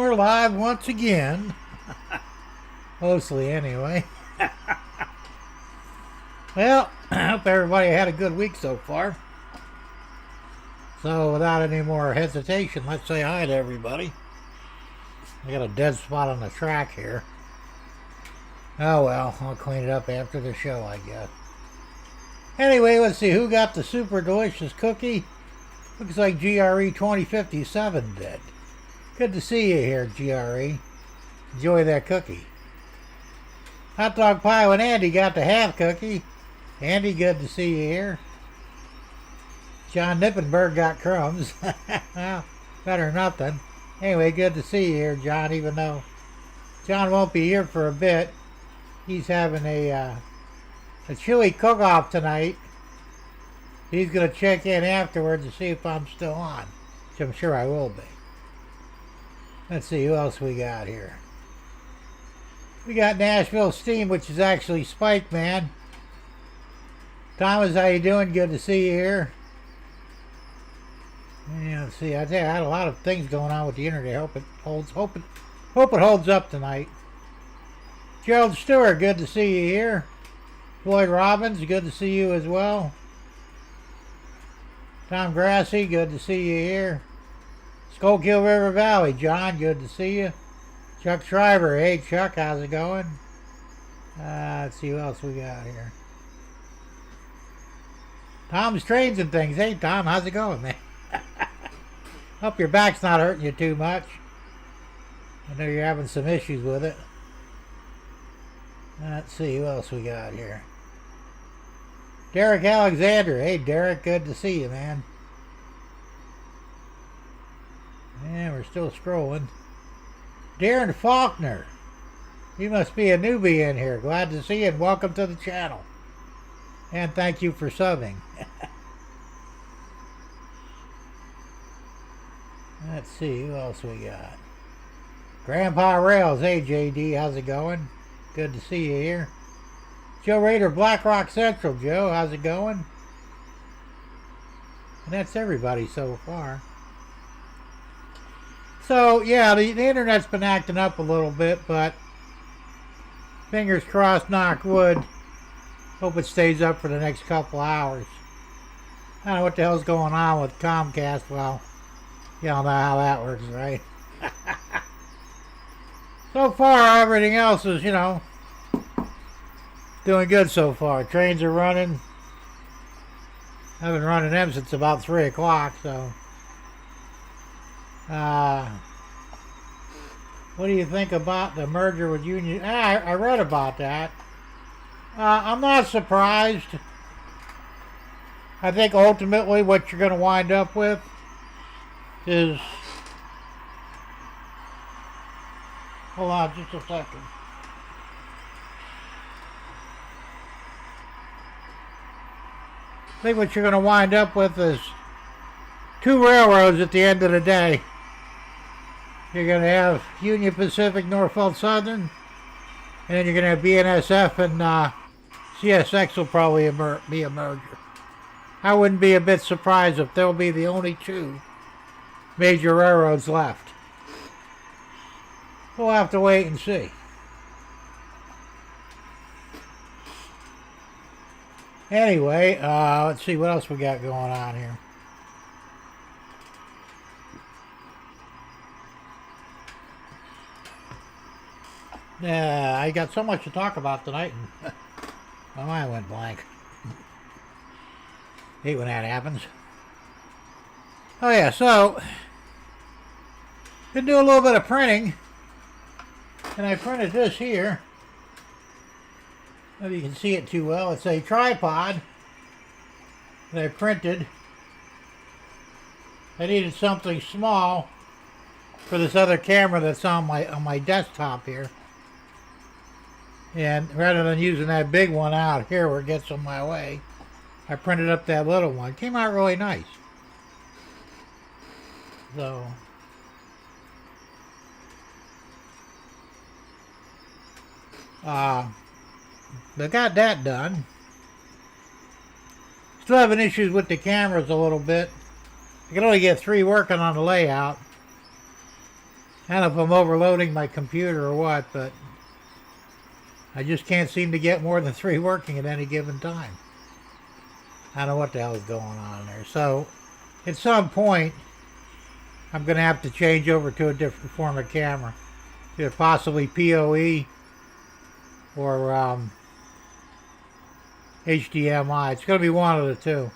we're live once again. Mostly, anyway. Well, I hope everybody had a good week so far. So, without any more hesitation, let's say hi to everybody. I got a dead spot on the track here. Oh well, I'll clean it up after the show, I guess. Anyway, let's see who got the super delicious cookie. Looks like GRE 2057 did. Good to see you here, GRE. Enjoy that cookie. Hot Dog Pie and Andy got the half cookie. Andy, good to see you here. John Nippenberg got crumbs. Well, better than nothing. Anyway, good to see you here, John, even though John won't be here for a bit. He's having a chili cook-off tonight. He's going to check in afterwards to see if I'm still on, which I'm sure I will be. Let's see who else we got here. We got Nashville Steam, which is actually Spike Man. Thomas, how you doing? Good to see you here. Yeah, let's see. I tell you, I had a lot of things going on with the internet. Hope it holds up tonight. Gerald Stewart, good to see you here. Floyd Robbins, good to see you as well. Tom Grassi, good to see you here. Skullkill River Valley, John, good to see you. Chuck Shriver, hey Chuck, how's it going? Let's see who else we got here. Tom's Trains and Things, hey Tom, how's it going, man? Hope your back's not hurting you too much. I know you're having some issues with it. Let's see who else we got here. Derek Alexander, hey Derek, good to see you, man. Yeah, we're still scrolling. Darren Faulkner, you must be a newbie in here. Glad to see you and welcome to the channel. And thank you for subbing. Let's see who else we got. Grandpa Rails, hey JD, how's it going? Good to see you here. Joe Rader, Black Rock Central, Joe, how's it going? And that's everybody so far. So, yeah, the internet's been acting up a little bit, but fingers crossed, knock wood. Hope it stays up for the next couple hours. I don't know what the hell's going on with Comcast. Well, y'all know how that works, right? So far, everything else is, doing good so far. Trains are running. I've been running them since about 3 o'clock, so. What do you think about the merger with Union? I read about that. I'm not surprised. I think ultimately what you're going to wind up with is... Hold on just a second. I think what you're going to wind up with is two railroads at the end of the day. You're going to have Union Pacific, Norfolk Southern, and then you're going to have BNSF and CSX will probably be a merger. I wouldn't be a bit surprised if there'll be the only two major railroads left. We'll have to wait and see. Anyway, let's see what else we got going on here. I got so much to talk about tonight, and my mind went blank. Hate when that happens. Oh yeah, so been doing a little bit of printing, and I printed this here. Maybe you can see it too well. It's a tripod that I printed. I needed something small for this other camera that's on my desktop here. And rather than using that big one out here where it gets in my way, I printed up that little one. It came out really nice. So, I got that done. Still having issues with the cameras a little bit. I can only get 3 working on the layout. I don't know if I'm overloading my computer or what, but I just can't seem to get more than 3 working at any given time. I don't know what the hell is going on there. So, at some point, I'm going to have to change over to a different form of camera. Either possibly PoE or HDMI. It's going to be one of the two.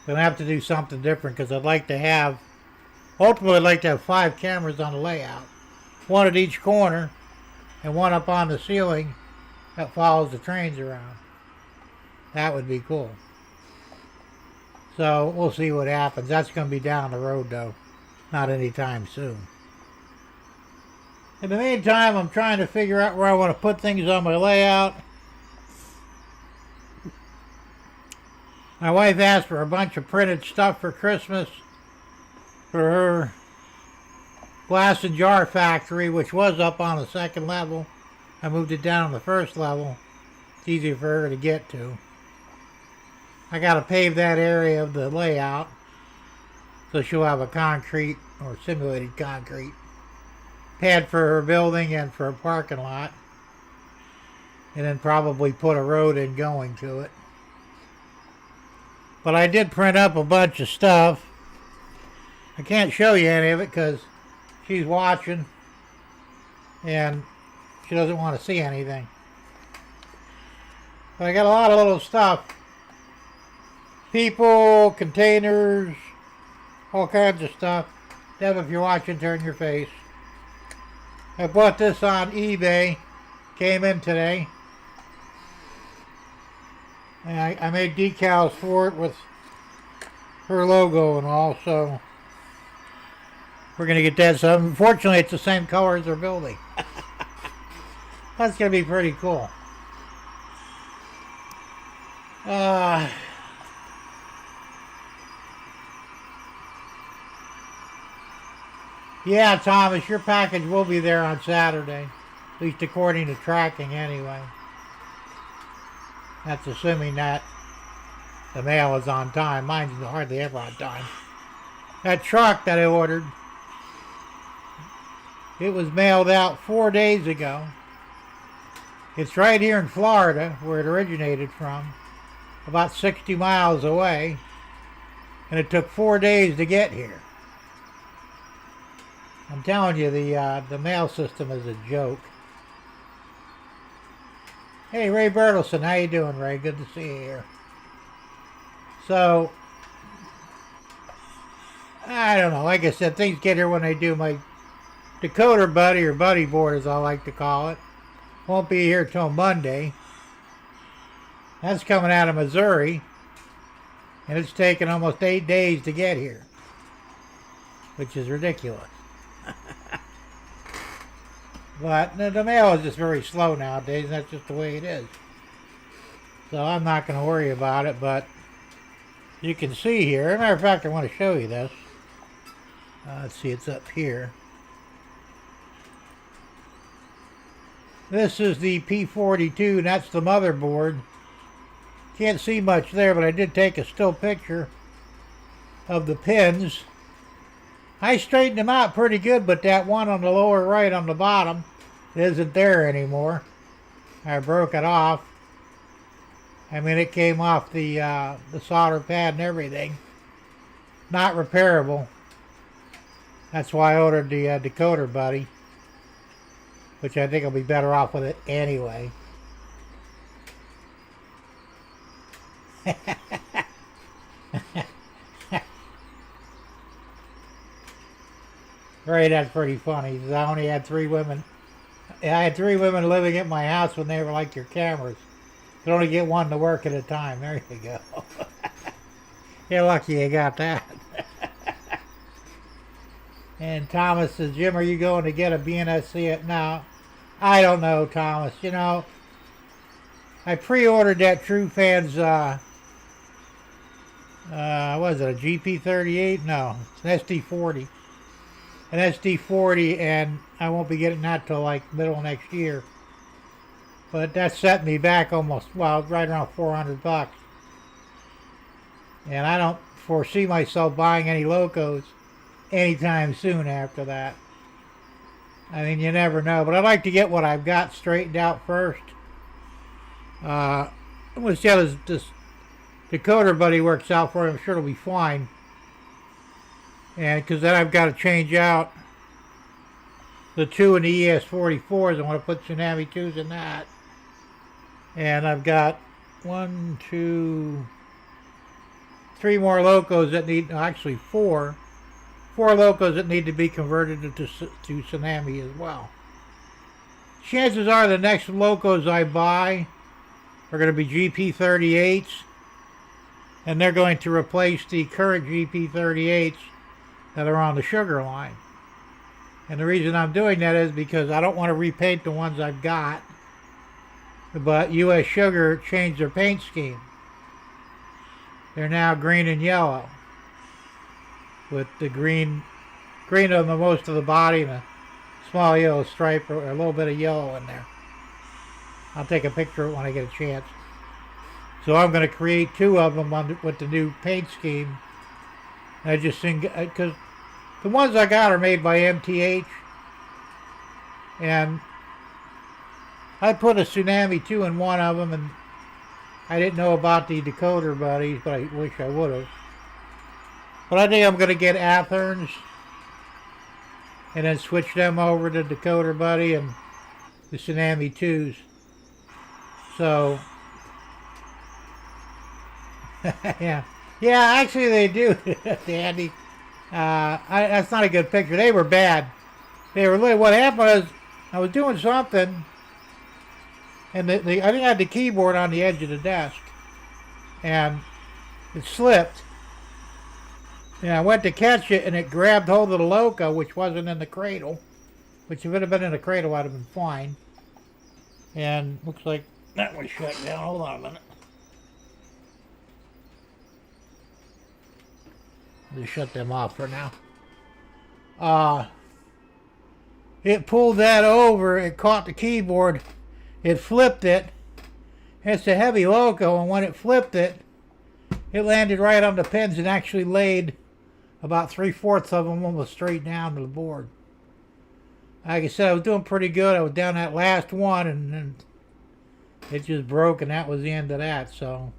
I'm going to have to do something different because I'd like to have, ultimately I'd like to have 5 cameras on the layout. 1 at each corner and 1 up on the ceiling that follows the trains around. That would be cool. So we'll see what happens. That's going to be down the road though. Not anytime soon. In the meantime, I'm trying to figure out where I want to put things on my layout. My wife asked for a bunch of printed stuff for Christmas for her glass and jar factory, which was up on the 2nd level. I moved it down on the 1st level. It's easier for her to get to. I got to pave that area of the layout so she'll have a concrete or simulated concrete pad for her building and for a parking lot, and then probably put a road in going to it. But I did print up a bunch of stuff. I can't show you any of it because she's watching and she doesn't want to see anything. But I got a lot of little stuff. People, containers, all kinds of stuff. Deb, if you're watching, turn your face. I bought this on eBay. Came in today. And I made decals for it with her logo and all, so we're going to get that. So unfortunately, it's the same color as her building. That's going to be pretty cool. Yeah, Thomas, your package will be there on Saturday. At least according to tracking anyway. That's assuming that the mail is on time. Mine's hardly ever on time. That truck that I ordered, it was mailed out 4 days ago. It's right here in Florida, where it originated from, about 60 miles away, and it took 4 days to get here. I'm telling you, the mail system is a joke. Hey, Ray Bertelson, how you doing, Ray? Good to see you here. So, I don't know. Like I said, things get here when they do. My decoder buddy, or buddy board as I like to call it, won't be here till Monday. That's coming out of Missouri, and it's taken almost 8 days to get here, which is ridiculous. But the mail is just very slow nowadays, and that's just the way it is. So I'm not going to worry about it, but you can see here. As a matter of fact, I want to show you this. Let's see, it's up here. This is the P42, and that's the motherboard. Can't see much there, but I did take a still picture of the pins. I straightened them out pretty good, but that one on the lower right on the bottom isn't there anymore. I broke it off. I mean, it came off the solder pad and everything. Not repairable. That's why I ordered the decoder buddy, which I think I'll be better off with it anyway. Right, that's pretty funny. I only had 3 women. I had 3 women living at my house when they were like your cameras. You can only get 1 to work at a time. There you go. You're lucky you got that. And Thomas says, Jim, are you going to get a BNSC at now? I don't know, Thomas. You know, I pre-ordered that True Fans, what is it, a GP38? No, it's an SD40. An SD40, and I won't be getting that till like middle of next year. But that set me back almost, well, right around $400. And I don't foresee myself buying any locos anytime soon after that. I mean, you never know. But I'd like to get what I've got straightened out first. We'll see how this decoder buddy works out for him. I'm sure it'll be fine. And because then I've got to change out the 2 in the ES44s. I want to put Tsunami 2s in that. And I've got 1, 2, 3 more locos that need, actually 4 locos that need to be converted to Tsunami as well. Chances are the next locos I buy are going to be GP38s, and they're going to replace the current GP38s that are on the Sugar line. And the reason I'm doing that is because I don't want to repaint the ones I've got, but US Sugar changed their paint scheme. They're now green and yellow, with the green on the most of the body and a small yellow stripe or a little bit of yellow in there. I'll take a picture of it when I get a chance. So I'm going to create 2 of them with the new paint scheme. I just think, because the ones I got are made by MTH, and I put a Tsunami 2 in one of them, and I didn't know about the decoder buddies, but I wish I would have. But I think I'm going to get Athearns and then switch them over to decoder buddy and the Tsunami 2s. So, yeah, actually they do, Andy. That's not a good picture. They were bad. They were. What happened was I was doing something, and I think I had the keyboard on the edge of the desk, and it slipped. And I went to catch it, and it grabbed hold of the loco, which wasn't in the cradle. Which if it had been in the cradle, I'd have been fine. And looks like that was shut down. Hold on a minute. Just shut them off for now. It pulled that over. It caught the keyboard. It flipped it. It's a heavy loco, and when it flipped it, it landed right on the pins and actually laid about 3/4 of them almost straight down to the board. Like I said, I was doing pretty good. I was down that last one, and then it just broke, and that was the end of that. So,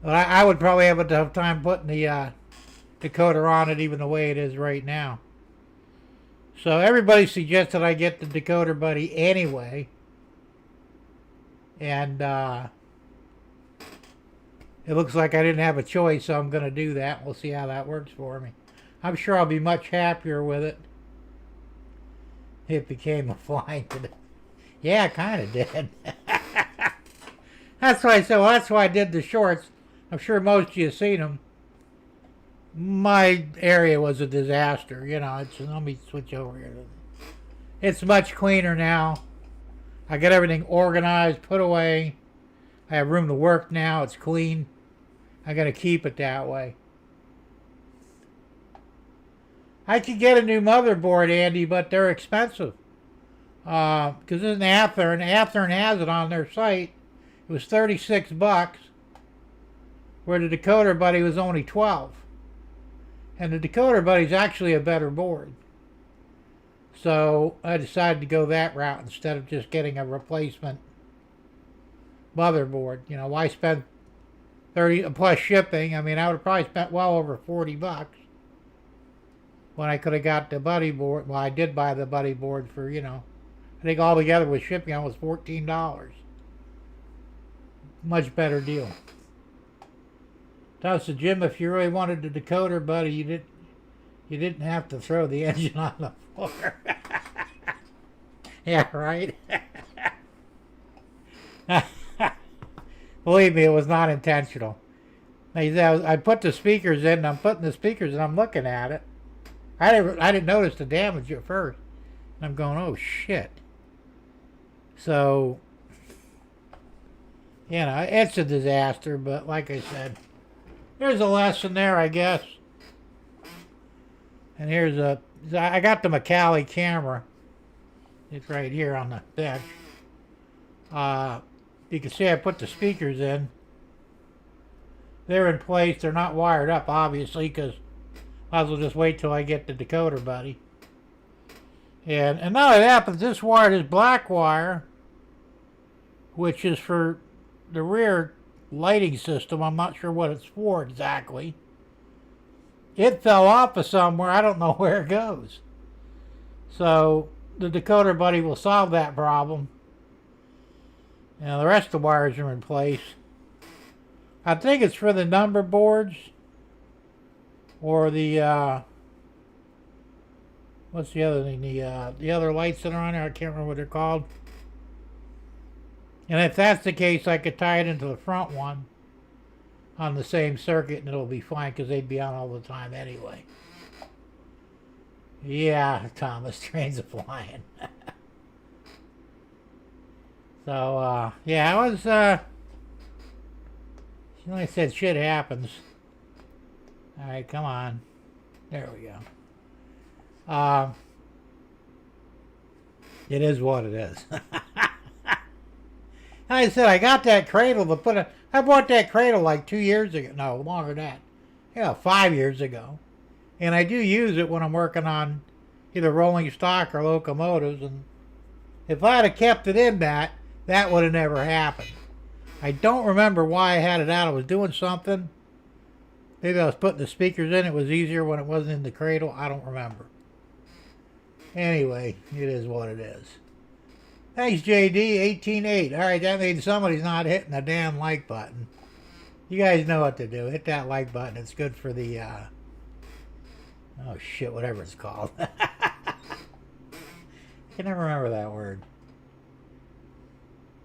but I would probably have a tough time putting the decoder on it, even the way it is right now. So everybody suggested I get the decoder buddy anyway, and it looks like I didn't have a choice, so I'm going to do that. We'll see how that works for me. I'm sure I'll be much happier with it. It became a flying today. Yeah, it kind of did. That's why I said, well, that's why I did the shorts. I'm sure most of you have seen them. My area was a disaster. You know, let me switch over here. It's much cleaner now. I got everything organized, put away. I have room to work now. It's clean. I got to keep it that way. I could get a new motherboard, Andy, but they're expensive. Because this is an Athearn. Athearn has it on their site. It was $36, where the decoder buddy was only $12. And the decoder buddy's actually a better board. So I decided to go that route instead of just getting a replacement motherboard. You know, why spend 30 plus shipping? I mean, I would have probably spent well over $40 when I could have got the buddy board. Well, I did buy the buddy board for, you know, I think altogether with shipping almost $14. Much better deal. That was the Jim. If you really wanted the decoder buddy, you didn't have to throw the engine on the floor. Yeah, right. Believe me, it was not intentional. I put the speakers in, and I'm putting the speakers, and I'm looking at it. I didn't notice the damage at first. And I'm going, oh shit. So, you know, it's a disaster, but like I said, there's a lesson there, I guess. And I got the Macally camera. It's right here on the bench. You can see I put the speakers in. They're in place. They're not wired up, obviously, because Might as well just wait till I get the decoder buddy. And not only that, but this wire, this black wire, which is for the rear lighting system, I'm not sure what it's for exactly. It fell off of somewhere. I don't know where it goes. So the decoder buddy will solve that problem. The rest of the wires are in place. I think it's for the number boards or the what's the other thing? The other lights that are on there. I can't remember what they're called. And if that's the case, I could tie it into the front one on the same circuit and it'll be fine because they'd be on all the time anyway. Yeah, Thomas, trains are flying. So, yeah, I was, like I said, shit happens. Alright, come on. There we go. It is what it is. I said, I got that cradle to put I bought that cradle like 2 years ago. No, longer than that. Yeah, 5 years ago. And I do use it when I'm working on either rolling stock or locomotives. And if I had kept it in that would have never happened. I don't remember why I had it out. I was doing something. Maybe I was putting the speakers in. It was easier when it wasn't in the cradle. I don't remember. Anyway, it is what it is. Thanks, JD. 18.8. All right, that means somebody's not hitting the damn like button. You guys know what to do. Hit that like button. It's good for the, oh shit, whatever it's called. I can never remember that word.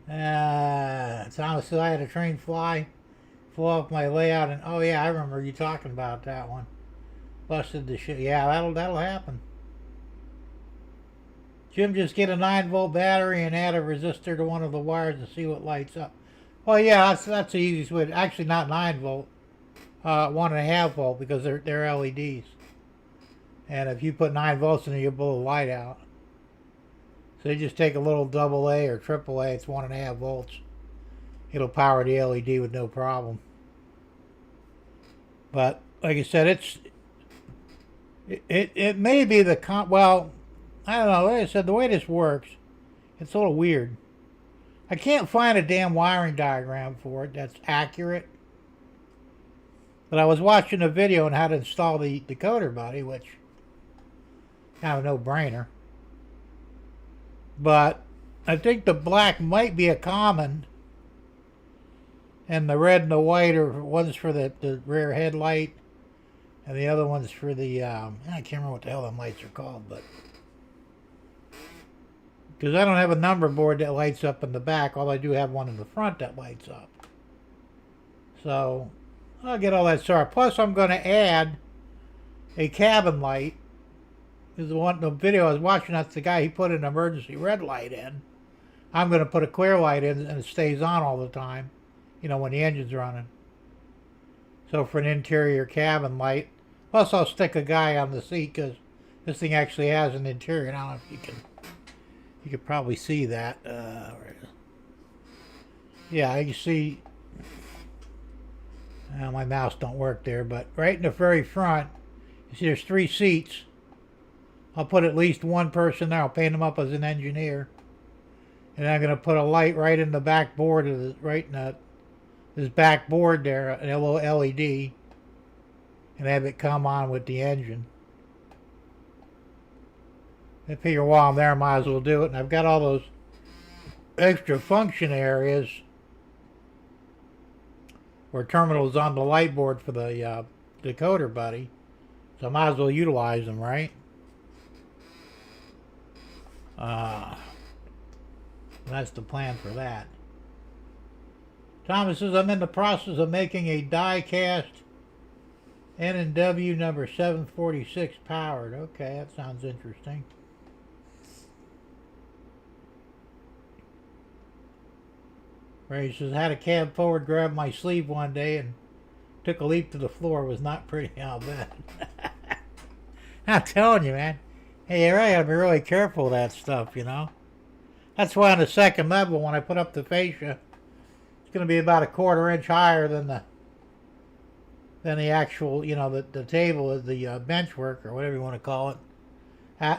Thomas said I had a train fall off my layout, and oh yeah, I remember you talking about that one. Busted the shit. Yeah, that'll happen. Jim, just get a 9-volt battery and add a resistor to one of the wires to see what lights up. Well, yeah, that's the easiest way. Actually, not 9-volt, 1.5 volt, because they're LEDs. And if you put 9 volts in it, you'll blow the light out. So you just take a little AA or AAA. It's 1.5 volts. It'll power the LED with no problem. But like I said, it may be well. I don't know. Like I said, the way this works, it's a little weird. I can't find a damn wiring diagram for it that's accurate. But I was watching a video on how to install the decoder buddy, which kind of a no-brainer. But I think the black might be a common, and the red and the white are one's for the rear headlight, and the other one's for the I can't remember what the hell them lights are called, but because I don't have a number board that lights up in the back, all I do have one in the front that lights up. So I'll get all that sorted. Plus I'm going to add a cabin light. Because the video I was watching, that's the guy, he put an emergency red light in. I'm going to put a clear light in and it stays on all the time, when the engine's running. So for an interior cabin light. Plus I'll stick a guy on the seat because this thing actually has an interior. And I don't know if you can probably see that. Yeah, you see. My mouse don't work there, but right in the very front, you see there's 3 seats. I'll put at least one person there. I'll paint him up as an engineer. And I'm going to put a light right in the back board of this back board there, an LED, and have it come on with the engine. I figure while I'm there, I might as well do it. And I've got all those extra function areas or terminals on the light board for the decoder buddy. So I might as well utilize them, right? That's the plan for that. Thomas says, I'm in the process of making a die-cast N&W number 746 powered. Okay, that sounds interesting. Ray says, had a cab forward grab my sleeve one day and took a leap to the floor. It was not pretty, I'll bet. I'm telling you, man. Hey, you really gotta be really careful with that stuff, That's why on the second level, when I put up the fascia, it's gonna be about a 1/4 inch higher than than the actual, the table, the bench work or whatever you want to call it.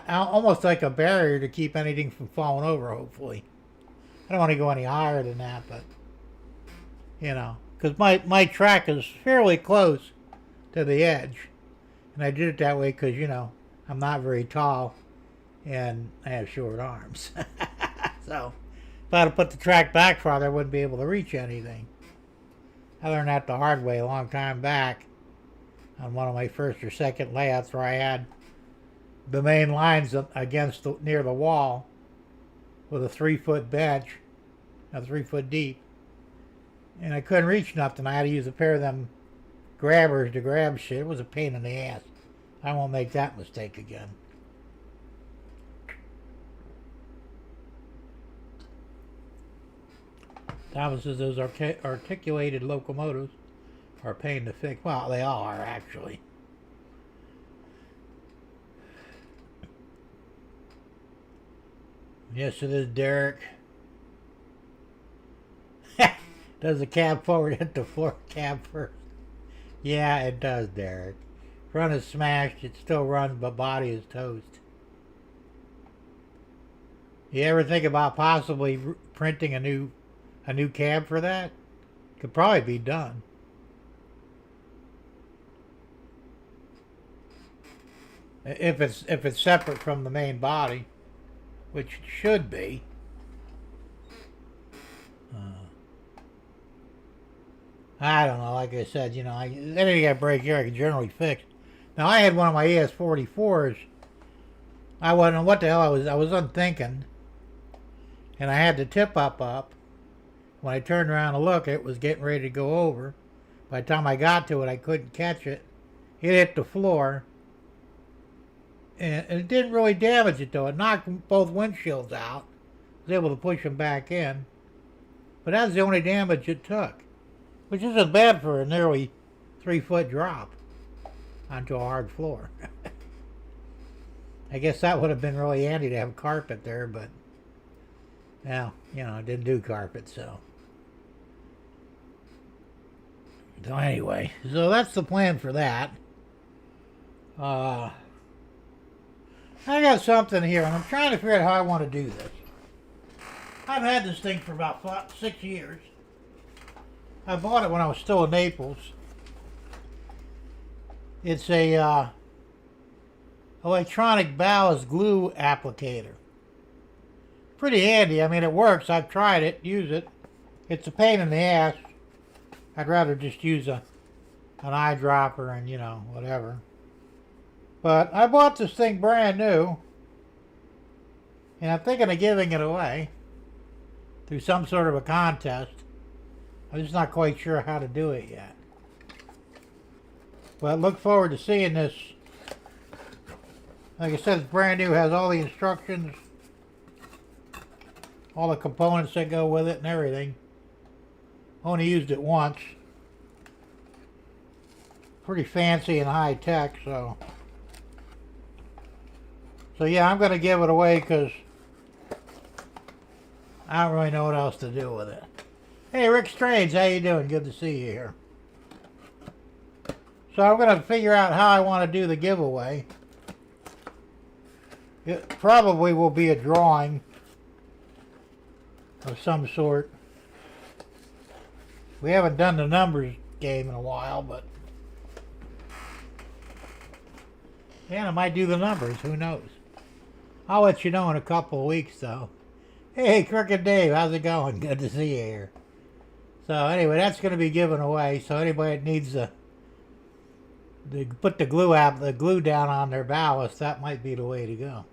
Almost like a barrier to keep anything from falling over, hopefully. I don't want to go any higher than that, but, because my track is fairly close to the edge. And I did it that way because, I'm not very tall and I have short arms. So if I had to put the track back farther, I wouldn't be able to reach anything. I learned that the hard way a long time back on one of my first or second layouts where I had the main lines against near the wall with a 3-foot bench, 3 foot deep, and I couldn't reach nothing. I had to use a pair of them grabbers to grab shit. It was a pain in the ass. I won't make that mistake again. Thomas says those articulated locomotives are a pain to fix. Well, they all are, actually. Yes, it is, Derek. Does the cab forward hit the floor cab first? Yeah, it does, Derek. Front is smashed, it still runs, but body is toast. You ever think about possibly printing a new cab for that? Could probably be done. If it's separate from the main body, which it should be. I don't know. Like I said, anything I break here, I can generally fix. Now I had one of my ES44s. I wasn't what the hell I was unthinking, and I had the tip up. When I turned around to look, it was getting ready to go over. By the time I got to it, I couldn't catch it. It hit the floor, and it didn't really damage it though. It knocked both windshields out. I was able to push them back in, but that's the only damage it took, which isn't bad for a nearly 3-foot drop onto a hard floor. I guess that would have been really handy to have carpet there, but well, I didn't do carpet, so anyway, so that's the plan for that. I got something here, and I'm trying to figure out how I want to do this. I've had this thing for about 6 years. I bought it when I was still in Naples. It's a electronic ballast glue applicator. Pretty handy. I mean, it works. I've tried it, use it. It's a pain in the ass. I'd rather just use an eyedropper and, whatever. But I bought this thing brand new, and I'm thinking of giving it away through some sort of a contest. I'm just not quite sure how to do it yet. But look forward to seeing this. Like I said, it's brand new, has all the instructions, all the components that go with it and everything. Only used it once. Pretty fancy and high tech, so yeah, I'm going to give it away because I don't really know what else to do with it. Hey, Rick Strange, how you doing? Good to see you here. So I'm going to figure out how I want to do the giveaway. It probably will be a drawing of some sort. We haven't done the numbers game in a while, but yeah, I might do the numbers. Who knows? I'll let you know in a couple of weeks, though. Hey, Crooked Dave, how's it going? Good to see you here. So anyway, that's going to be given away. So anybody that needs to put the glue down on their ballast, that might be the way to go.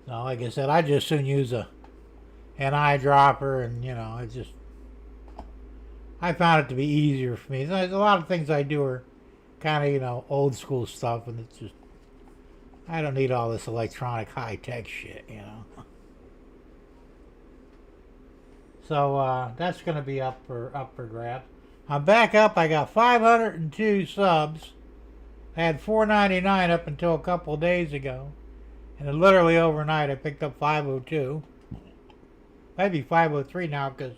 So like I said, I just soon use an eyedropper, and I found it to be easier for me. There's a lot of things I do are kind of old school stuff, and it's just I don't need all this electronic high tech shit, So that's going to be up for grabs. I'm back up. I got 502 subs. I had 499 up until a couple of days ago, and then literally overnight I picked up 502. Maybe 503 now because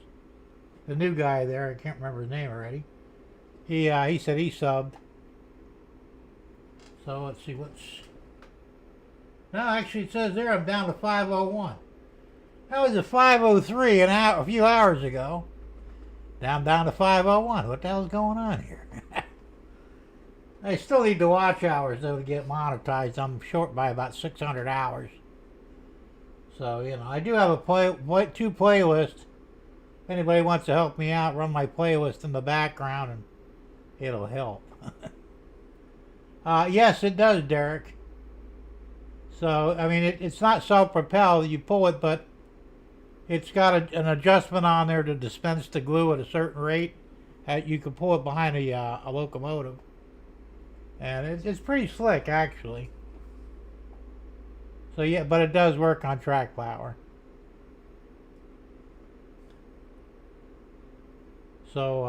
the new guy there, I can't remember his name already. He said he subbed. So let's see what's. No, actually it says there I'm down to 501. That was a 503 a few hours ago. Now I'm down to 501. What the hell's going on here? I still need the watch hours though to get monetized. I'm short by about 600 hours. So, you know, I do have two playlists. If anybody wants to help me out, run my playlist in the background and it'll help. Yes, it does, Derek. So, I mean, it's not self-propelled. You pull it, but it's got an adjustment on there to dispense the glue at a certain rate. You can pull it behind a locomotive. And it's pretty slick, actually. So, yeah, but it does work on track power. So,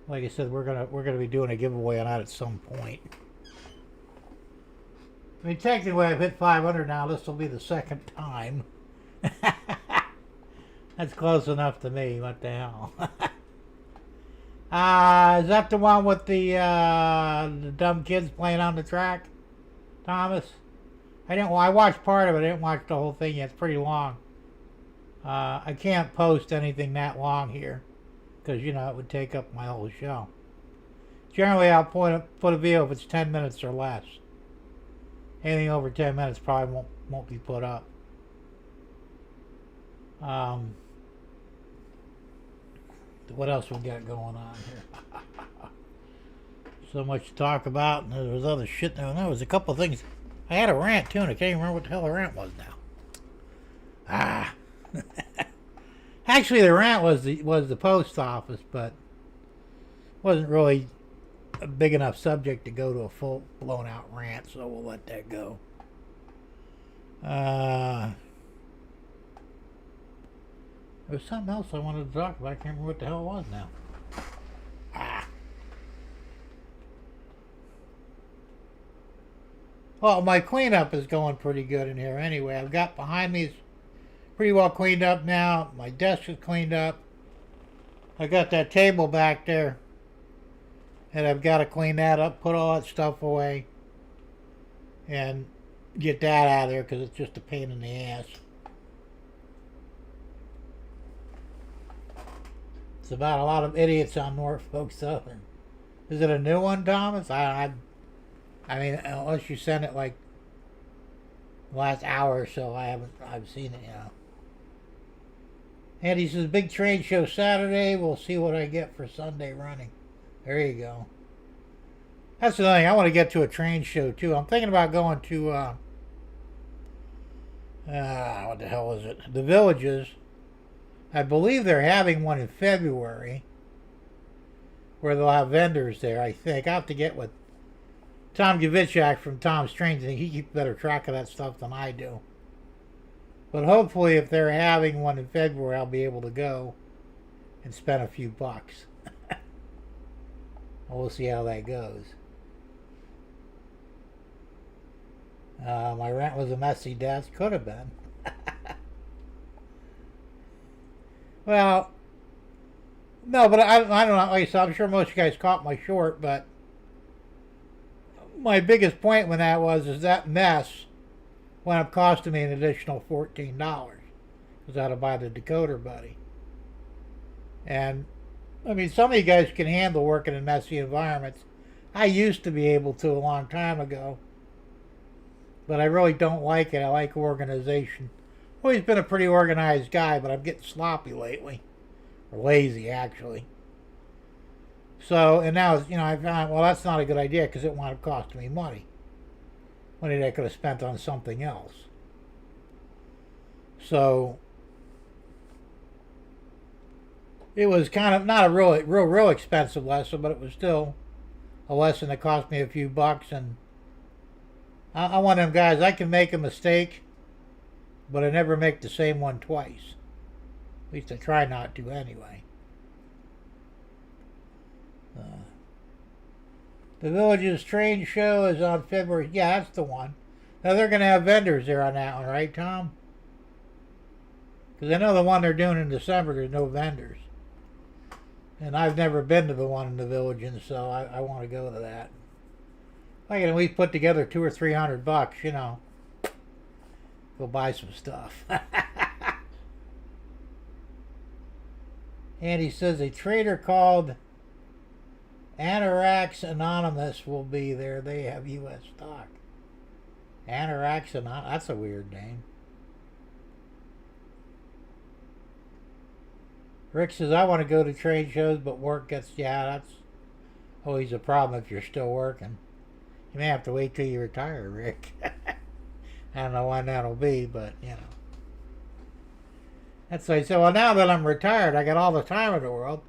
like I said, we're gonna be doing a giveaway on that at some point. I mean, technically, I've hit 500 now. This will be the second time. That's close enough to me. What the hell? Is that the one with the dumb kids playing on the track, Thomas? I watched part of it. I didn't watch the whole thing yet. It's pretty long. I can't post anything that long here because, you know, it would take up my whole show. Generally, I'll put a video if it's 10 minutes or less. Anything over 10 minutes probably won't be put up. What else we got going on here? So much to talk about, and there was other shit there. There was a couple of things. I had a rant too, and I can't even remember what the hell the rant was now. Actually, the rant was the post office, but wasn't really a big enough subject to go to a full blown out rant, so we'll let that go. There was something else I wanted to talk about. I can't remember what the hell it was now. Well, my cleanup is going pretty good in here anyway. I've got behind me is pretty well cleaned up now. My desk is cleaned up. I got that table back there. And I've got to clean that up, put all that stuff away. And get that out of there because it's just a pain in the ass. It's about a lot of idiots on Norfolk Southern. Is it a new one, Thomas? I mean, unless you send it like the last hour or so, I've seen it, you know. And he says, big trade show Saturday. We'll see what I get for Sunday running. There you go. That's another thing. I want to get to a train show too. I'm thinking about going to what the hell is it? The Villages. I believe they're having one in February where they'll have vendors there, I think. I have to get with Tom Gavichak from Tom's Trains. I think he keeps better track of that stuff than I do. But hopefully if they're having one in February, I'll be able to go and spend a few bucks. We'll see how that goes. My rent was a messy desk. Could have been. Well, no, but I don't know. Like I said, I'm sure most of you guys caught my short, but my biggest point with that is that mess wound up costing me an additional $14 because I had to buy the decoder buddy. And I mean, some of you guys can handle working in messy environments. I used to be able to a long time ago. But I really don't like it. I like organization. Always been a pretty organized guy, but I'm getting sloppy lately. Or lazy, actually. So, and now, you know, I found, well, that's not a good idea because it wound up costing me money. Money that I could have spent on something else. So, it was kind of not a real expensive lesson, but it was still a lesson that cost me a few bucks. And I'm one of them guys, I can make a mistake, but I never make the same one twice. At least I try not to anyway. The Villages Train Show is on February. Yeah, that's the one. Now they're going to have vendors there on that one, right, Tom? Because I know the one they're doing in December, there's no vendors. And I've never been to the one in the Village, and so I want to go to that. I can at least put together $200 or $300, you know. Go buy some stuff. And he says a trader called Anarax Anonymous will be there. They have U.S. stock. Anarax Anonymous. That's a weird name. Rick says, I want to go to trade shows, but work gets... Yeah, that's always a problem if you're still working. You may have to wait till you retire, Rick. I don't know when that'll be, but, you know. That's why I said, well, now that I'm retired, I got all the time in the world.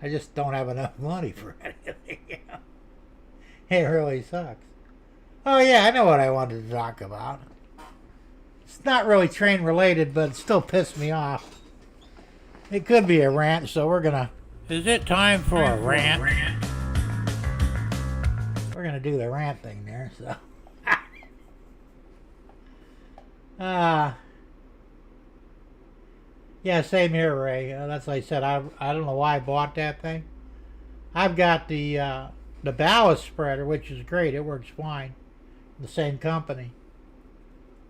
I just don't have enough money for anything, you know. It really sucks. Oh, yeah, I know what I wanted to talk about. It's not really train related, but it still pissed me off. It could be a rant, so we're going to... Is it time for a rant? We're going to do the rant thing there, so... Yeah, same here, Ray. That's like I said. I don't know why I bought that thing. I've got the ballast spreader, which is great. It works fine. The same company.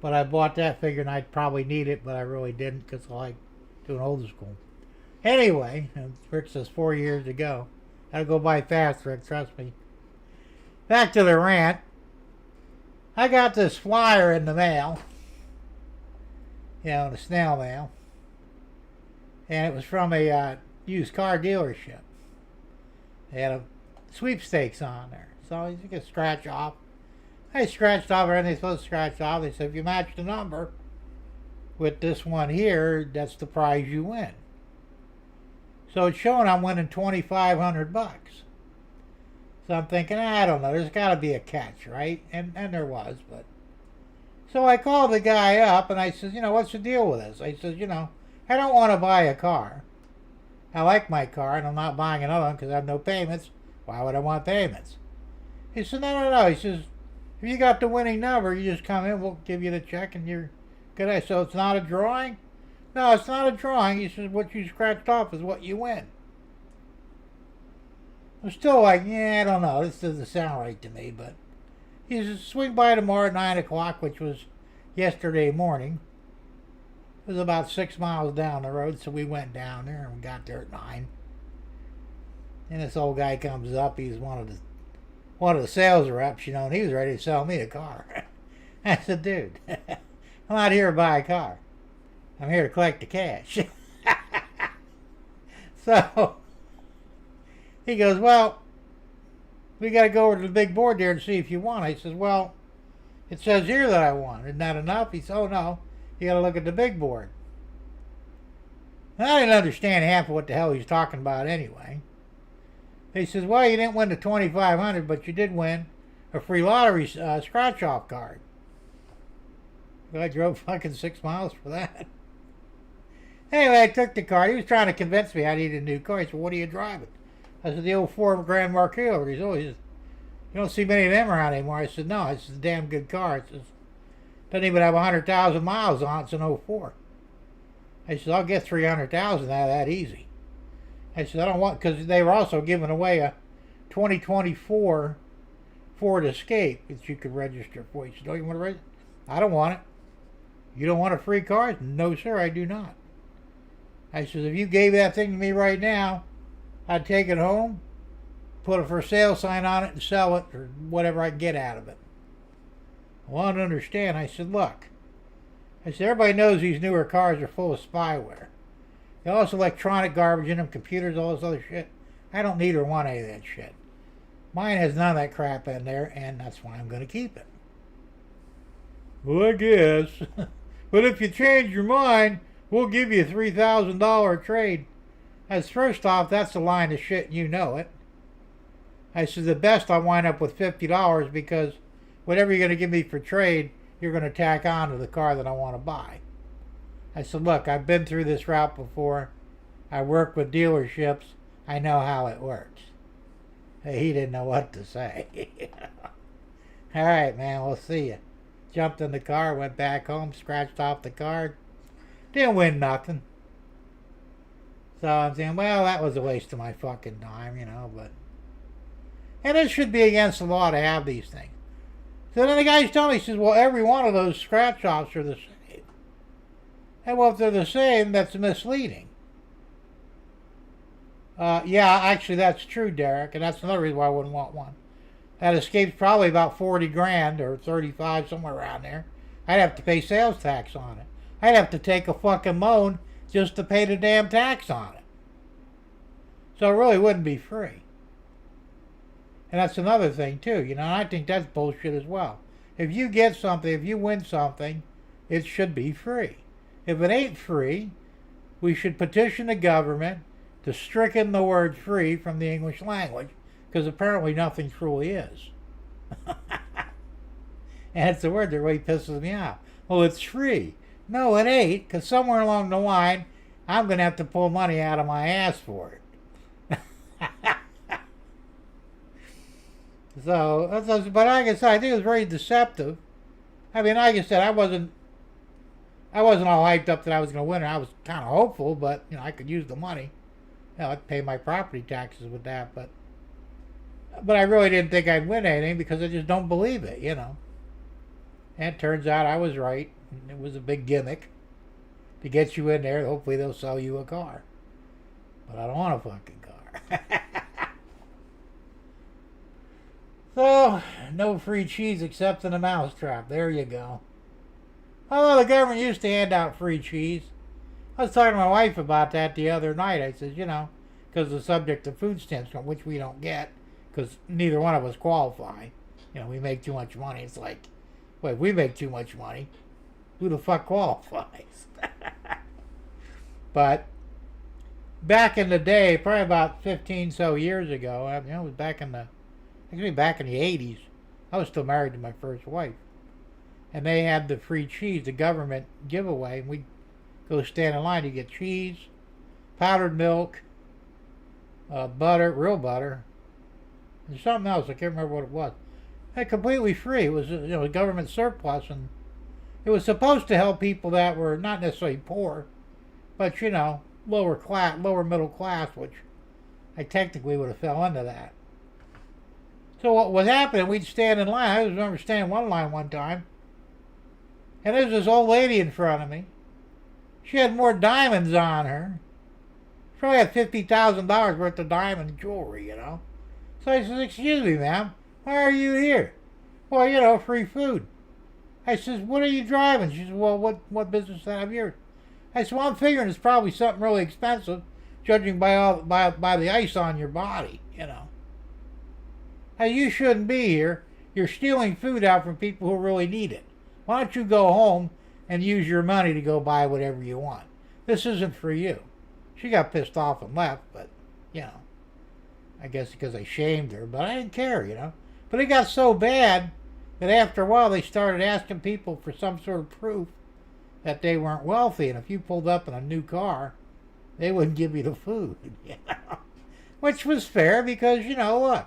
But I bought that figuring I'd probably need it, but I really didn't because I like doing old school. Anyway, Rick says 4 years ago. That'll go by fast, Rick. Trust me. Back to the rant. I got this flyer in the mail. You know, the snail mail. And it was from a used car dealership. They had a sweepstakes on there. So you could scratch off. I scratched off everything they're supposed to scratch off. They said, if you match the number with this one here, that's the prize you win. So it's showing I'm winning $2,500. So I'm thinking, I don't know, there's got to be a catch, right? And there was, but... So I called the guy up and I said, you know, what's the deal with this? I said, you know, I don't want to buy a car. I like my car and I'm not buying another one because I have no payments. Why would I want payments? He said, no. He says, if you got the winning number, you just come in, we'll give you the check and you're good. So it's not a drawing? No, it's not a drawing. He says, what you scratched off is what you win. I'm still like, yeah, I don't know. This doesn't sound right to me, but he says, swing by tomorrow at 9 o'clock, which was yesterday morning. It was about 6 miles down the road, so we went down there and we got there at 9. And this old guy comes up. He's one of the sales reps, you know, and he was ready to sell me a car. I said, dude, I'm not here to buy a car. I'm here to collect the cash. So he goes, well, we got to go over to the big board there and see if you won. I says, well, it says here that I won. Isn't that enough? He said, oh, no. You got to look at the big board. And I didn't understand half of what the hell he was talking about anyway. He says, well, you didn't win the $2,500, but you did win a free lottery scratch-off card. I drove fucking 6 miles for that. Anyway, I took the card. He was trying to convince me I needed a new car. He said, what are you driving? I said, the old Ford Grand Marquis over there. He said, oh, you don't see many of them around anymore. I said, no, it's a damn good car. It says, doesn't even have 100,000 miles on it. It's an 04. I said, I'll get 300,000 out of that easy. I said, I don't want, because they were also giving away a 2024 Ford Escape that you could register for. He said, don't you want to register? I don't want it. You don't want a free car? No, sir, I do not. I said, if you gave that thing to me right now, I'd take it home, put a for sale sign on it, and sell it, or whatever I can get out of it. I wanted to understand. I said, look. I said, everybody knows these newer cars are full of spyware. They also electronic garbage in them, computers, all this other shit. I don't need or want any of that shit. Mine has none of that crap in there, and that's why I'm going to keep it. Well, I guess. But if you change your mind, we'll give you a $3,000 trade. As first off, that's a line of shit, and you know it. I said, the best I'll wind up with $50 because whatever you're going to give me for trade, you're going to tack on to the car that I want to buy. I said, look, I've been through this route before. I work with dealerships. I know how it works. He didn't know what to say. All right, man, we'll see you. Jumped in the car, went back home, scratched off the card. Didn't win nothing. So I'm saying, well, that was a waste of my fucking time, you know, but... And it should be against the law to have these things. So then the guy's telling me, he says, well, every one of those scrap shops are the same. And well, if they're the same, that's misleading. Yeah, actually, that's true, Derek, and that's another reason why I wouldn't want one. That escapes probably about 40 grand or 35, somewhere around there. I'd have to pay sales tax on it. I'd have to take a fucking loan just to pay the damn tax on it. So it really wouldn't be free. And that's another thing, too. You know, I think that's bullshit as well. If you get something, if you win something, it should be free. If it ain't free, we should petition the government to stricken the word free from the English language, because apparently nothing truly is. And it's the word that really pisses me off. Well, it's free. No, it ain't, because somewhere along the line, I'm going to have to pull money out of my ass for it. So, but like I said, I think it was very deceptive. I mean, like I said, I wasn't all hyped up that I was going to win it. I was kind of hopeful, but, you know, I could use the money. You know, I'd pay my property taxes with that, but I really didn't think I'd win anything because I just don't believe it, you know. And it turns out I was right. It was a big gimmick to get you in there. Hopefully they'll sell you a car. But I don't want a fucking car. So, no free cheese except in a mousetrap. There you go. Although the government used to hand out free cheese. I was talking to my wife about that the other night. I said, you know, because the subject of food stamps, which we don't get, because neither one of us qualify. You know, we make too much money. It's like, wait, we make too much money. Who the fuck qualifies? But back in the day, probably about 15 so years ago, I mean, it was back in the 80s. I was still married to my first wife. And they had the free cheese, the government giveaway, and we'd go stand in line to get cheese, powdered milk, butter, real butter, and something else. I can't remember what it was. And completely free. It was, you know, a government surplus, and it was supposed to help people that were not necessarily poor, but, you know, lower middle class, which I technically would have fell into that. So what was happening, we'd stand in line. I remember standing in one line one time, and there's this old lady in front of me. She had more diamonds on her. She probably had $50,000 worth of diamond jewelry, you know. So I said, excuse me, ma'am, why are you here? Well, you know, free food. I says, what are you driving? She says, well, what business do I have here? I said, well, I'm figuring it's probably something really expensive, judging by the ice on your body, you know. Hey, you shouldn't be here. You're stealing food out from people who really need it. Why don't you go home and use your money to go buy whatever you want? This isn't for you. She got pissed off and left, but, you know, I guess because I shamed her, but I didn't care, you know. But it got so bad that after a while they started asking people for some sort of proof that they weren't wealthy, and if you pulled up in a new car, they wouldn't give you the food, you know. Which was fair because, you know, look,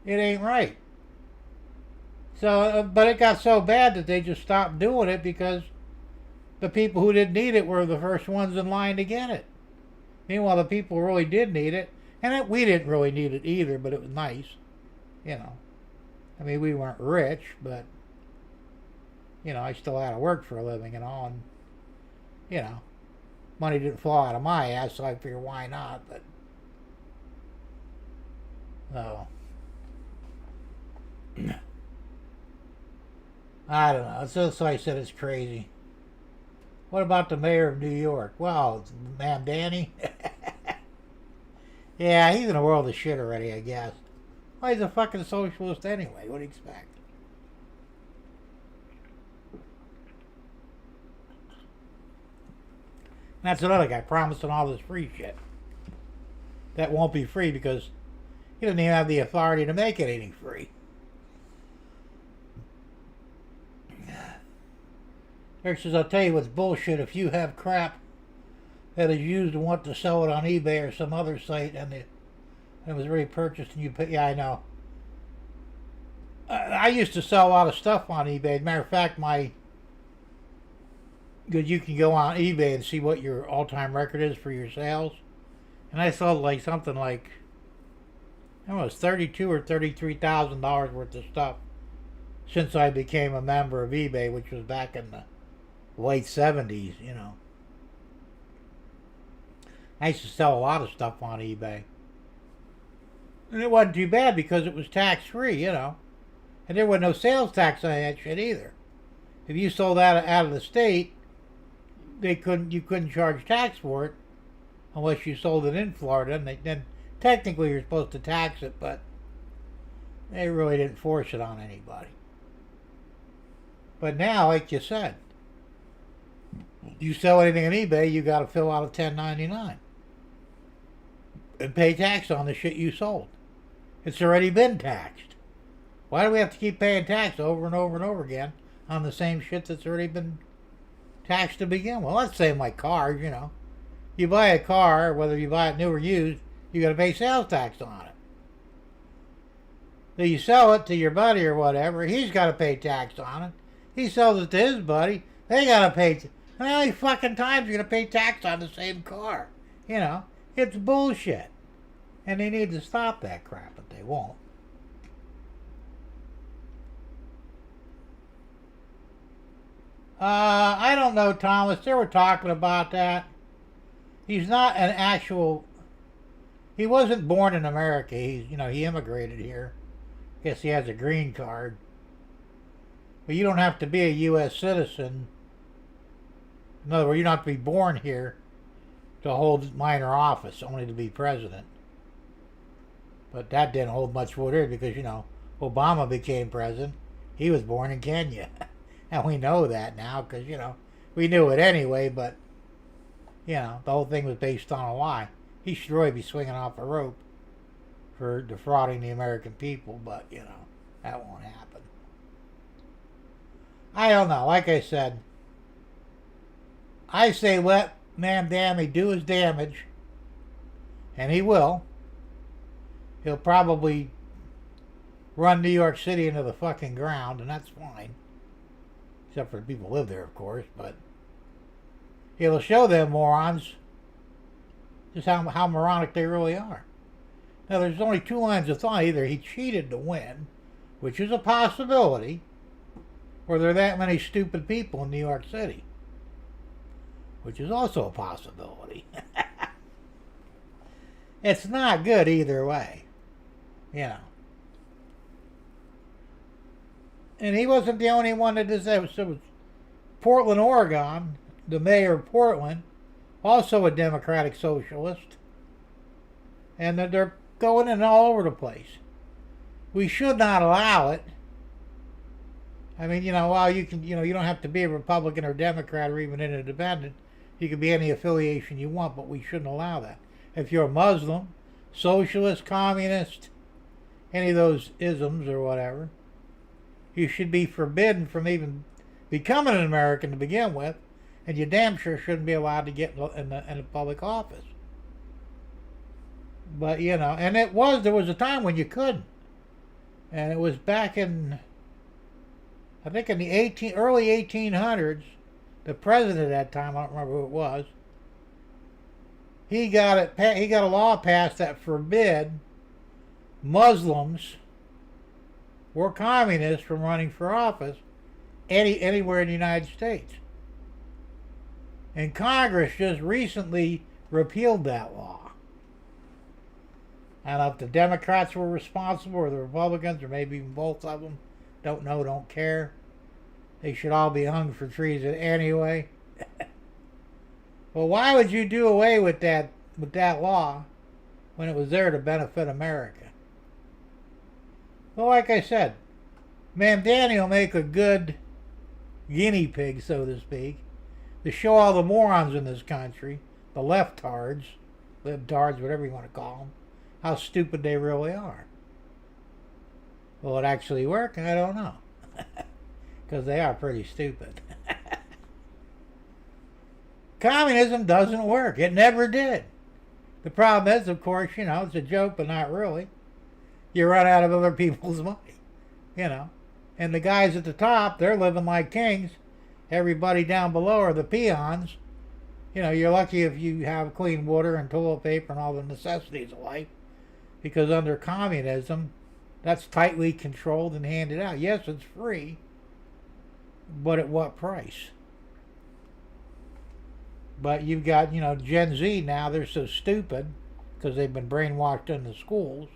it ain't right. So, but it got so bad that they just stopped doing it because the people who didn't need it were the first ones in line to get it. Meanwhile, the people who really did need it, and we didn't really need it either, but it was nice, you know. I mean, we weren't rich, but, you know, I still had to work for a living and all, and, you know, money didn't fall out of my ass, so I figured why not, but, so, I don't know. So I said it's crazy. What about the mayor of New York? Well, Ma'am Danny. Yeah, he's in a world of shit already, I guess. Well, he's a fucking socialist anyway. What do you expect? And that's another guy promising all this free shit. That won't be free because he doesn't even have the authority to make anything free. Eric says, I'll tell you what's bullshit. If you have crap that is used and want to sell it on eBay or some other site and it was already purchased and you pay, yeah, I know. I used to sell a lot of stuff on eBay. As a matter of fact, because you can go on eBay and see what your all-time record is for your sales. And I sold like something like, I don't know, it was $32,000 or $33,000 worth of stuff since I became a member of eBay, which was back in the late 70s, you know. I used to sell a lot of stuff on eBay. And it wasn't too bad because it was tax-free, you know. And there was no sales tax on that shit either. If you sold that out of the state, you couldn't charge tax for it unless you sold it in Florida. And then technically you're supposed to tax it, but they really didn't force it on anybody. But now, like you said, you sell anything on eBay, you got to fill out a 1099 and pay tax on the shit you sold. It's already been taxed. Why do we have to keep paying tax over and over and over again on the same shit that's already been taxed to begin with? Let's say my cars, you know. You buy a car, whether you buy it new or used, you got to pay sales tax on it. So you sell it to your buddy or whatever, he's got to pay tax on it. He sells it to his buddy, they got to pay. How many fucking times you're going to pay tax on the same car? You know, it's bullshit. And they need to stop that crap, but they won't. I don't know, Thomas. They were talking about that. He's not an actual. He wasn't born in America. He immigrated here. Guess he has a green card. But you don't have to be a U.S. citizen. In other words, you don't have to be born here to hold minor office, only to be president. But that didn't hold much water because, Obama became president. He was born in Kenya. And we know that now because, we knew it anyway, but, the whole thing was based on a lie. He should really be swinging off a rope for defrauding the American people, but, that won't happen. I don't know. Like I said, I say let Mamdani do his damage, and he will. He'll probably run New York City into the fucking ground, and that's fine. Except for the people who live there, of course, but it'll show them morons just how moronic they really are. Now, there's only two lines of thought. Either he cheated to win, which is a possibility, or there are that many stupid people in New York City, which is also a possibility. It's not good either way, And he wasn't the only one that did that. It was Portland, Oregon, the mayor of Portland, also a Democratic socialist, and they're going in all over the place. We should not allow it. I mean, while you can, you don't have to be a Republican or Democrat or even an independent. You can be any affiliation you want, but we shouldn't allow that. If you're a Muslim, socialist, communist, any of those isms or whatever, you should be forbidden from even becoming an American to begin with, and you damn sure shouldn't be allowed to get in a public office. But, and there was a time when you couldn't. And it was back in, I think in the early 1800s, the president at that time, I don't remember who it was, he got a law passed that forbid Muslims or communists from running for office anywhere in the United States. And Congress just recently repealed that law. I don't know if the Democrats were responsible or the Republicans or maybe even both of them. Don't know, don't care. They should all be hung for treason anyway. Well, why would you do away with that law when it was there to benefit America? Well, like I said, Mamdani will make a good guinea pig, so to speak, to show all the morons in this country, the leftards, libtards, whatever you want to call them, how stupid they really are. Will it actually work? I don't know. Because they are pretty stupid. Communism doesn't work. It never did. The problem is, of course, it's a joke, but not really. You run out of other people's money, And the guys at the top, they're living like kings. Everybody down below are the peons You know, you're lucky if you have clean water and toilet paper and all the necessities of life, because under communism, that's tightly controlled and handed out. Yes, it's free, but at what price? But you've got, Gen Z now, they're so stupid because they've been brainwashed in the schools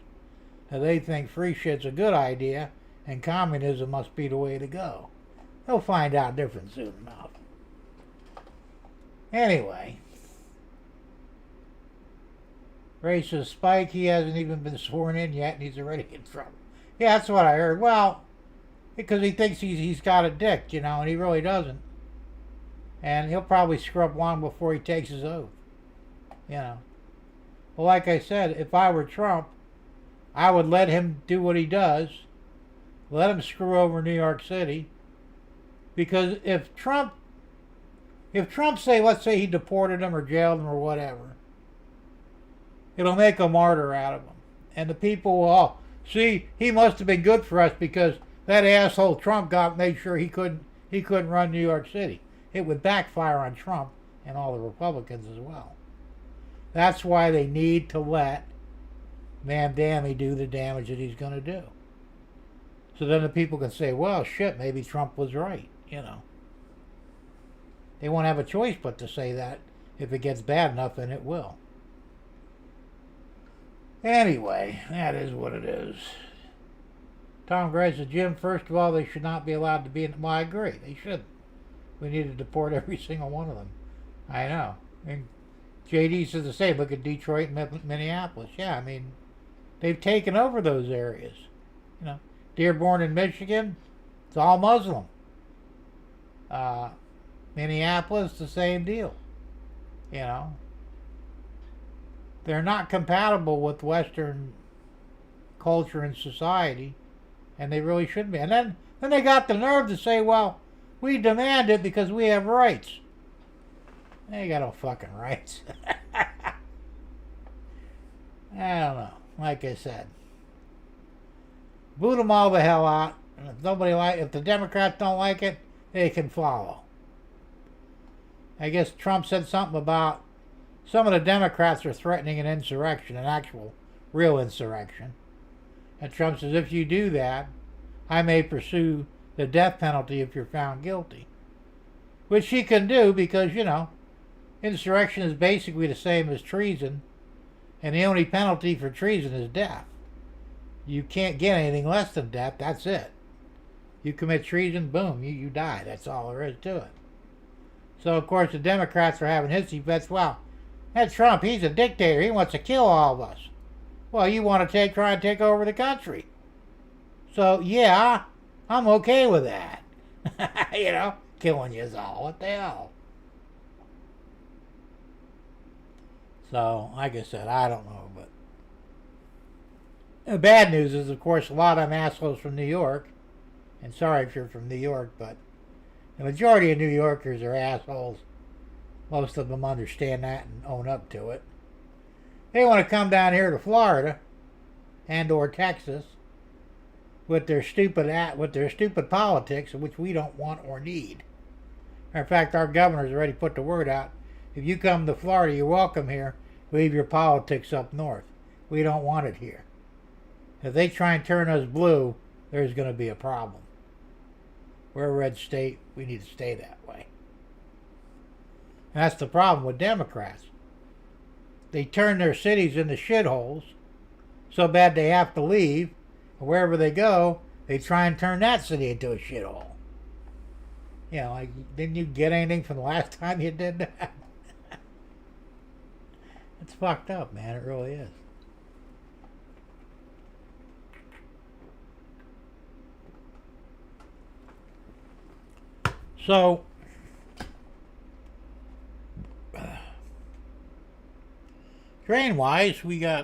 that they think free shit's a good idea and communism must be the way to go. They'll find out different soon enough. Anyway, racist Spike, he hasn't even been sworn in yet and he's already in trouble. Yeah, that's what I heard. Well, because he thinks he's got a dick, and he really doesn't. And he'll probably screw up long before he takes his oath. Well, like I said, if I were Trump, I would let him do what he does. Let him screw over New York City. Because if Trump say, let's say he deported him or jailed him or whatever, it'll make a martyr out of him. And the people will, see, he must have been good for us because that asshole Trump made sure he couldn't run New York City. It would backfire on Trump and all the Republicans as well. That's why they need to let Mamdani do the damage that he's going to do. So then the people can say, well, shit, maybe Trump was right, They won't have a choice but to say that if it gets bad enough, and it will. Anyway, that is what it is. Tom Gray said, Jim, first of all, they should not be allowed to be in... Well, I agree, they shouldn't. We need to deport every single one of them. I know. And JD says the same. Look at Detroit and Minneapolis. Yeah, they've taken over those areas. Dearborn in Michigan, it's all Muslim. Minneapolis, the same deal. They're not compatible with Western culture and society, and they really shouldn't be. And then they got the nerve to say, well, we demand it because we have rights. They got no fucking rights. I don't know. Like I said, boot them all the hell out. And if the Democrats don't like it, they can follow. I guess Trump said something about some of the Democrats are threatening an insurrection, an actual, real insurrection. And Trump says, if you do that, I may pursue the death penalty if you're found guilty. Which he can do because, insurrection is basically the same as treason. And the only penalty for treason is death. You can't get anything less than death. That's it. You commit treason, boom, you die. That's all there is to it. So, of course, the Democrats are having hissy fits. Well, that Trump, he's a dictator. He wants to kill all of us. Well, you want to try and take over the country. So, yeah, I'm okay with that. Killing you all. What the hell? So, like I said, I don't know. But the bad news is, of course, a lot of them assholes from New York. And sorry if you're from New York, but the majority of New Yorkers are assholes. Most of them understand that and own up to it. They want to come down here to Florida and or Texas with their stupid politics, which we don't want or need. In fact, our governor's already put the word out. If you come to Florida, you're welcome here. Leave your politics up north. We don't want it here. If they try and turn us blue, there's going to be a problem. We're a red state. We need to stay that way. And that's the problem with Democrats. They turn their cities into shitholes so bad they have to leave. And wherever they go, they try and turn that city into a shithole. Didn't you get anything from the last time you did that? It's fucked up, man. It really is. So, train-wise, I've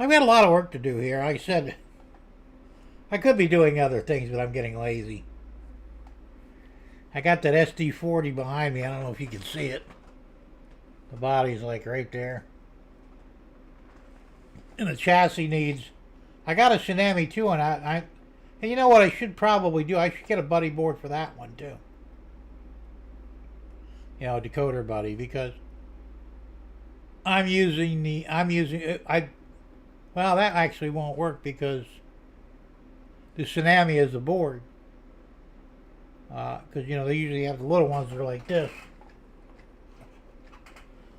got a lot of work to do here. Like I said, I could be doing other things, but I'm getting lazy. I got that SD40 behind me. I don't know if you can see it. The body's like right there. And the chassis needs... I got a Tsunami 2 on that. And you know what I should probably do? I should get a buddy board for that one too. decoder buddy, because I'm using well, that actually won't work because the Tsunami is a board. Because they usually have the little ones that are like this.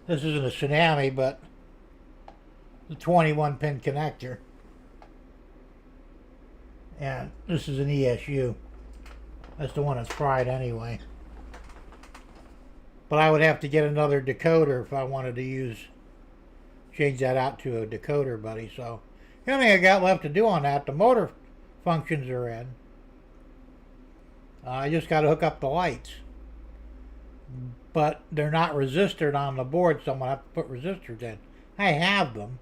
This isn't a Tsunami, but the 21 pin connector. And this is an ESU. That's the one that's fried anyway. But I would have to get another decoder if I wanted to change that out to a decoder buddy. So the only thing I got left to do on that, the motor functions are in. I just got to hook up the lights. But they're not resisted on the board, so I'm going to have to put resistors in. I have them.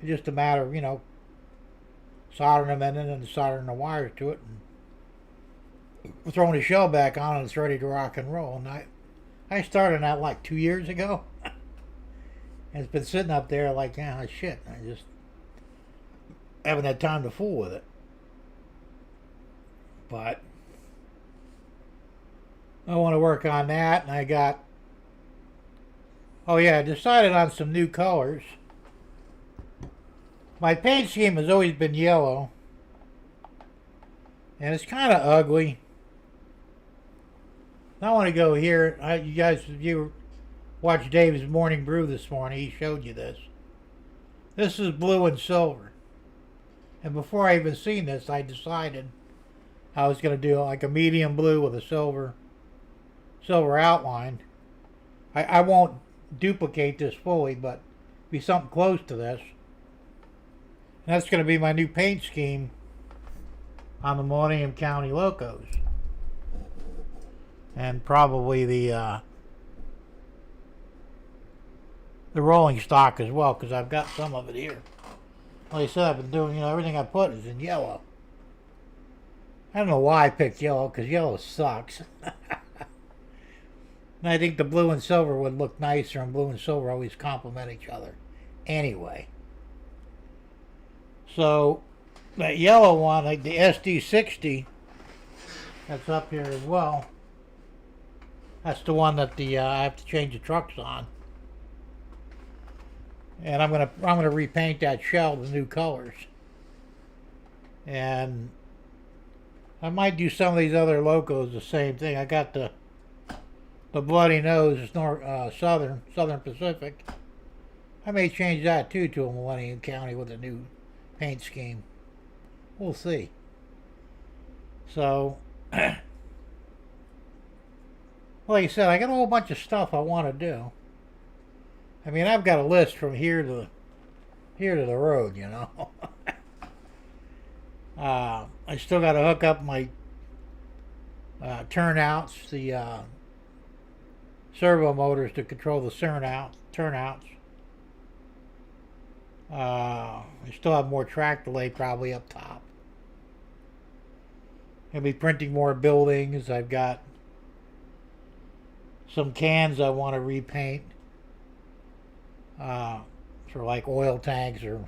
It's just a matter of, soldering them in and soldering the wires to it and throwing the shell back on and it's ready to rock and roll. And I started that like 2 years ago. And it's been sitting up there like, shit. I just haven't had time to fool with it. But I want to work on that, and I decided on some new colors. My paint scheme has always been yellow, and it's kind of ugly. I want to go here. If you watched Dave's Morning Brew this morning, he showed you this. This is blue and silver. And before I even seen this, I decided I was going to do like a medium blue with a silver outline. I won't duplicate this fully, but be something close to this. And that's going to be my new paint scheme on the Millennium County Locos. And probably the rolling stock as well, because I've got some of it here. Like I said, I've been doing, everything I put is in yellow. I don't know why I picked yellow, because yellow sucks. And I think the blue and silver would look nicer, and blue and silver always complement each other. Anyway. So, that yellow one, like the SD60, that's up here as well. That's the one that I have to change the trucks on. And I'm gonna repaint that shell with new colors. And I might do some of these other locos the same thing. I got the Bloody Nose Southern Pacific. I may change that too to a Millennium County with a new paint scheme. We'll see. So, like I said, I got a whole bunch of stuff I want to do. I mean, I've got a list from here to the road, I still got to hook up my turnouts, the servo motors to control the turnouts. I still have more track delay probably up top. I'll be printing more buildings. I've got some cans I want to repaint for like oil tanks or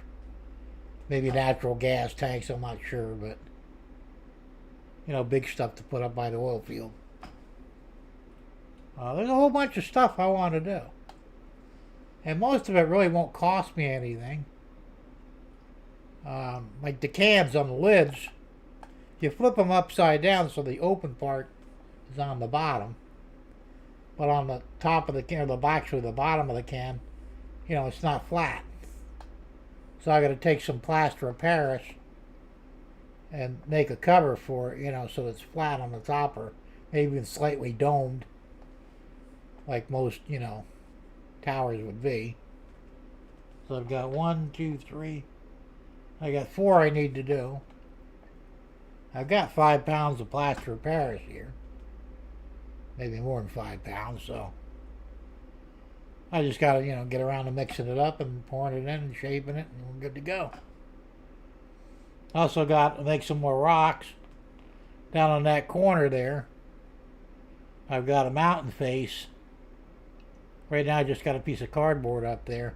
maybe natural gas tanks. I'm not sure, but big stuff to put up by the oil field. There's a whole bunch of stuff I want to do. And most of it really won't cost me anything. Like the cans on the lids, you flip them upside down so the open part is on the bottom. But on the top of the can, or actually the bottom of the can, it's not flat. So I got to take some plaster of Paris and make a cover for it, so it's flat on the top, or maybe even slightly domed, like most, towers would be. So I've got 1, 2, 3. I got 4 I need to do. I've got 5 pounds of plaster of Paris here. Maybe more than 5 pounds, so I just got to, get around to mixing it up and pouring it in and shaping it, and we're good to go. Also got to make some more rocks down on that corner there. I've got a mountain face. Right now I just got a piece of cardboard up there.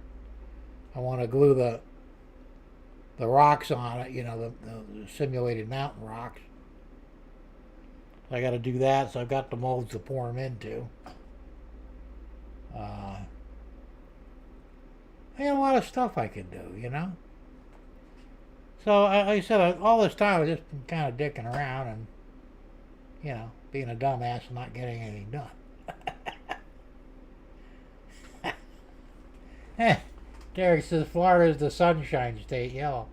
I want to glue the rocks on it, the simulated mountain rocks. I got to do that, so I've got the molds to pour them into. I had a lot of stuff I could do, you know. So, like I said, all this time I was just kind of dicking around and, you know, being a dumbass and not getting anything done. Derek says Florida is the sunshine state, yellow.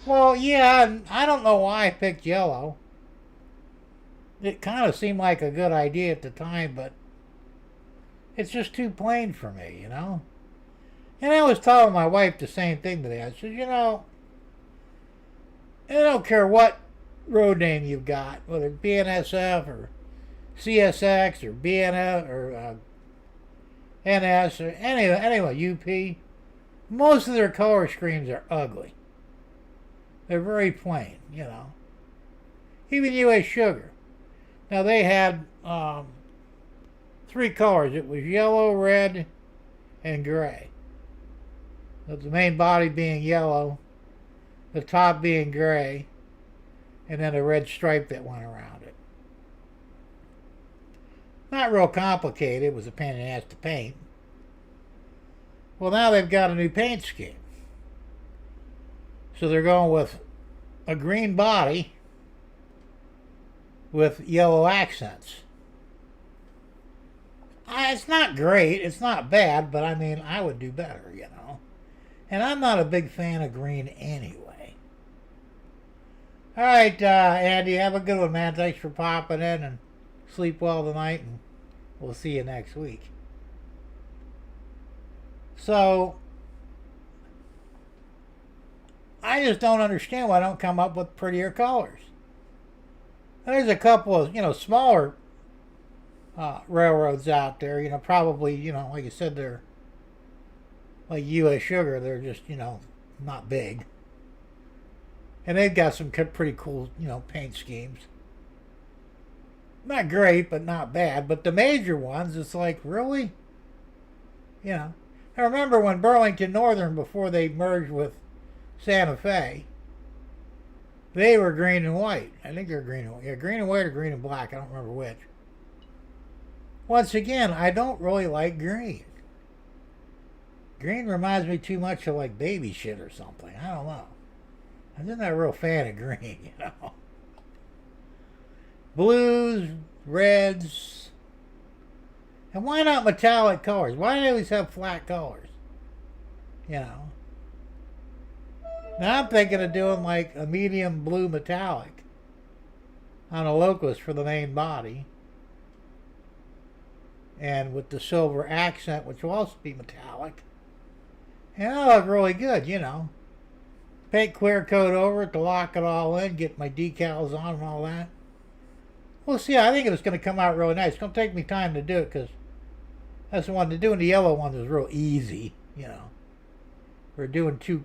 Well, yeah, I don't know why I picked yellow. It kind of seemed like a good idea at the time, but it's just too plain for me, you know? And I was telling my wife the same thing today. I said, you know, I don't care what road name you've got, whether it's BNSF or CSX or BNF or NS or anyway, UP. Most of their color schemes are ugly. They're very plain, you know. Even US Sugar. Now they had 3 colors. It was yellow, red, and gray. The main body being yellow, the top being gray, and then a red stripe that went around it. Not real complicated. It was a pain in the ass to paint. Well, now they've got a new paint scheme. So they're going with a green body with yellow accents. It's not great. It's not bad, but I mean, I would do better, you know. And I'm not a big fan of green anyway. All right, Andy, have a good one, man. Thanks for popping in, and sleep well tonight, and we'll see you next week. So, I just don't understand why I don't come up with prettier colors. There's a couple of, you know, smaller railroads out there, you know, probably, you know, like I said, they're like US Sugar, they're just, you know, not big. And they've got some pretty cool, you know, paint schemes. Not great, but not bad. But the major ones, it's like, really? You know, I remember when Burlington Northern, before they merged with Santa Fe, they were green and white. I think they're green and white. Yeah, green and white or green and black. I don't remember which. Once again, I don't really like green. Green reminds me too much of like baby shit or something. I don't know. I'm just not a real fan of green, you know. Blues, reds. And why not metallic colors? Why do they always have flat colors? You know. Now I'm thinking of doing like a medium blue metallic on a locust for the main body. And with the silver accent, which will also be metallic. And that'll look really good, you know. Paint clear coat over it to lock it all in, get my decals on and all that. We'll see. I think it's going to come out really nice. It's going to take me time to do it because that's the one to do. And the yellow one is real easy, you know. We're doing two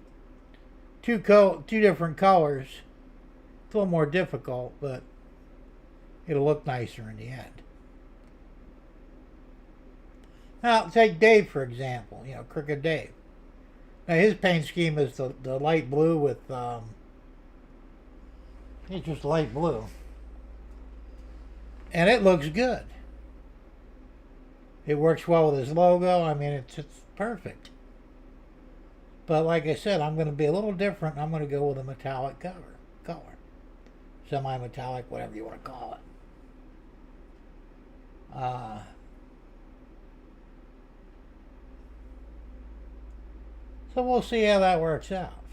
different colors. It's a little more difficult, but it'll look nicer in the end. Now, take Dave, for example. You know, Crooked Dave. Now, his paint scheme is the light blue with, it's just light blue. And it looks good. It works well with his logo. I mean, it's perfect. But like I said, I'm going to be a little different. I'm going to go with a metallic color. Semi-metallic, whatever you want to call it. So we'll see how that works out.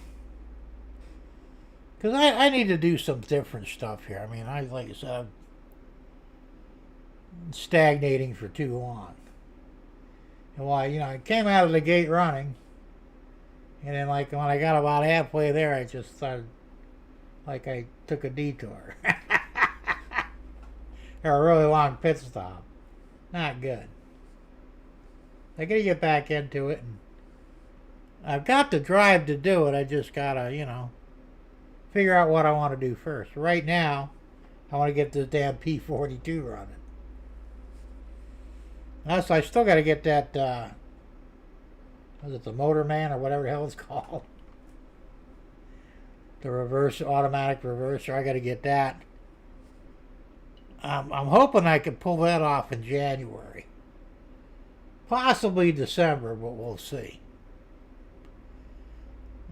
Because I need to do some different stuff here. I mean, like I said, I'm stagnating for too long. And why, you know, I came out of the gate running. And then, like, when I got about halfway there, I just started, like, I took a detour. Or a really long pit stop. Not good. I gotta get back into it. And I've got the drive to do it. I just gotta, you know, figure out what I want to do first. Right now, I want to get this damn P42 running. Also, I still got to get that, was it the Motorman or whatever the hell it's called? The automatic reverser. I got to get that. I'm hoping I can pull that off in January. Possibly December, but we'll see.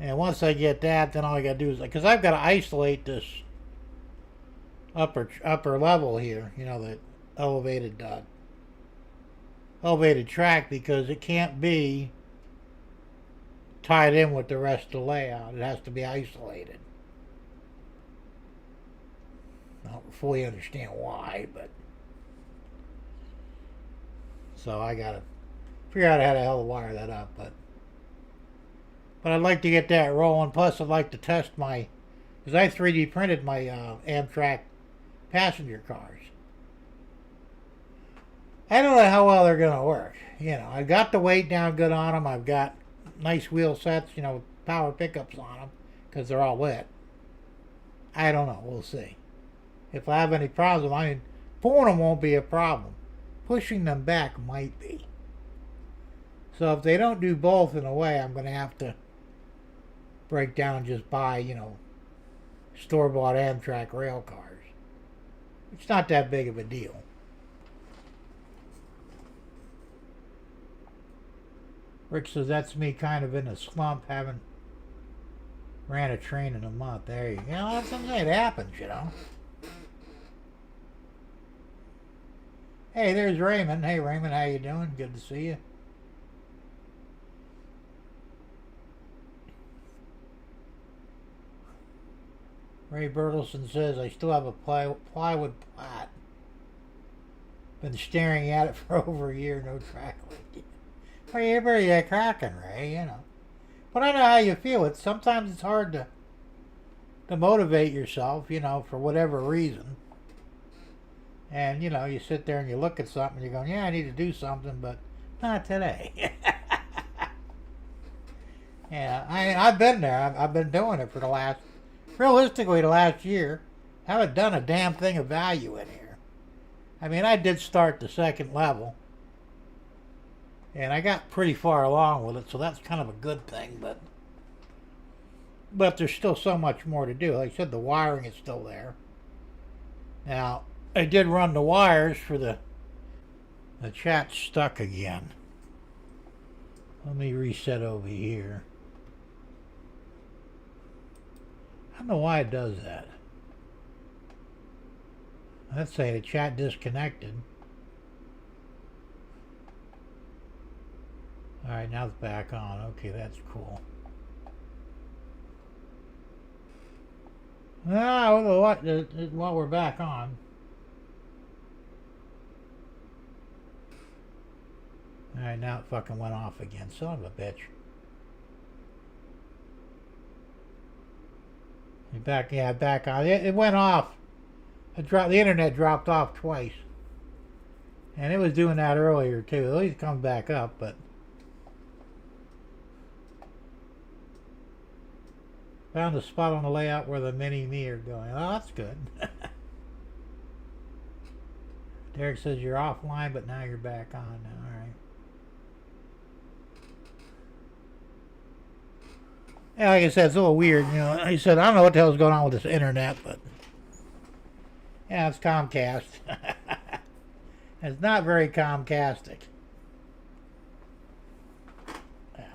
And once I get that, then all I gotta do is, because I've got to isolate this upper level here, you know, the elevated track, because it can't be tied in with the rest of the layout. It has to be isolated. I don't fully understand why, but so I gotta figure out how the hell to wire that up. But I'd like to get that rolling. Plus, I'd like to test my, because I 3D printed my Amtrak passenger cars. I don't know how well they're going to work. You know, I've got the weight down good on them. I've got nice wheel sets, you know, power pickups on them, because they're all wet. I don't know. We'll see. If I have any problems, I mean, pulling them won't be a problem. Pushing them back might be. So if they don't do both in a way, I'm going to have to break down and just buy, you know, store-bought Amtrak rail cars. It's not that big of a deal. Rick says, that's me kind of in a slump, haven't ran a train in a month. There you go. You know, that's something that happens, you know. Hey, there's Raymond. Hey, Raymond, how you doing? Good to see you. Ray Bertelson says, I still have a plywood plat. Been staring at it for over a year, no track link. Well, you better get cracking, Ray, you know. But I know how you feel. Sometimes it's hard to motivate yourself, you know, for whatever reason. And, you know, you sit there and you look at something and you're going, yeah, I need to do something, but not today. Yeah, I've been there. I've been doing it for the last year. I haven't done a damn thing of value in here. I mean, I did start the second level. And I got pretty far along with it, so that's kind of a good thing, but there's still so much more to do. Like I said, the wiring is still there. Now, I did run the wires for the chat's stuck again. Let me reset over here. I don't know why it does that. Let's say the chat disconnected. Alright, now it's back on. Okay, that's cool. While we're back on. Alright, now it fucking went off again. Son of a bitch. Back on. It went off. The internet dropped off twice. And it was doing that earlier too. At least it comes back up, but found a spot on the layout where the mini-me are going. Oh, that's good. Derek says you're offline, but now you're back on now. All right. Yeah, like I said, it's a little weird. You know, he said, I don't know what the hell's going on with this internet, but yeah, it's Comcast. It's not very Comcastic.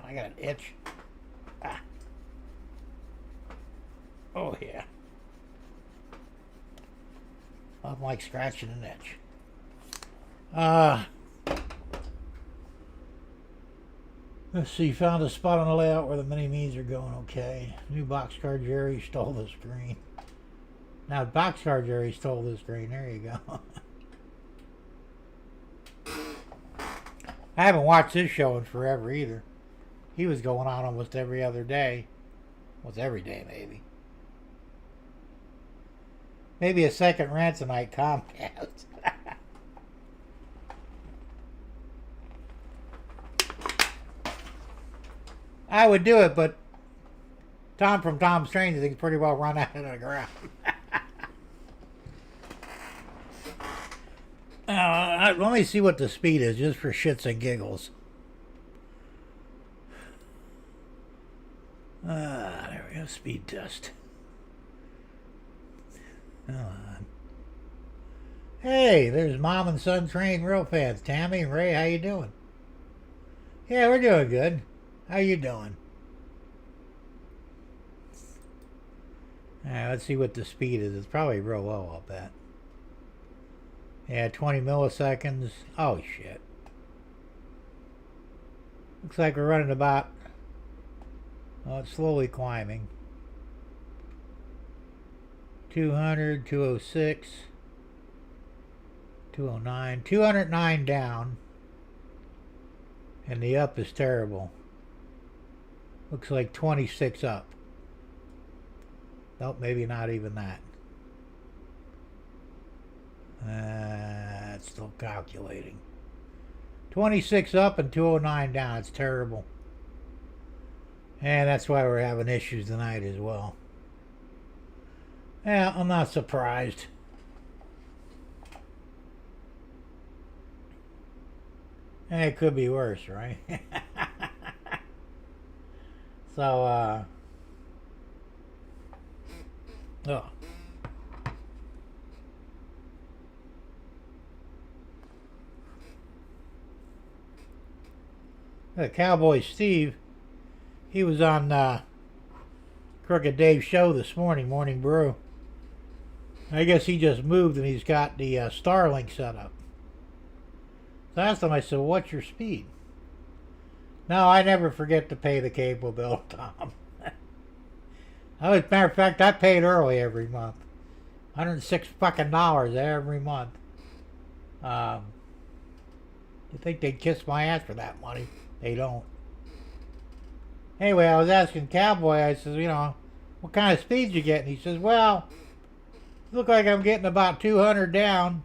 I got an itch. Oh, yeah. I don't like scratching an itch. Let's see, found a spot on the layout where the mini-me's are going okay. New Boxcar Jerry stole the screen. Now, Boxcar Jerry stole the screen. There you go. I haven't watched his show in forever either. He was going on almost every other day. Almost every day, maybe. Maybe a second rant tonight, Comcast. I would do it, but Tom from Tom's Train, I think, pretty well run out of the ground. Let me see what the speed is, just for shits and giggles. There we go, speed test. Come on. Hey, there's Mom and Son Train real fans. Tammy and Ray, how you doing? Yeah, we're doing good. How you doing? Let's see what the speed is. It's probably real low, I'll bet. Yeah, 20 milliseconds. Oh, shit. Looks like we're running about... Oh, it's slowly climbing. 200, 206, 209. 209 down. And the up is terrible. Looks like 26 up. Nope, maybe not even that. It's still calculating. 26 up and 209 down. It's terrible. And that's why we're having issues tonight as well. Yeah, I'm not surprised. It could be worse, right? So, oh. Cowboy Steve, he was on Crooked Dave's show this morning, Morning Brew. I guess he just moved and he's got the Starlink set up. So I asked him, I said, what's your speed? No, I never forget to pay the cable bill, Tom. As a matter of fact, I paid early every month. $106 fucking every month. You think they'd kiss my ass for that money? They don't. Anyway, I was asking Cowboy, I says, you know, what kind of speed you get? And he says, well, look like I'm getting about 200 down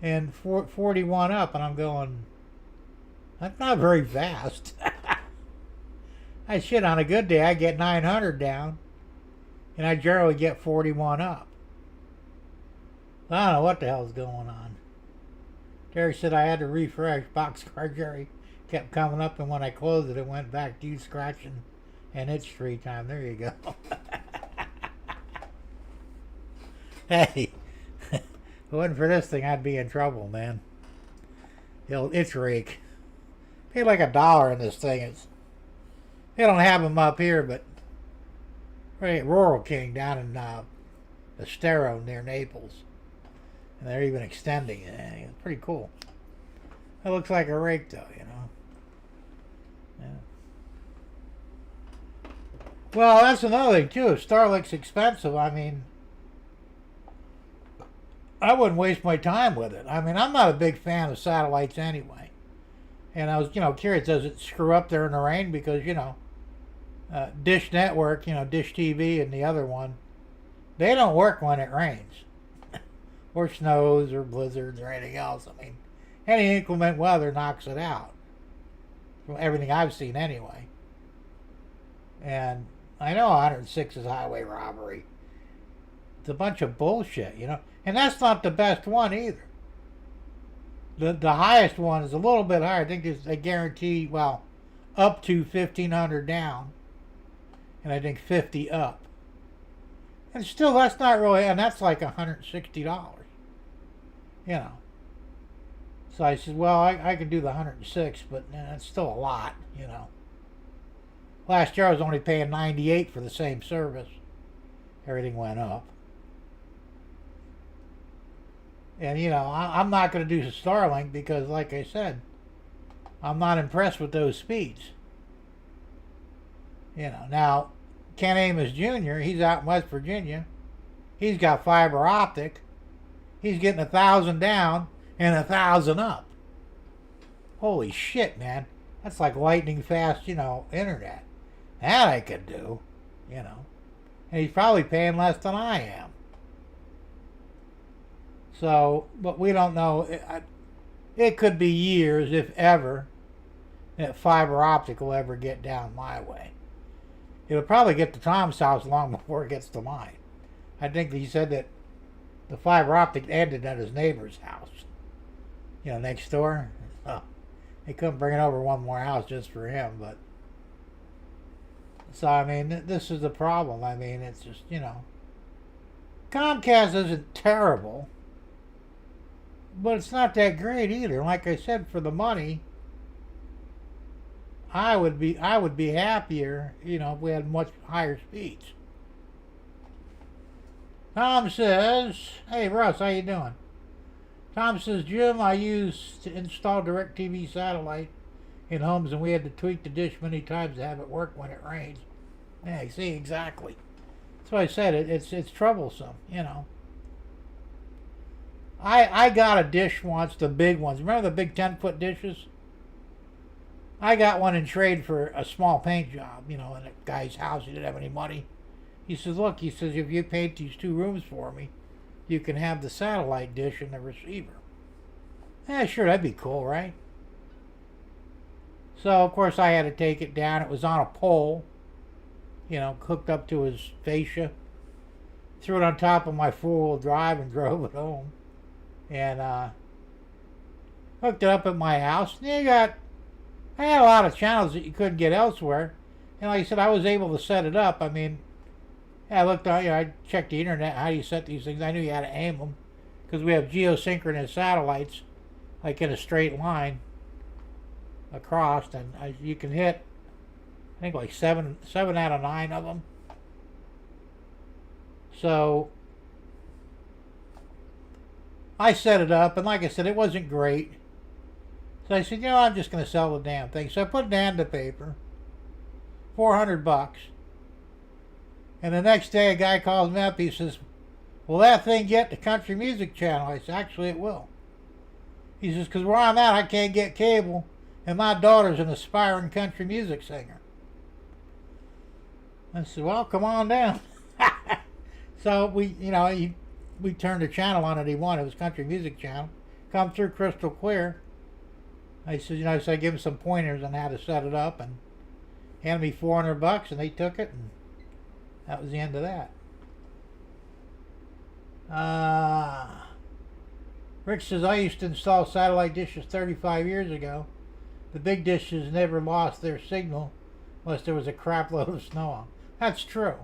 and 41 up. And I'm going, that's not very fast. I shit, on a good day, I get 900 down, and I generally get 41 up. I don't know what the hell's going on. Jerry said I had to refresh. Boxcar Jerry kept coming up, and when I closed it, it went back to you scratching, and it's free time. There you go. Hey, if it wasn't for this thing, I'd be in trouble, man. It'll itch rake. Paid like $1 in this thing. They don't have them up here, but right at Rural King down in Estero near Naples. And they're even extending it. It's pretty cool. It looks like a rake, though, you know. Yeah. Well, that's another thing, too. If Starlink's expensive, I mean, I wouldn't waste my time with it. I mean, I'm not a big fan of satellites anyway. And I was, you know, curious, does it screw up there in the rain? Because, you know, Dish Network, you know, Dish TV and the other one, they don't work when it rains. Or snows or blizzards or anything else. I mean, any inclement weather knocks it out. From everything I've seen anyway. And I know 106 is highway robbery. It's a bunch of bullshit, you know. And that's not the best one either. The highest one is a little bit higher. I think they guarantee, well, up to 1,500 down. And I think 50 up. And still, that's not really, and that's like $160. You know. So I said, well, I could do the 106, but that's still a lot, you know. Last year I was only paying $98 for the same service. Everything went up. And, you know, I'm not going to do Starlink because, like I said, I'm not impressed with those speeds. You know, now, Ken Amos Jr., he's out in West Virginia. He's got fiber optic. He's getting 1,000 down and 1,000 up. Holy shit, man. That's like lightning fast, you know, internet. That I could do, you know. And he's probably paying less than I am. So, but we don't know. It could be years, if ever, that fiber optic will ever get down my way. It'll probably get to Tom's house long before it gets to mine. I think he said that the fiber optic ended at his neighbor's house. You know, next door. Oh, they couldn't bring it over one more house just for him, but... So, I mean, this is the problem. I mean, it's just, you know... Comcast isn't terrible, but it's not that great either. Like I said, for the money, I would be happier, if we had much higher speeds. Tom says, "Hey Russ, how you doing?" Tom says, "Jim, I used to install DirecTV satellite in homes, and we had to tweak the dish many times to have it work when it rains." Yeah, you see, exactly. That's why I said it's troublesome, I got a dish once, the big ones. Remember the big 10-foot dishes? I got one in trade for a small paint job, in a guy's house. He didn't have any money. He says, "Look," he says, "if you paint these 2 rooms for me, you can have the satellite dish and the receiver." Yeah, sure, that'd be cool, right? So, of course, I had to take it down. It was on a pole, hooked up to his fascia. Threw it on top of my 4-wheel drive and drove it home. And hooked it up at my house. And I had a lot of channels that you couldn't get elsewhere. And like I said, I was able to set it up. I mean, I looked on, I checked the internet. How do you set these things? I knew you had to aim them because we have geosynchronous satellites, like in a straight line across, and you can hit, I think, like seven out of 9 of them. So I set it up, and like I said, it wasn't great. So I said, I'm just going to sell the damn thing. So I put it down to paper, $400. And the next day, a guy calls me up. He says, "Will that thing get the country music channel?" I said, "Actually, it will." He says, "Because where I'm at, I can't get cable, and my daughter's an aspiring country music singer." I said, "Well, come on down." So we turned the channel on that he wanted. It was country music channel. Come through crystal clear. I said, so I give him some pointers on how to set it up, and handed me $400, and they took it, and that was the end of that. Rick says, "I used to install satellite dishes 35 years ago. The big dishes never lost their signal unless there was a crap load of snow on." That's true.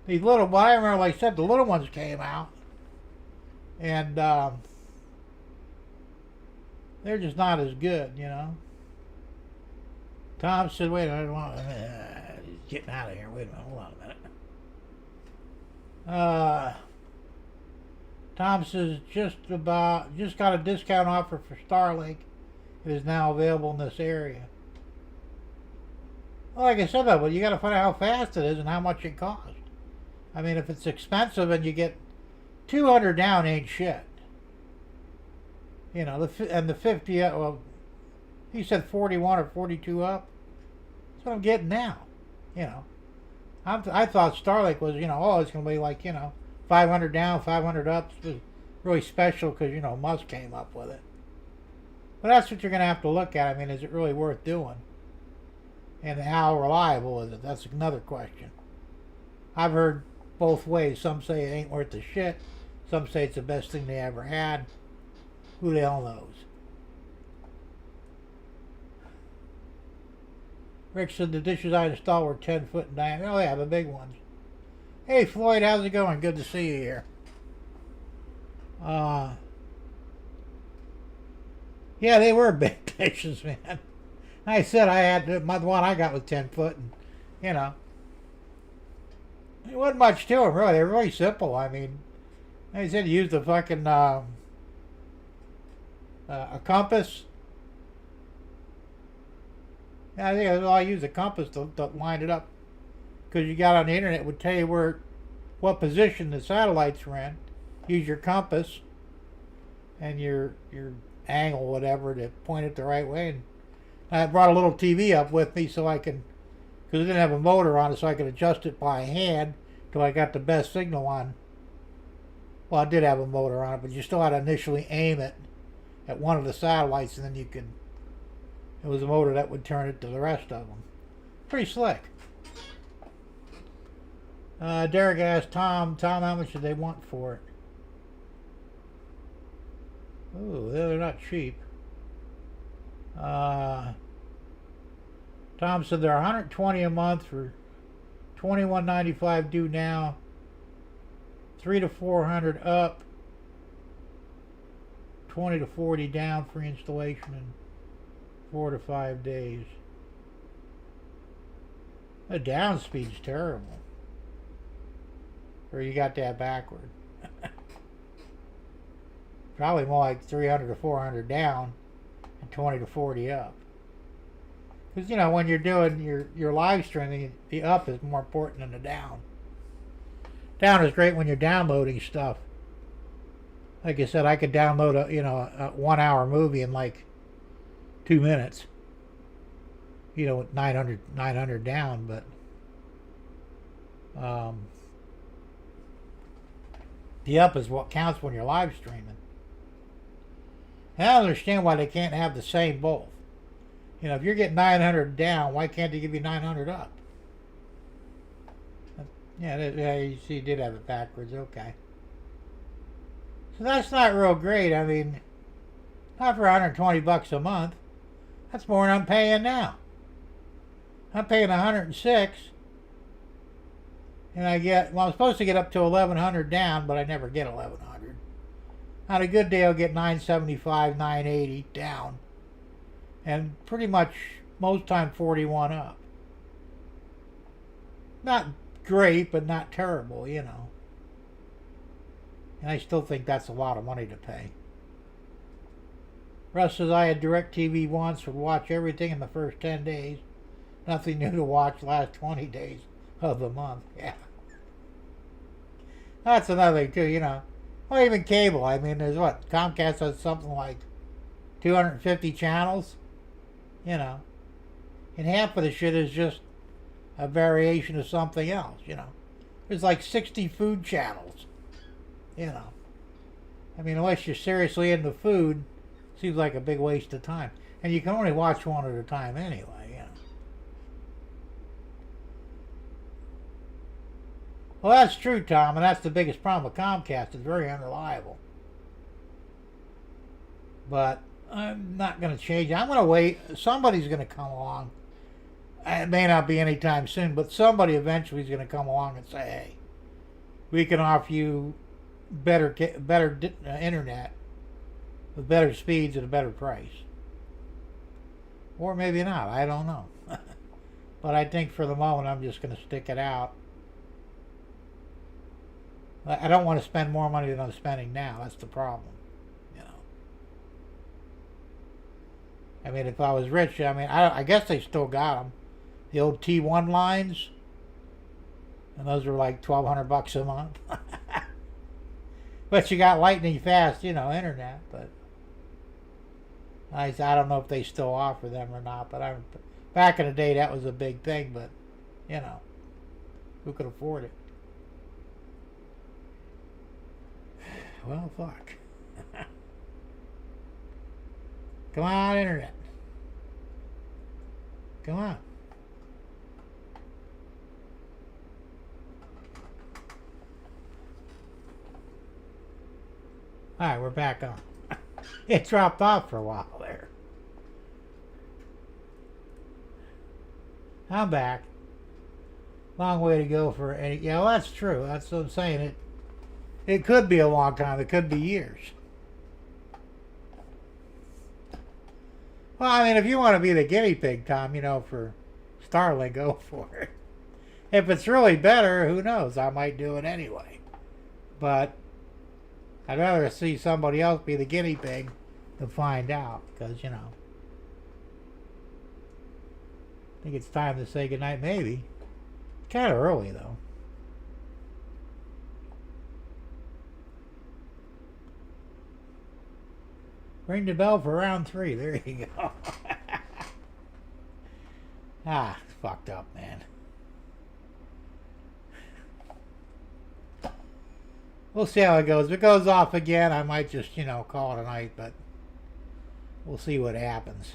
These little, I remember, like I said, the little ones came out, and they're just not as good, Tom said, "Wait a minute, he's getting out of here. Wait a minute, hold on a minute." Tom says, just got a discount offer for Starlink. It is now available in this area. Well, like I said, though, but you got to find out how fast it is and how much it costs. I mean, if it's expensive and you get 200 down, ain't shit. And the 50, well, he said 41 or 42 up. That's what I'm getting now. I thought Starlink was, it's going to be like, 500 down, 500 up. It's really special because, Musk came up with it. But that's what you're going to have to look at. I mean, is it really worth doing? And how reliable is it? That's another question. I've heard both ways. Some say it ain't worth the shit. Some say it's the best thing they ever had. Who the hell knows? Rick said the dishes I installed were 10 foot in diameter. Oh yeah, the big ones. Hey Floyd, how's it going? Good to see you here. Yeah, they were big dishes, man. I said I had the one I got was 10 foot, and it wasn't much to them really. They're really simple. I mean, they said use the fucking a compass. Yeah, I think I use a compass to line it up, because you got on the internet, it would tell you what position the satellites were in. Use your compass and your angle, whatever, to point it the right way. And I brought a little TV up with me so I can, because it didn't have a motor on it, so I could adjust it by hand till I got the best signal on. Well, I did have a motor on it, but you still had to initially aim it at one of the satellites, and then you could. It was a motor that would turn it to the rest of them. Pretty slick. Derek asked Tom, how much did they want for it? Ooh, they're not cheap. Tom said they're $120 a month for $21.95 due now. $300 to $400 up. $20 to $40 down for installation in 4 to 5 days. The down speed's terrible. Or you got that backward. Probably more like 300 to 400 down and 20 to 40 up. Because, you know, when you're doing your live streaming, the up is more important than the down. Down is great when you're downloading stuff. Like I said, I could download a 1 hour movie in like 2 minutes. You know, with 900 down, but the up is what counts when you're live streaming. And I don't understand why they can't have the same both. You know, if you're getting 900 down, why can't they give you 900 up? Yeah, you see, you did have it backwards. Okay. So that's not real great. I mean, not for $120 a month. That's more than I'm paying now. I'm paying 106, and I get, well, I'm supposed to get up to 1100 down, but I never get 1100. On a good day, I'll get 975, 980 down, and pretty much most time 41 up. Not great, but not terrible, you know. And I still think that's a lot of money to pay. Russ says, I had DirecTV once, would watch everything in the first 10 days. Nothing new to watch last 20 days of the month. Yeah. That's another thing, too, you know. Well, even cable. I mean, there's what? Comcast has something like 250 channels, you know. And half of the shit is just a variation of something else, you know. There's like 60 food channels, you know. I mean, unless you're seriously into food, it seems like a big waste of time. And you can only watch one at a time anyway, you know. Well, that's true, Tom, and that's the biggest problem with Comcast. It's very unreliable. But I'm not going to change it. I'm going to wait. Somebody's going to come along. It may not be anytime soon, but somebody eventually is going to come along and say, hey, we can offer you better internet with better speeds at a better price. Or maybe not. I don't know. But I think for the moment, I'm just going to stick it out. I don't want to spend more money than I'm spending now. That's the problem, you know. I mean, if I was rich, I mean, I guess they still got them. The old T1 lines, and those were like $1,200 a month. But you got lightning fast, you know, internet. But I don't know if they still offer them or not. But back in the day, that was a big thing. But you know, who could afford it? Well, fuck. Come on, internet. Come on. Alright, we're back on. It dropped off for a while there. I'm back. Long way to go for any... Yeah, well, that's true. That's what I'm saying. It could be a long time. It could be years. Well, I mean, if you want to be the guinea pig, Tom, you know, for Starlink, go for it. If it's really better, who knows? I might do it anyway. But I'd rather see somebody else be the guinea pig to find out. Because, you know, I think it's time to say goodnight, maybe. Kind of early, though. Ring the bell for round 3. There you go. It's fucked up, man. We'll see how it goes. If it goes off again, I might just, you know, call it a night, but we'll see what happens.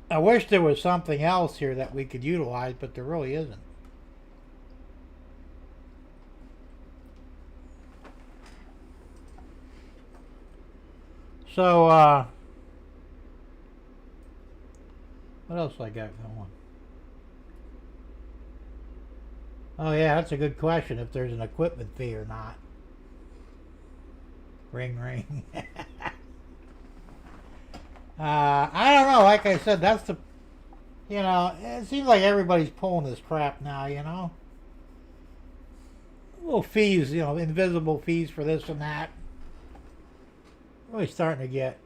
I wish there was something else here that we could utilize, but there really isn't. So, what else I got going? Oh yeah, that's a good question, if there's an equipment fee or not. Ring, ring. I don't know, like I said, that's the it seems like everybody's pulling this crap now, Little fees, invisible fees for this and that. Really starting to get.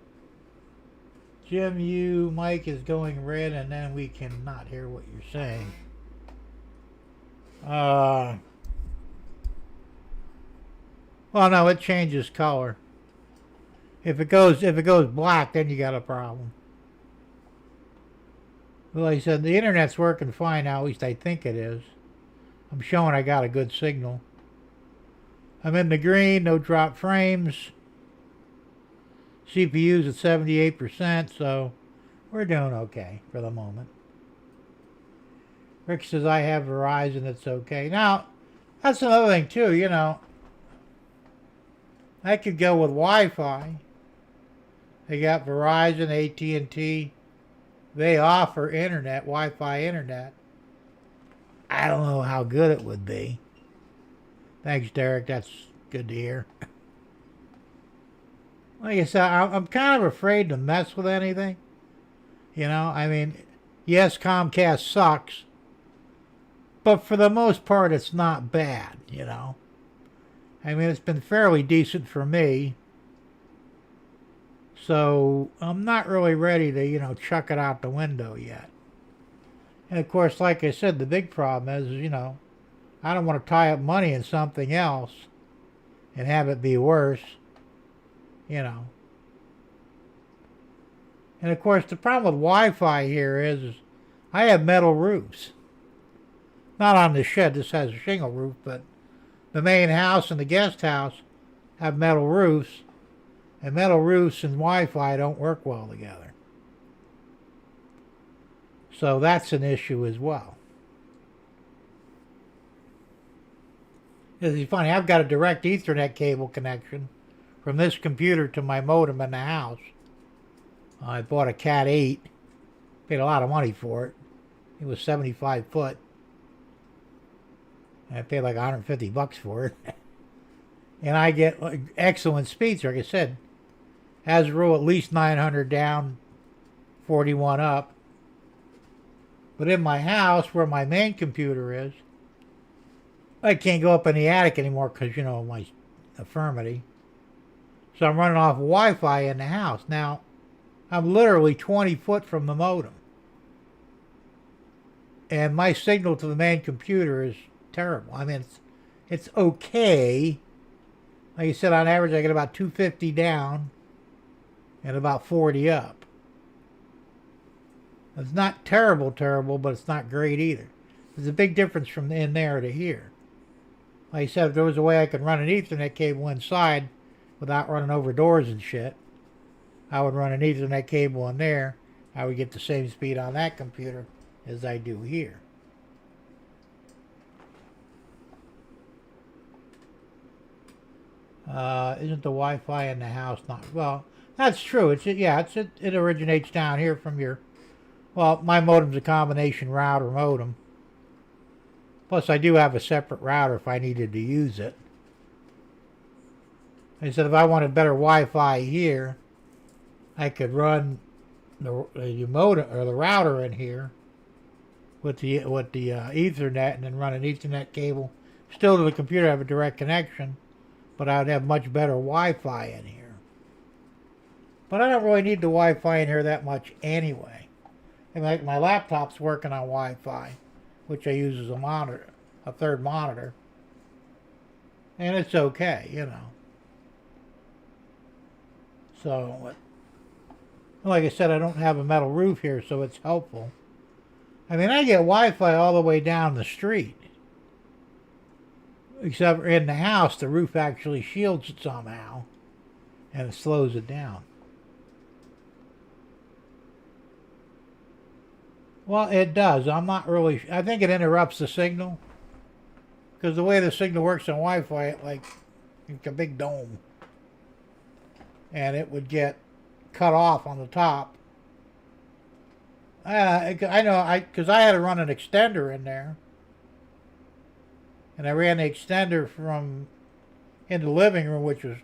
Jim, Mike is going red, and then we cannot hear what you're saying. Well, no, it changes color. If it goes black, then you got a problem. Well, like I said, the internet's working fine now. At least I think it is. I'm showing I got a good signal. I'm in the green. No drop frames. CPU's at 78%, so we're doing okay for the moment. Rick says I have Verizon. It's okay. Now, that's another thing too. I could go with Wi-Fi. They got Verizon, AT&T. They offer internet, Wi-Fi internet. I don't know how good it would be. Thanks, Derek. That's good to hear. Like I said, I'm kind of afraid to mess with anything. Yes, Comcast sucks. But for the most part, it's not bad, it's been fairly decent for me. So I'm not really ready to, chuck it out the window yet. And of course, like I said, the big problem is, I don't want to tie up money in something else and have it be worse, And of course, the problem with Wi-Fi here is I have metal roofs. Not on the shed, this has a shingle roof, but the main house and the guest house have metal roofs, and metal roofs and Wi-Fi don't work well together. So that's an issue as well. It's funny, I've got a direct Ethernet cable connection from this computer to my modem in the house. I bought a Cat 8, paid a lot of money for it. It was 75 foot. I paid like $150 for it. And I get excellent speeds, like I said. As a rule, at least 900 down, 41 up. But in my house, where my main computer is, I can't go up in the attic anymore because, my infirmity. So I'm running off Wi-Fi in the house. Now, I'm literally 20 foot from the modem. And my signal to the main computer is terrible. It's okay. Like I said, on average, I get about 250 down and about 40 up. It's not terrible, but it's not great either. There's a big difference from in there to here. Like I said, if there was a way I could run an Ethernet cable inside without running over doors and shit, I would run an Ethernet cable in there. I would get the same speed on that computer as I do here. Isn't the Wi-Fi in the house not... Well, that's true. It originates down here from your... Well, my modem's a combination router modem. Plus, I do have a separate router if I needed to use it. I said if I wanted better Wi-Fi here, I could run the modem or the router in here with the Ethernet, and then run an Ethernet cable still to the computer. Have a direct connection, but I would have much better Wi-Fi in here. But I don't really need the Wi-Fi in here that much anyway. Like my laptop's working on Wi-Fi, which I use as a monitor, a third monitor, and it's okay, So, like I said, I don't have a metal roof here, so it's helpful. I get Wi-Fi all the way down the street. Except in the house, the roof actually shields it somehow, and it slows it down. Well, it does. I'm not really... I think it interrupts the signal. Because the way the signal works on Wi-Fi, it's a big dome. And it would get cut off on the top. I know, because I had to run an extender in there. And I ran the extender from in the living room, which was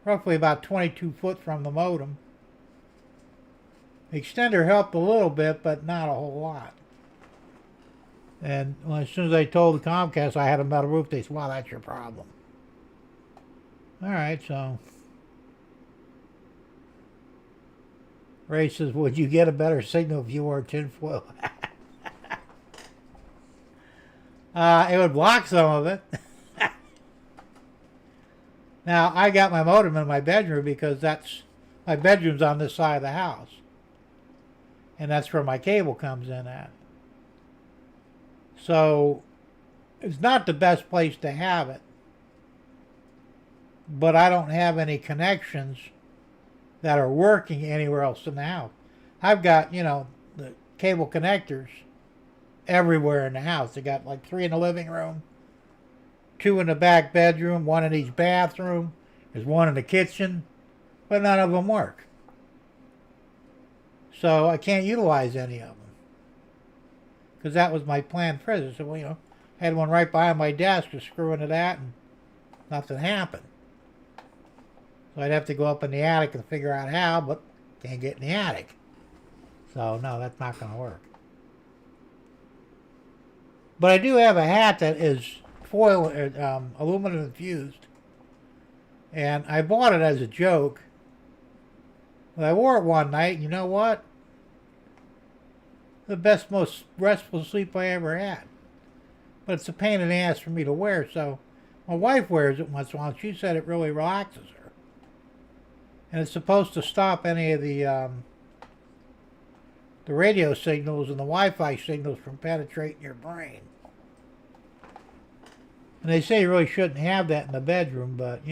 roughly about 22 foot from the modem. extender helped a little bit, but not a whole lot. And as soon as I told the Comcast I had a metal roof, they said, well, that's your problem. All right, so Ray says, would you get a better signal if you wore tinfoil? It would block some of it. Now, I got my modem in my bedroom because my bedroom's on this side of the house. And that's where my cable comes in at. So, it's not the best place to have it. But I don't have any connections that are working anywhere else in the house. I've got, the cable connectors everywhere in the house. I got like 3 in the living room, 2 in the back bedroom, 1 in each bathroom. There's 1 in the kitchen, but none of them work. So I can't utilize any of them. Because that was my plan for it. So, I had one right behind my desk, just screw into that, and nothing happened. So I'd have to go up in the attic and figure out how, but can't get in the attic. So no, that's not going to work. But I do have a hat that is foil, aluminum infused. And I bought it as a joke. But I wore it one night, and you know what? The best, most restful sleep I ever had. But it's a pain in the ass for me to wear, so my wife wears it once in a while, and she said it really relaxes her. And it's supposed to stop any of the radio signals and the Wi-Fi signals from penetrating your brain. And they say you really shouldn't have that in the bedroom, but,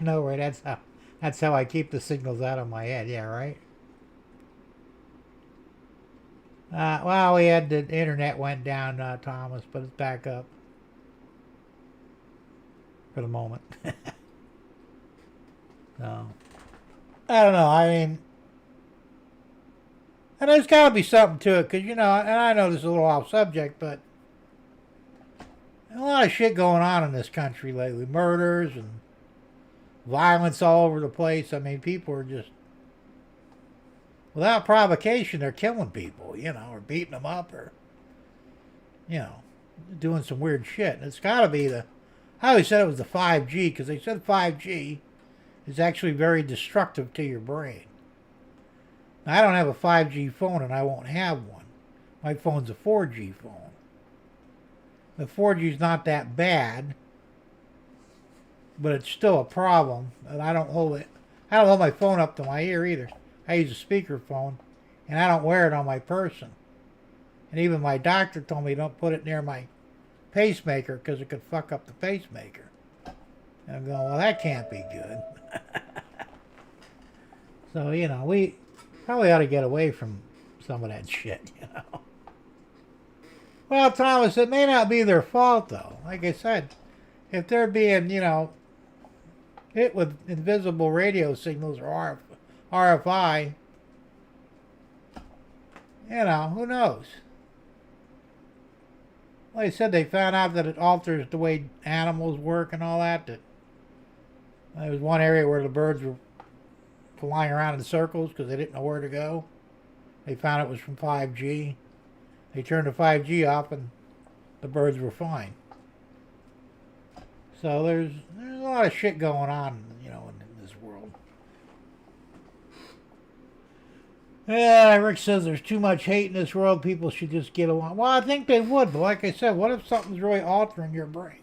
No, right, that's how I keep the signals out of my head, yeah, right? Well, we had the internet went down, Thomas, but it's back up. For the moment. So, I don't know, and there's got to be something to it, because, and I know this is a little off subject, but a lot of shit going on in this country lately. Murders and violence all over the place. I mean, people are just, without provocation, they're killing people, or beating them up, or, doing some weird shit. And it's got to be I always said it was the 5G, because they said 5G is actually very destructive to your brain. Now, I don't have a 5G phone, and I won't have one. My phone's a 4G phone. The 4G's not that bad, but it's still a problem, and I don't hold my phone up to my ear either. I use a speakerphone, and I don't wear it on my person. And even my doctor told me don't put it near my pacemaker because it could fuck up the pacemaker. And I'm going, well, that can't be good. So, we probably ought to get away from some of that shit, Well, Thomas, it may not be their fault, though. Like I said, if they're being, hit with invisible radio signals or RFI, who knows? Like I said, they found out that it alters the way animals work and all that. That there was one area where the birds were flying around in circles because they didn't know where to go. They found it was from 5G. They turned the 5G off and the birds were fine. So there's a lot of shit going on, in this world. Yeah, Rick says there's too much hate in this world. People should just get along. Well, I think they would, but like I said, what if something's really altering your brain,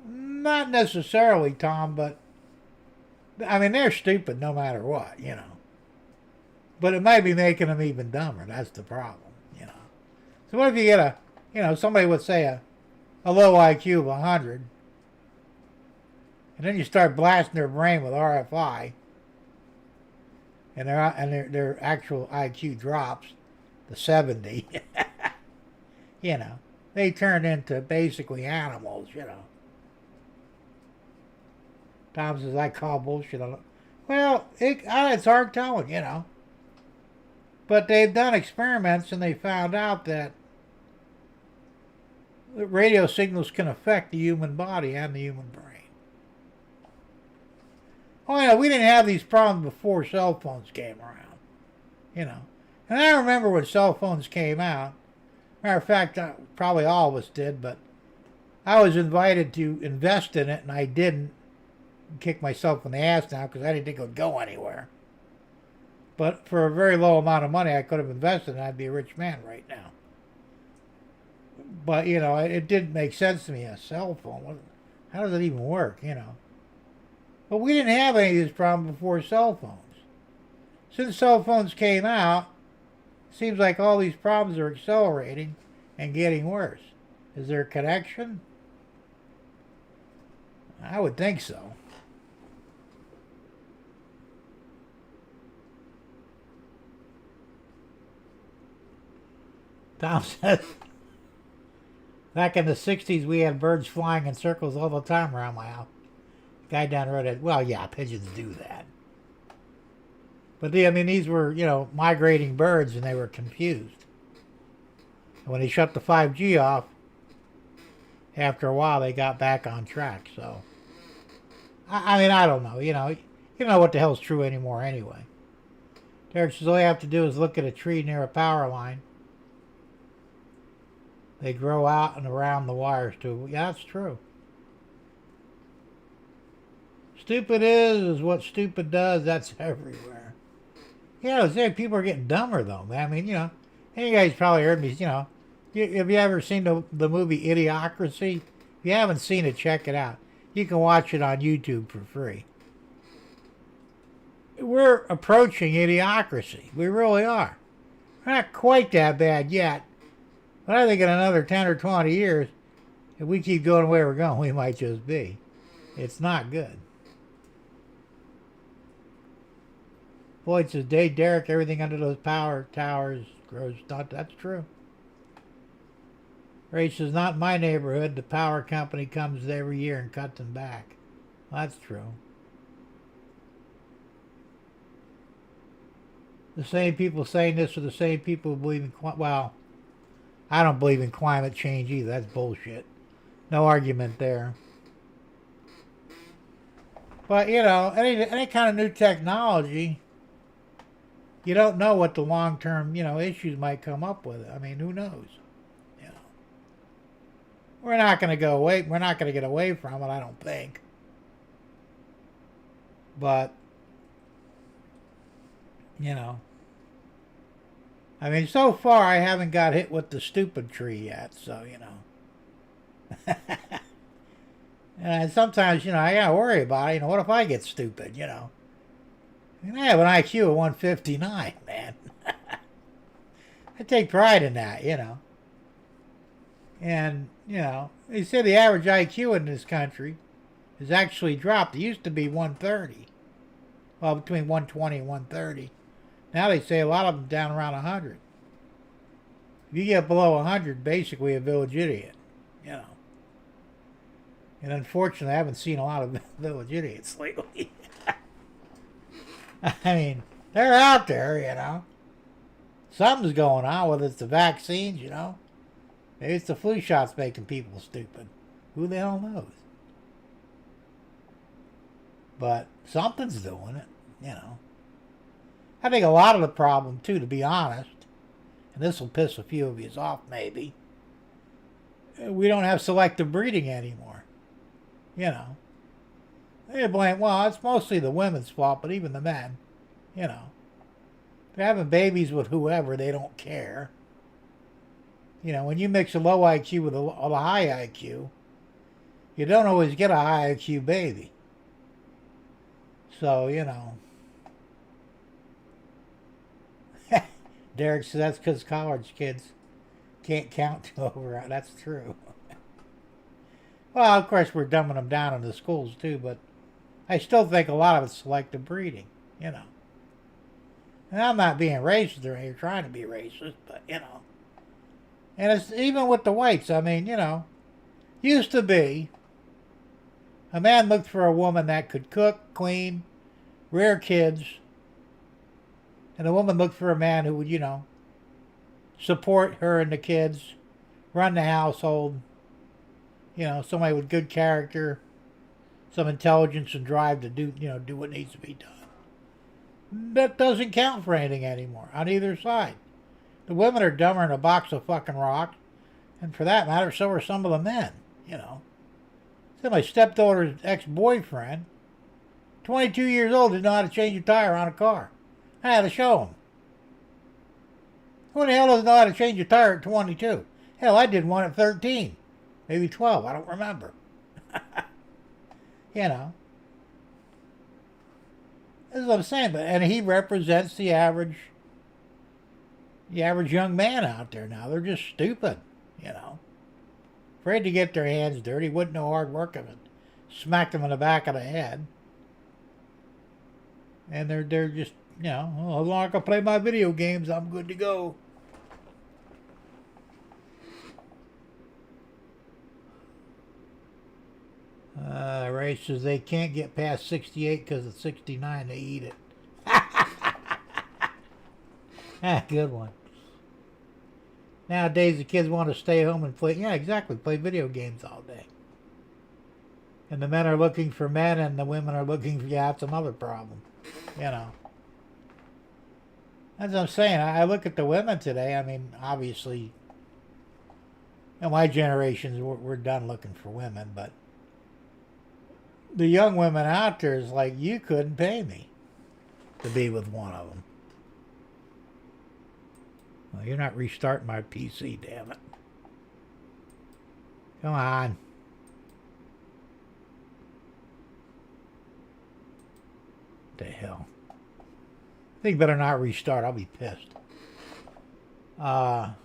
Not necessarily, Tom, but I mean, they're stupid no matter what, But it might be making them even dumber. That's the problem, So what if you get somebody would say a low IQ of 100, and then you start blasting their brain with RFI, and their actual IQ drops to 70. They turn into basically animals, Tom says, I call bullshit on it. Well, it's hard telling, But they've done experiments and they found out that radio signals can affect the human body and the human brain. Oh yeah, we didn't have these problems before cell phones came around, you know. And I remember when cell phones came out. Matter of fact, probably all of us did, but I was invited to invest in it, and I didn't. Kick myself in the ass now because I didn't think it would go anywhere. But for a very low amount of money I could have invested, and I'd be a rich man right now. But, you know, it didn't make sense to me. A cell phone, how does it even work, you know? But we didn't have any of these problems before cell phones. Since cell phones came out, it seems like all these problems are accelerating and getting worse. Is there a connection? I would think so. Tom says, back in the 60s, we had birds flying in circles all the time around my house. The guy down the road had, well, yeah, pigeons do that. But these were, migrating birds, and they were confused. And when he shut the 5G off, after a while, they got back on track. So, I don't know. You don't know what the hell's true anymore anyway. Derek says, all you have to do is look at a tree near a power line. They grow out and around the wires too. Yeah, that's true. Stupid is what stupid does. That's everywhere. People are getting dumber though. And you guys probably heard me. Have you ever seen the movie Idiocracy? If you haven't seen it, check it out. You can watch it on YouTube for free. We're approaching idiocracy. We really are. We're not quite that bad yet. But I think in another 10 or 20 years, if we keep going the way we're going, we might just be. It's not good. Floyd says, Derek, everything under those power towers grows. That's true. Ray says, not in my neighborhood. The power company comes every year and cuts them back. Well, that's true. The same people saying this are the same people who believe in... Well, I don't believe in climate change either. That's bullshit. No argument there. But, any kind of new technology, you don't know what the long-term, issues might come up with it. Who knows? We're not going to go away. We're not going to get away from it, I don't think. But, so far I haven't got hit with the stupid tree yet, so, And sometimes, I gotta worry about it. What if I get stupid, I have an IQ of 159, man. I take pride in that, And, they say the average IQ in this country has actually dropped. It used to be 130. Well, between 120 and 130. Now they say a lot of them down around 100. If you get below 100, basically a village idiot, And unfortunately, I haven't seen a lot of village idiots lately. They're out there, Something's going on, whether it's the vaccines, Maybe it's the flu shots making people stupid. Who the hell knows? But something's doing it, I think a lot of the problem, too, to be honest, and this will piss a few of you off maybe, we don't have selective breeding anymore. They blame, well, it's mostly the women's fault, but even the men, they're having babies with whoever, they don't care. When you mix a low IQ with a high IQ, you don't always get a high IQ baby. So, Derek says that's because college kids can't count to over. That's true. Well, of course, we're dumbing them down in the schools, too, but I still think a lot of it's selective breeding, And I'm not being racist or you're trying to be racist, but, And it's even with the whites. Used to be a man looked for a woman that could cook, clean, rear kids, and a woman looked for a man who would, support her and the kids, run the household, Somebody with good character, some intelligence and drive to do what needs to be done. That doesn't count for anything anymore on either side. The women are dumber than a box of fucking rocks, and for that matter, so are some of the men. So my stepdaughter's ex-boyfriend, 22 years old, didn't know how to change a tire on a car. I had to show him. Who the hell doesn't know how to change a tire at 22? Hell, I did one at 13, maybe 12. I don't remember. you know. This is what I'm saying. And he represents the average young man out there now. They're just stupid. Afraid to get their hands dirty. Wouldn't know hard work of it. Smacked them in the back of the head. And they're just, as long as I can play my video games, I'm good to go. Ray says they can't get past 68 because at 69 they eat it. Good one. Nowadays the kids want to stay home and play video games all day. And the men are looking for men and the women are looking for some other problem. That's what I'm saying. I look at the women today. I mean, obviously, my generations, we're done looking for women, but the young women out there is like, you couldn't pay me to be with one of them. Well, you're not restarting my PC, damn it. Come on. What the hell? I think better not restart. I'll be pissed. Thomas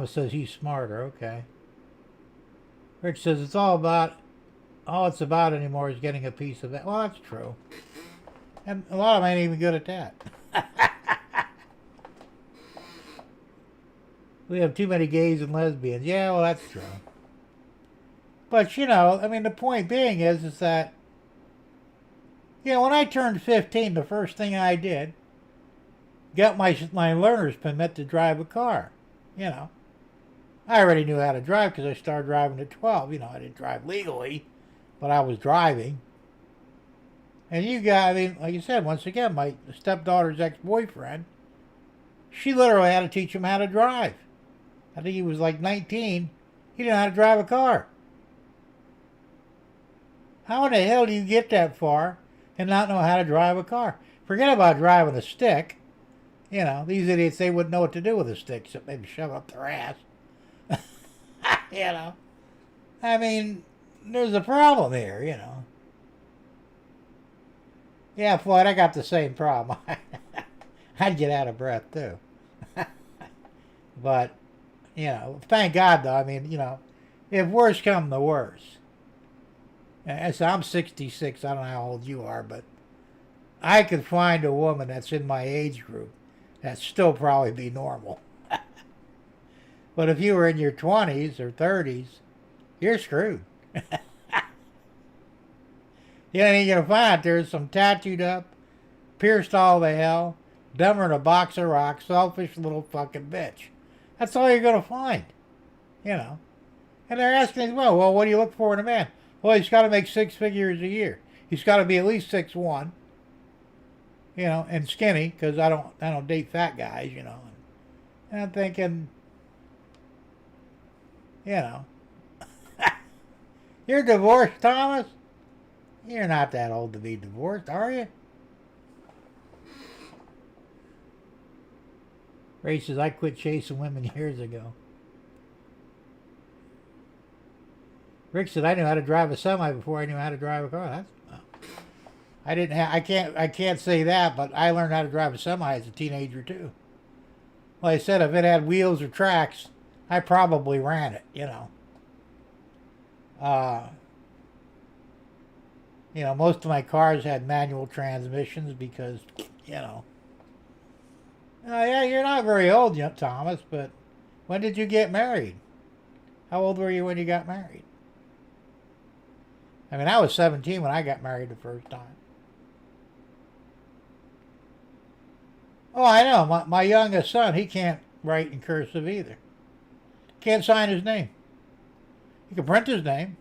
says he's smarter. Okay. Rich says it's all it's about anymore is getting a piece of it. Well, that's true. And a lot of them ain't even good at that. We have too many gays and lesbians. Yeah, well, that's true. But, the point being is that, when I turned 15, the first thing I did, got my learner's permit to drive a car. I already knew how to drive because I started driving at 12. I didn't drive legally, but I was driving. And like you said, once again, my stepdaughter's ex-boyfriend, she literally had to teach him how to drive. I think he was like 19. He didn't know how to drive a car. How in the hell do you get that far and not know how to drive a car? Forget about driving a stick. These idiots, they wouldn't know what to do with a stick except maybe shove up their ass. There's a problem here, Yeah, Floyd, I got the same problem. I'd get out of breath, too. But, thank God, though. If worse come to worse. So I'm 66. I don't know how old you are, but I could find a woman that's in my age group that'd still probably be normal. But if you were in your 20s or 30s, you're screwed. You're going to find there's some tattooed up, pierced all the hell, dumber than a box of rocks, selfish little fucking bitch. That's all you're going to find. And they're asking as well, what do you look for in a man? Well, he's got to make 6 figures a year. He's got to be at least 6'1", and skinny, because I don't date fat guys, And I'm thinking, you're divorced, Thomas? You're not that old to be divorced, are you? Ray says, I quit chasing women years ago. Rick said, I knew how to drive a semi before I knew how to drive a car. I can't say that, but I learned how to drive a semi as a teenager too. Like I said, if it had wheels or tracks, I probably ran it, most of my cars had manual transmissions because, yeah, you're not very old yet, Thomas, but when did you get married? How old were you when you got married? I was 17 when I got married the first time. Oh, I know. My youngest son, he can't write in cursive either. Can't sign his name. He can print his name.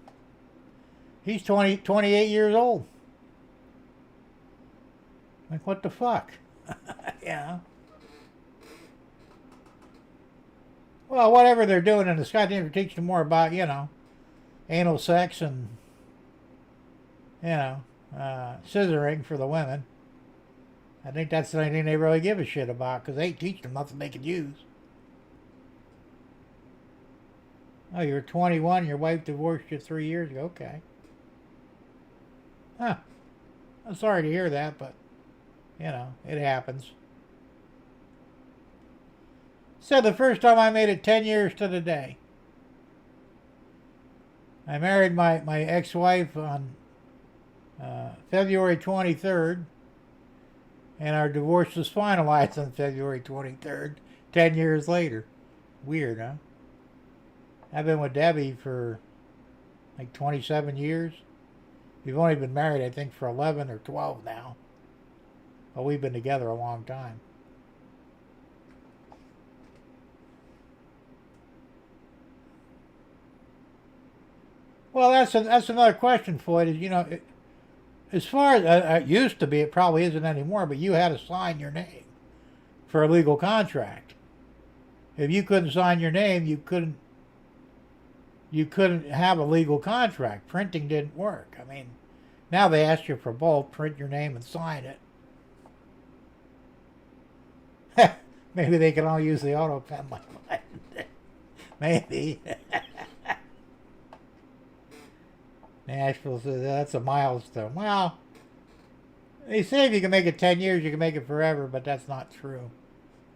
He's 28 years old. Like, what the fuck? Yeah. Well, whatever they're doing in the sky, they're teaching them more about, anal sex and, scissoring for the women. I think that's the only thing they really give a shit about, because they ain't teaching them nothing they can use. Oh, you're 21, your wife divorced you 3 years ago. Okay. Huh. I'm sorry to hear that, but, it happens. Said the first time I made it 10 years to the day. I married my ex-wife on February 23rd, and our divorce was finalized on February 23rd, 10 years later. Weird, huh? I've been with Debbie for like 27 years. We've only been married, I think, for 11 or 12 now. But we've been together a long time. Well, that's another question, Floyd. Is as far as it used to be, it probably isn't anymore. But you had to sign your name for a legal contract. If you couldn't sign your name, you couldn't have a legal contract. Printing didn't work. I mean, now they ask you for both: print your name and sign it. Maybe they can all use the auto pen like mine. Maybe. Nashville says that's a milestone. Well, they say if you can make it 10 years, you can make it forever, but that's not true.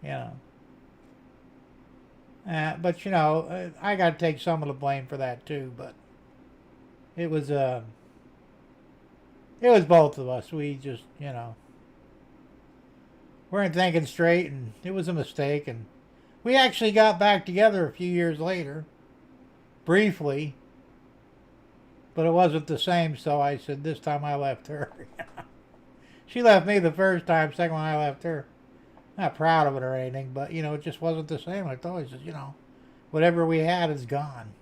But I got to take some of the blame for that too. But it was both of us. We just weren't thinking straight, and it was a mistake. And we actually got back together a few years later, briefly. But it wasn't the same, so I said, this time I left her. She left me the first time, second one I left her. Not proud of it or anything, but, it just wasn't the same. Like I always said, whatever we had is gone.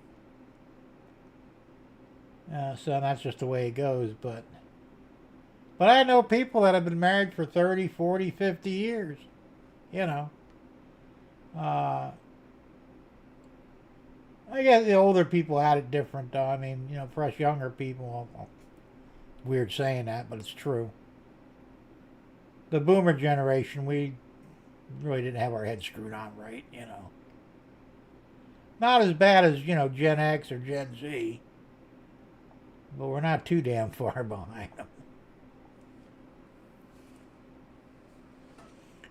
So that's just the way it goes. But I know people that have been married for 30, 40, 50 years. I guess the older people had it different, though. I mean, for us younger people, weird saying that, but it's true. The boomer generation, we really didn't have our heads screwed on right, Not as bad as, Gen X or Gen Z, but we're not too damn far behind them.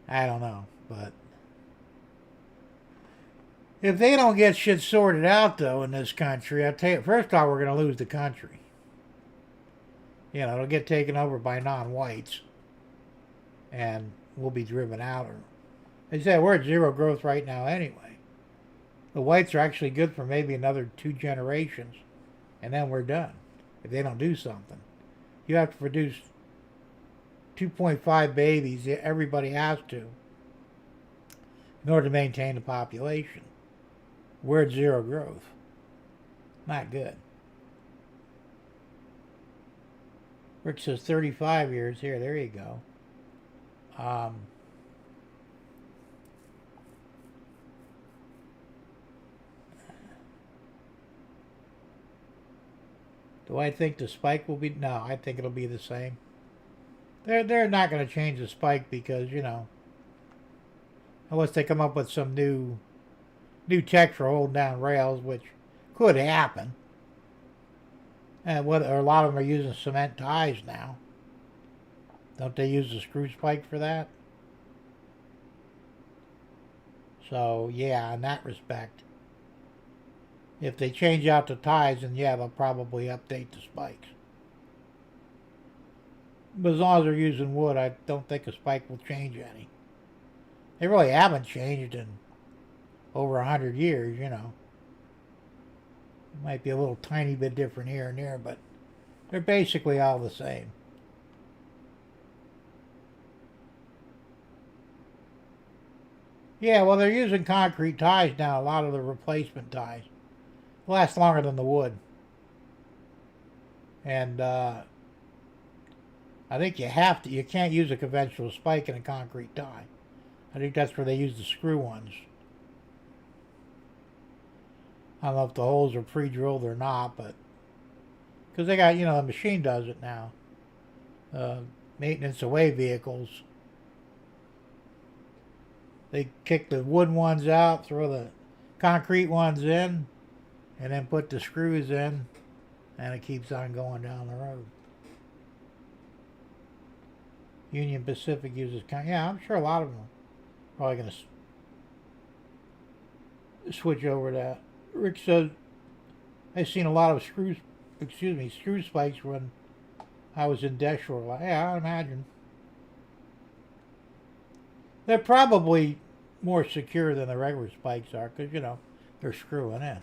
I don't know, but if they don't get shit sorted out, though, in this country, I'll tell you, first off, we're going to lose the country. It'll get taken over by non-whites, and we'll be driven out. They say we're at zero growth right now anyway. The whites are actually good for maybe another 2 generations, and then we're done, if they don't do something. You have to produce 2.5 babies, everybody has to, in order to maintain the population. We're at zero growth. Not good. Rick says 35 years. Here, there you go. Do I think the spike will be? No, I think it'll be the same. They're not going to change the spike because, unless they come up with some new tech for holding down rails, which could happen. And a lot of them are using cement ties now. Don't they use the screw spike for that? So, yeah, in that respect, if they change out the ties, then yeah, they'll probably update the spikes. But as long as they're using wood, I don't think a spike will change any. They really haven't changed in over 100 years, It might be a little tiny bit different here and there, but they're basically all the same. Yeah, well, they're using concrete ties now, a lot of the replacement ties. Last longer than the wood. And I think you can't use a conventional spike in a concrete tie. I think that's where they use the screw ones. I don't know if the holes are pre-drilled or not, but because they got, the machine does it now. Maintenance away vehicles. They kick the wood ones out, throw the concrete ones in, and then put the screws in, and it keeps on going down the road. Union Pacific uses, yeah, I'm sure a lot of them are probably going to switch over to that. Rick says, I've seen a lot of screw spikes when I was in Deshore. Yeah, I imagine. They're probably more secure than the regular spikes are because, they're screwing in.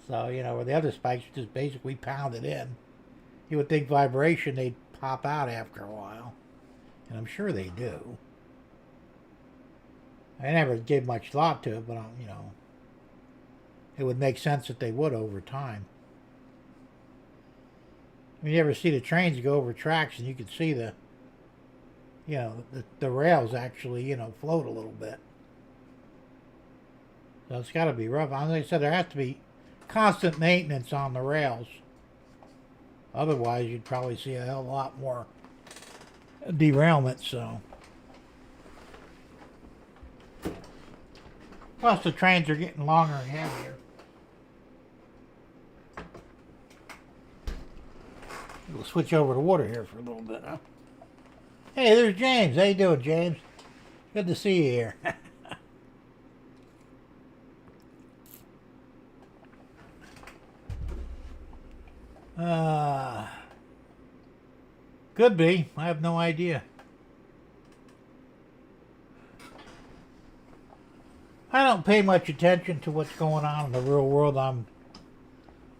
So, where the other spikes just basically pounded in. You would think vibration, they'd pop out after a while. And I'm sure they do. I never gave much thought to it, but, it would make sense that they would over time. I mean, you ever see the trains go over tracks and you can see the rails actually, float a little bit. So it's got to be rough. As I said, there has to be constant maintenance on the rails. Otherwise, you'd probably see a hell of a lot more derailment. So, plus the trains are getting longer and heavier. We'll switch over to water here for a little bit, huh? Hey, there's James. How you doing, James? Good to see you here. Could be. I have no idea. I don't pay much attention to what's going on in the real world. I'm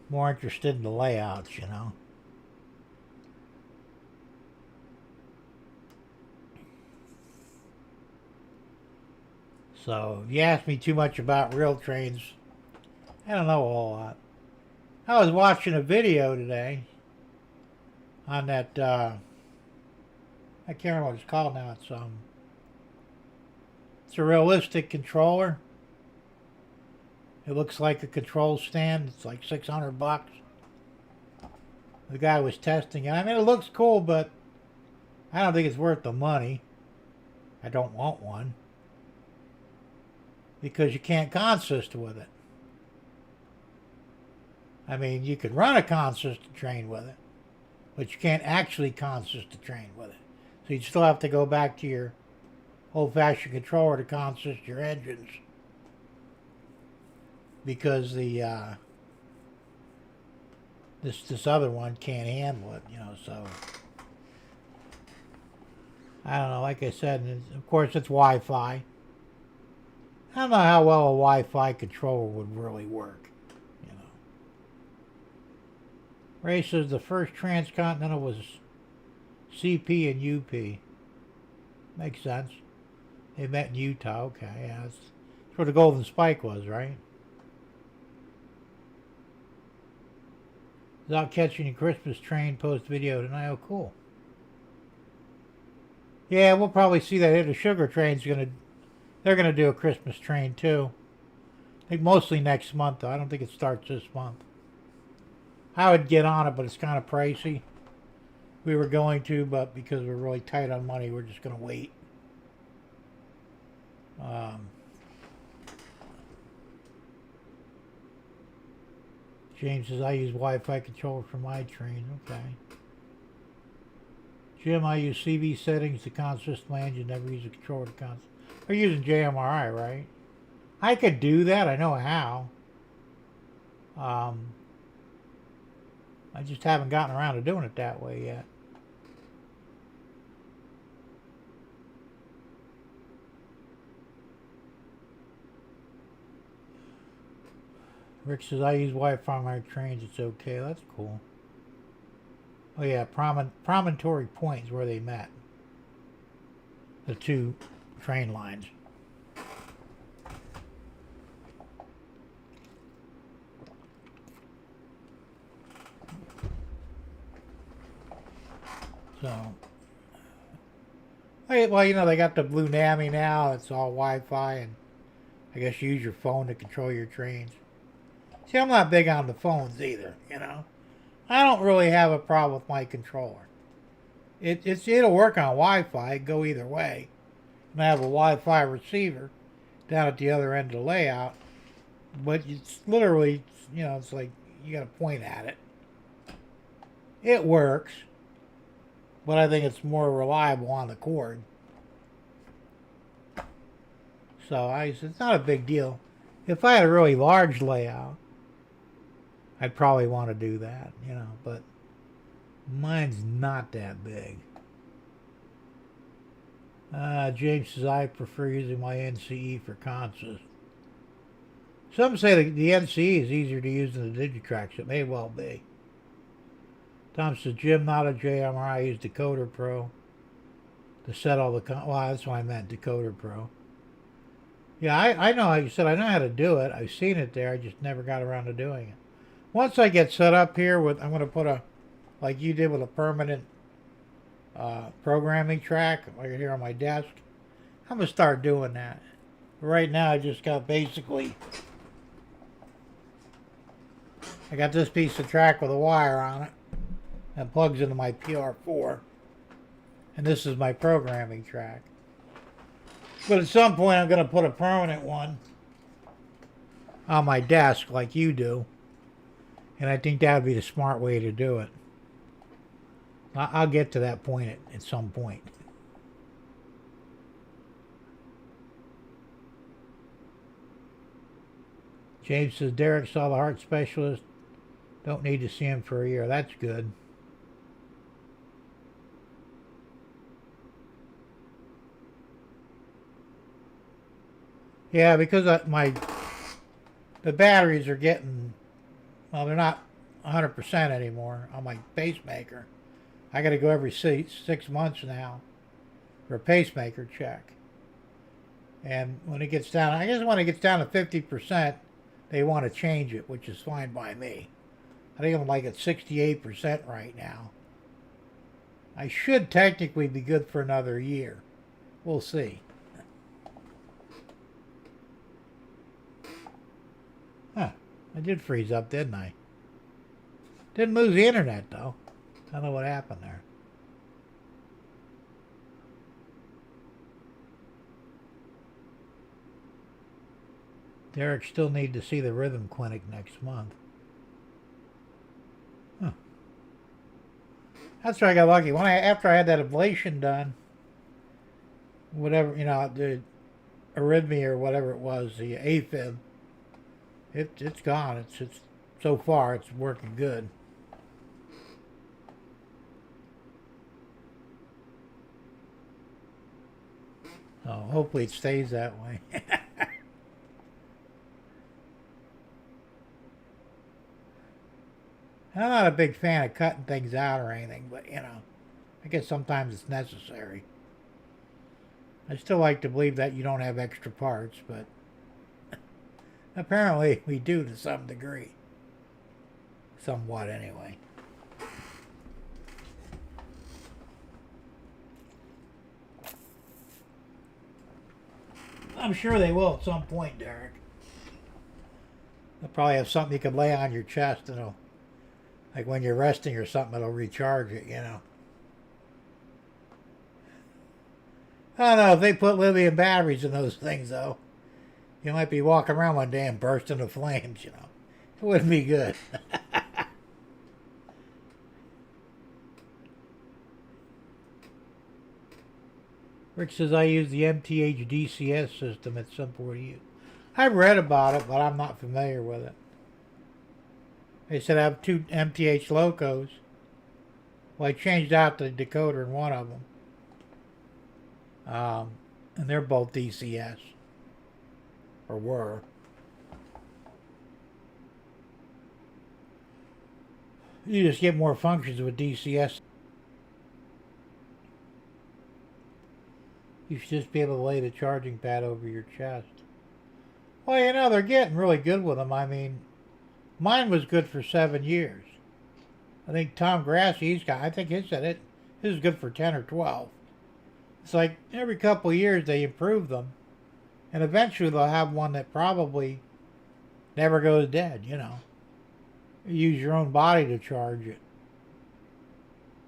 more interested in the layouts, So, if you ask me too much about real trains, I don't know a whole lot. I was watching a video today on that, I can't remember what it's called now. It's a realistic controller. It looks like a control stand. It's like $600. The guy was testing it. I mean, it looks cool, but I don't think it's worth the money. I don't want one. Because you can't consist with it. I mean, you could run a consistent train with it, but you can't actually consist a train with it. So you'd still have to go back to your old-fashioned controller to consist your engines. Because the this other one can't handle it, so I don't know, like I said, of course it's Wi-Fi. I don't know how well a Wi-Fi controller would really work. Ray says the first transcontinental was CP and UP. Makes sense. They met in Utah. Okay, yeah, that's where the Golden Spike was, right? Without catching a Christmas train post video tonight. Oh, cool. Yeah, we'll probably see that. The sugar train's they're gonna do a Christmas train too. I think mostly next month though. I don't think it starts this month. I would get on it, but it's kind of pricey. We were going to, but because we're really tight on money, we're just going to wait. James says, I use Wi-Fi controller for my train. Okay. Jim, I use CV settings to consist my engine. Never use a controller to consist. They're using JMRI, right? I could do that. I know how. I just haven't gotten around to doing it that way yet. Rick says, I use Wi-Fi on my trains. It's okay. That's cool. Oh yeah, Promontory Point is where they met. The two train lines. So, well, you know, they got the Blue Nami now. It's all Wi-Fi, and I guess you use your phone to control your trains. See, I'm not big on the phones either, you know. I don't really have a problem with my controller. It'll work on Wi-Fi, go either way. And I have a Wi-Fi receiver down at the other end of the layout, but it's literally, you know, it's like you got to point at it. It works, but I think it's more reliable on the cord. So it's not a big deal. If I had a really large layout, I'd probably want to do that, you know, but mine's not that big. James says, I prefer using my NCE for consoles. Some say the NCE is easier to use than the Digitrax. It may well be. Tom says, Jim, not a JMR. I use Decoder Pro to set all the... well, that's what I meant, Decoder Pro. Yeah, I know, like you said, I know how to do it. I've seen it there. I just never got around to doing it. Once I get set up here with... I'm going to put a... like you did with a permanent programming track right here on my desk. I'm going to start doing that. Right now, I just got basically... I got this piece of track with a wire on it. That plugs into my PR4. And this is my programming track. But at some point I'm going to put a permanent one on my desk like you do. And I think that would be the smart way to do it. I'll get to that point at some point. James says, Derek saw the heart specialist. Don't need to see him for a year. That's good. Yeah, because the batteries are getting, well, they're not 100% anymore on my pacemaker. I got to go every 6 months now for a pacemaker check. And when it gets down, I guess when it gets down to 50%, they want to change it, which is fine by me. I think I'm like at 68% right now. I should technically be good for another year. We'll see. Huh. I did freeze up, didn't I? Didn't lose the internet, though. I don't know what happened there. Derek still need to see the rhythm clinic next month. Huh. That's where I got lucky. After I had that ablation done, whatever, you know, the arrhythmia or whatever it was, the AFib, it's gone. It's so far it's working good. So hopefully it stays that way. I'm not a big fan of cutting things out or anything, but, you know, I guess sometimes it's necessary. I still like to believe that you don't have extra parts, but apparently we do to some degree. Somewhat, anyway. I'm sure they will at some point, Derek. They'll probably have something you can lay on your chest and it'll, like when you're resting or something, it'll recharge it, you know. I don't know, if they put lithium batteries in those things, though, you might be walking around one day and burst into flames, you know. It wouldn't be good. Rick says, I use the MTH DCS system. It's simple to use. I've read about it, but I'm not familiar with it. They said I have 2 MTH locos. Well, I changed out the decoder in one of them. And they're both DCS. Or were. You just get more functions with DCS. You should just be able to lay the charging pad over your chest. Well, you know, they're getting really good with them. I mean, mine was good for 7 years. I think Tom Grassi, I think he said it. This is good for 10 or 12. It's like every couple of years they improve them. And eventually they'll have one that probably never goes dead, you know. You use your own body to charge it.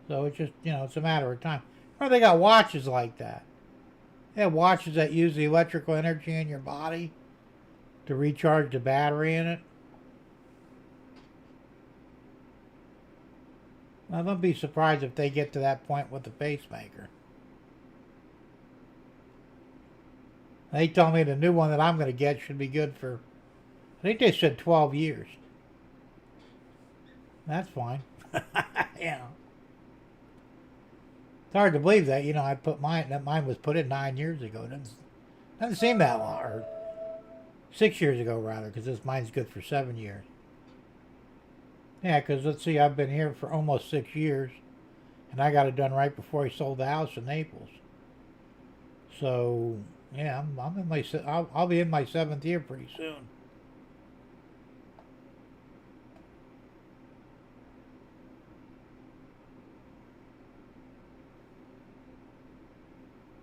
So it's just, you know, it's a matter of time. Or they got watches like that. They have watches that use the electrical energy in your body to recharge the battery in it. Now, don't be surprised if they get to that point with the pacemaker. They told me the new one that I'm going to get should be good for, I think they said 12 years. That's fine. You know. It's hard to believe that, you know, mine was put in 9 years ago. Doesn't seem that long, or 6 years ago rather, because mine's good for 7 years. Yeah, because let's see, I've been here for almost 6 years, and I got it done right before I sold the house in Naples. So, yeah, I'll be in my 7th year pretty soon.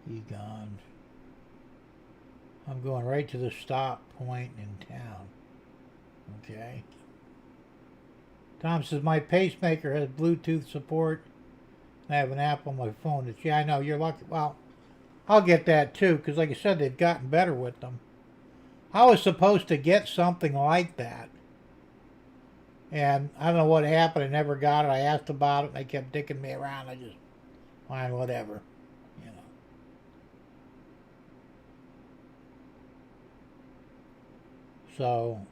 He's gone. I'm going right to the stop point in town. Okay. Tom says, my pacemaker has Bluetooth support. I have an app on my phone. Yeah, I know, you're lucky. Well, I'll get that too, because like I said, they've gotten better with them. I was supposed to get something like that. And I don't know what happened. I never got it. I asked about it, and they kept dicking me around. I just, fine, whatever. You know. So,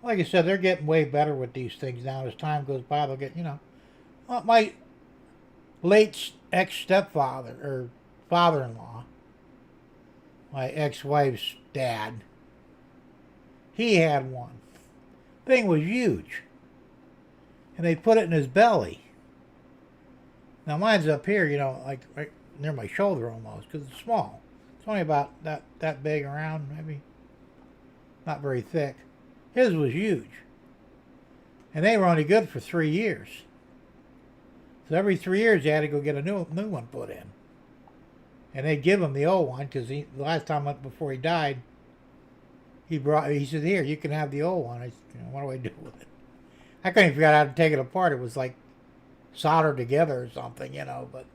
like I said, they're getting way better with these things now. As time goes by, they'll get, you know. Well, my late ex-stepfather, or father-in-law, my ex-wife's dad, he had one. Thing was huge. And they put it in his belly. Now mine's up here, you know, like right near my shoulder almost, because it's small. It's only about that big around, maybe. Not very thick. His was huge. And they were only good for 3 years. So every 3 years you had to go get a new one put in. And they'd give him the old one, because the last time before he died, he said, here, you can have the old one. I said, you know, what do I do with it? I couldn't even figure out how to take it apart. It was like soldered together or something, you know, but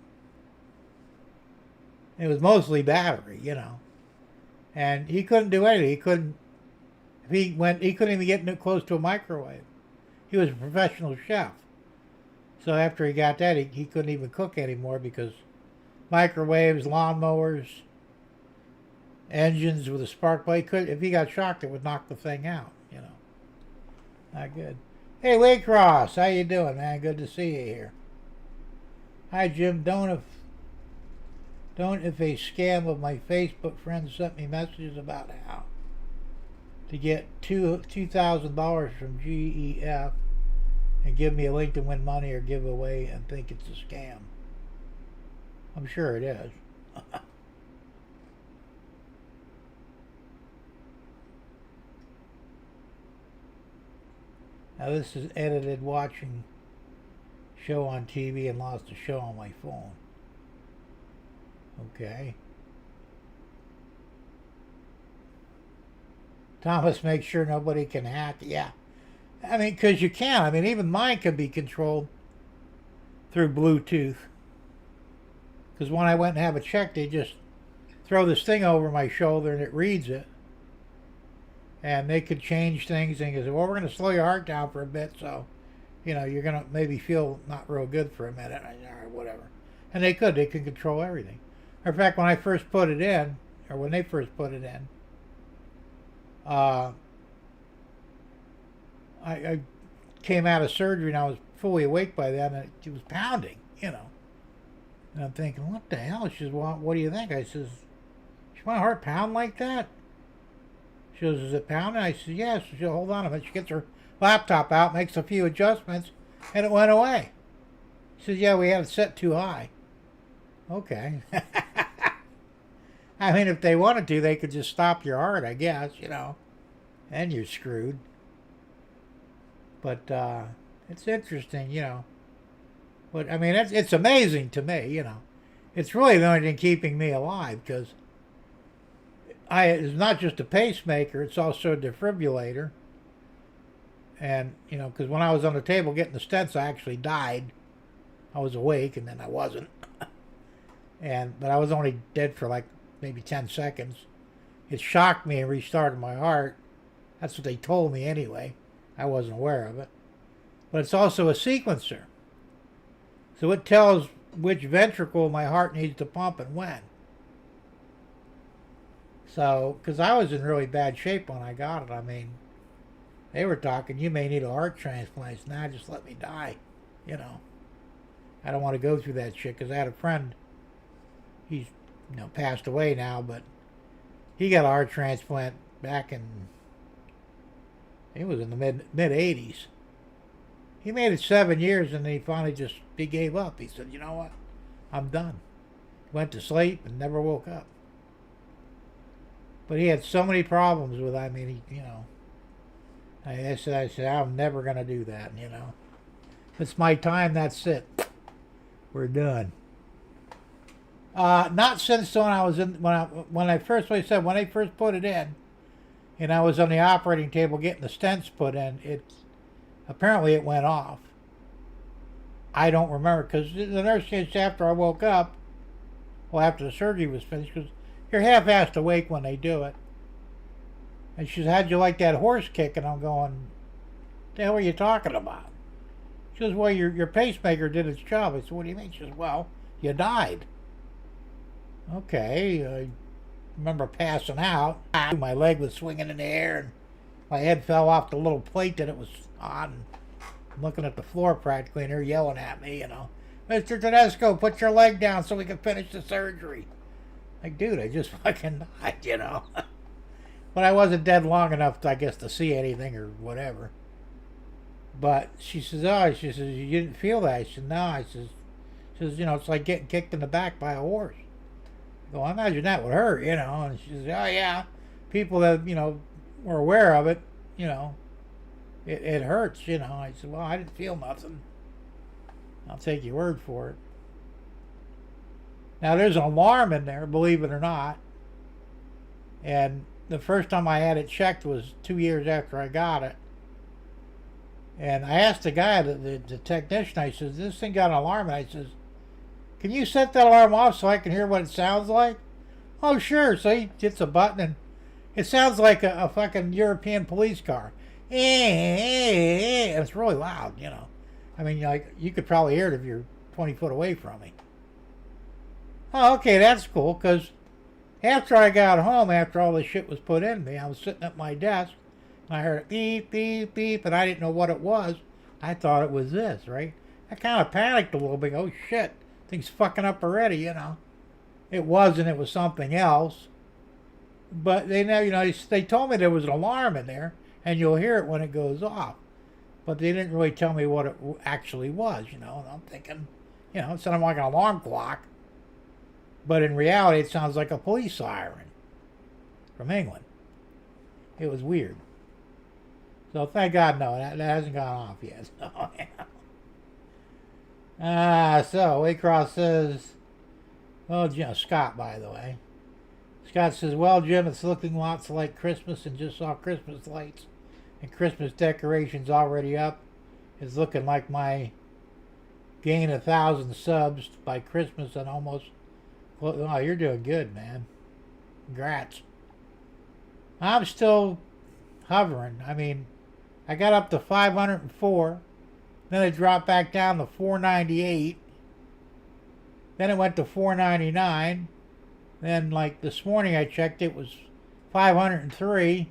it was mostly battery, you know. And he couldn't do anything. He couldn't even get close to a microwave. He was a professional chef. So after he got that, he couldn't even cook anymore, because microwaves, lawnmowers, engines with a spark plug, if he got shocked, it would knock the thing out, you know. Not good. Hey, Waycross, how you doing, man? Good to see you here. Hi, Jim. Don't if a scam of my Facebook friends sent me messages about how to get $2,000 from GEF and give me a link to win money or give away and think it's a scam. I'm sure it is. Now this is edited watching show on TV and lost the show on my phone. Okay. Thomas makes sure nobody can hack. Yeah. I mean, because you can. I mean, even mine can be controlled through Bluetooth. Because when I went and have a check, they just throw this thing over my shoulder and it reads it. And they could change things and say, well, we're going to slow your heart down for a bit, so, you know, you're going to maybe feel not real good for a minute or whatever. And they could control everything. In fact, when I first put it in, or when they first put it in, I came out of surgery and I was fully awake by then, and it was pounding, you know. And I'm thinking, what the hell? She says, well, what do you think? I says, does my heart pound like that? She goes, is it pounding? I said, yes. She said, hold on a minute. She gets her laptop out, makes a few adjustments, and it went away. She says, yeah, we had it set too high. Okay. I mean, if they wanted to, they could just stop your heart, I guess, you know, and you're screwed. But it's interesting, you know. But I mean, it's amazing to me, you know. It's really the only thing keeping me alive because it's not just a pacemaker; it's also a defibrillator. And you know, because when I was on the table getting the stents, I actually died. I was awake, and then I wasn't. But I was only dead for like maybe 10 seconds. It shocked me and restarted my heart. That's what they told me anyway. I wasn't aware of it. But it's also a sequencer. So it tells which ventricle my heart needs to pump and when. So, because I was in really bad shape when I got it. I mean, they were talking, you may need a heart transplant. Now just let me die. You know, I don't want to go through that shit because I had a friend. He's, you know, passed away now, but he got a heart transplant back in, it was in the mid 80s. He made it 7 years and he finally he gave up. He said, you know what? I'm done. Went to sleep and never woke up. But he had so many problems with it. I mean, he, you know, I said, I'm never going to do that, you know. If it's my time, that's it. We're done. Not since when I was when they first put it in, and I was on the operating table getting the stents put in, apparently it went off. I don't remember because the nurse said after I woke up, well, after the surgery was finished, because you're half-assed awake when they do it. And she said, how'd you like that horse kick? And I'm going, the hell are you talking about? She says, well, your pacemaker did its job. I said, what do you mean? She says, well, you died. Okay, I remember passing out. My leg was swinging in the air and my head fell off the little plate that it was on. I'm looking at the floor practically and they're yelling at me, you know. Mr. Tedesco, put your leg down so we can finish the surgery. Like, dude, I just fucking died, you know. But I wasn't dead long enough, I guess, to see anything or whatever. But she says, you didn't feel that? I said, no. She says, you know, it's like getting kicked in the back by a horse. I go, I imagine that would hurt, you know. And she says, oh, yeah. People that, you know, were aware of it, you know, it hurts, you know. I said, well, I didn't feel nothing. I'll take your word for it. Now, there's an alarm in there, believe it or not. And the first time I had it checked was 2 years after I got it. And I asked the guy, the technician, I says, this thing got an alarm. And I says, can you set that alarm off so I can hear what it sounds like? Oh, sure. So he hits a button and it sounds like a fucking European police car. And it's really loud, you know. I mean, like, you could probably hear it if you're 20 foot away from me. Oh, okay, that's cool, because after I got home, after all this shit was put in me, I was sitting at my desk, and I heard it beep, beep, beep, and I didn't know what it was. I thought it was this, right? I kind of panicked a little bit. Oh, shit, thing's fucking up already, you know. It wasn't. It was something else. But they know, you know, they told me there was an alarm in there, and you'll hear it when it goes off. But they didn't really tell me what it actually was, you know. And I'm thinking, you know, it sounded like an alarm clock. But in reality, it sounds like a police siren from England. It was weird. So thank God, no, that hasn't gone off yet. So Waycross says, well, Jim, Scott, by the way. Scott says, well, Jim, it's looking lots like Christmas and just saw Christmas lights and Christmas decorations already up. It's looking like my gain 1,000 subs by Christmas and almost... Well, oh, you're doing good, man. Congrats. I'm still hovering. I mean, I got up to 504. Then it dropped back down to 498. Then it went to 499. Then, like, this morning I checked, it was 503.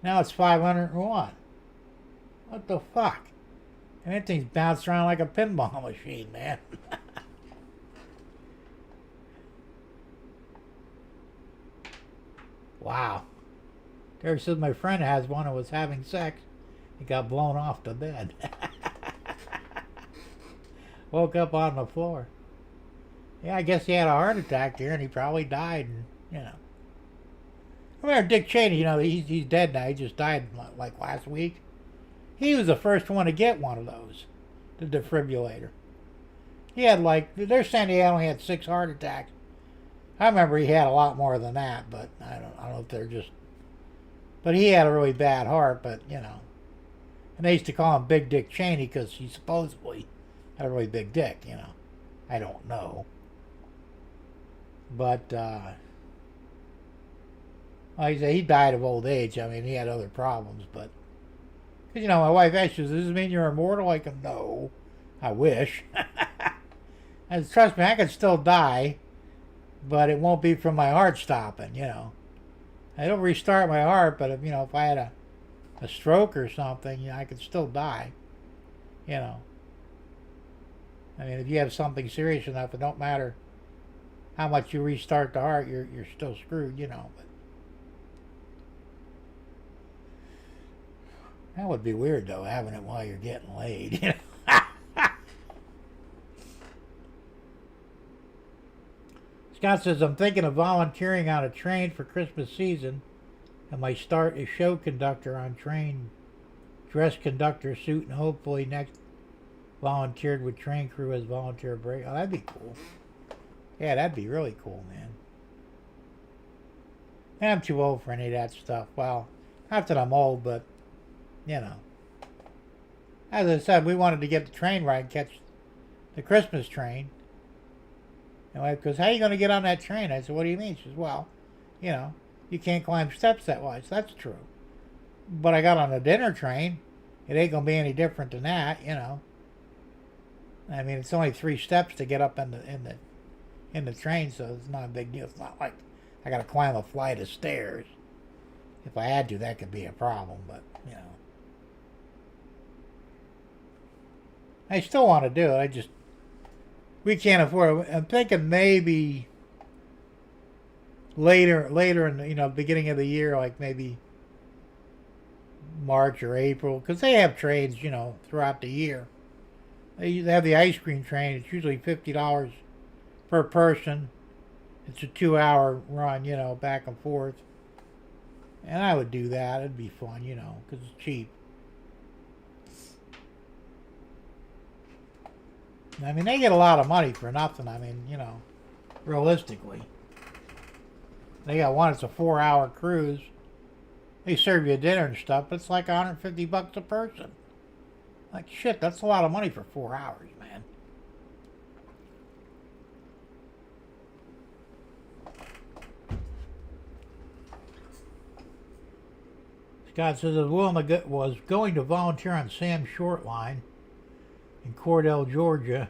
Now it's 501. What the fuck? And that thing's bounced around like a pinball machine, man. Wow. There says my friend has one and was having sex. He got blown off the bed. Woke up on the floor. Yeah, I guess he had a heart attack there and he probably died. And, you know. I remember Dick Cheney, you know, he's dead now. He just died like last week. He was the first one to get one of those, the defibrillator. He had like, they're saying he only had 6 heart attacks. I remember he had a lot more than that, but I don't know if they're just, but he had a really bad heart, but you know. And they used to call him Big Dick Cheney because he supposedly had a really big dick, you know. I don't know. But, like I say, he died of old age. I mean, he had other problems, but, because, you know, my wife asked, does this mean you're immortal? Like, no. I wish. And trust me, I could still die, but it won't be from my heart stopping, you know. It'll restart my heart, but if, you know, if I had a stroke or something, you know, I could still die, you know. I mean, if you have something serious enough, it don't matter how much you restart the heart, you're still screwed, you know. But that would be weird, though, having it while you're getting laid, you know. Scott says, I'm thinking of volunteering on a train for Christmas season. I might start as show conductor on train, dress conductor suit, and hopefully next volunteered with train crew as volunteer break. Oh, that'd be cool. Yeah, that'd be really cool, man. And I'm too old for any of that stuff. Well, not that I'm old, but, you know. As I said, we wanted to get the train ride, catch the Christmas train. And my wife goes, how are you going to get on that train? I said, what do you mean? She says, well, you know, you can't climb steps that way. So that's true. But I got on a dinner train. It ain't going to be any different than that, you know. I mean, it's only 3 steps to get up in the train, so it's not a big deal. It's not like I got to climb a flight of stairs. If I had to, that could be a problem, but, you know. I still want to do it. We can't afford it. I'm thinking maybe later in the, you know, beginning of the year, like maybe March or April, because they have trains, you know, throughout the year. They have the ice cream train. It's usually $50 per person. It's a 2-hour run, you know, back and forth. And I would do that. It'd be fun, you know, because it's cheap. I mean, they get a lot of money for nothing. I mean, you know, realistically. They got one, it's a 4-hour cruise. They serve you dinner and stuff, but it's like $150 a person. Like, shit, that's a lot of money for 4 hours, man. Scott says, I was going to volunteer on Sam's Shortline in Cordell, Georgia,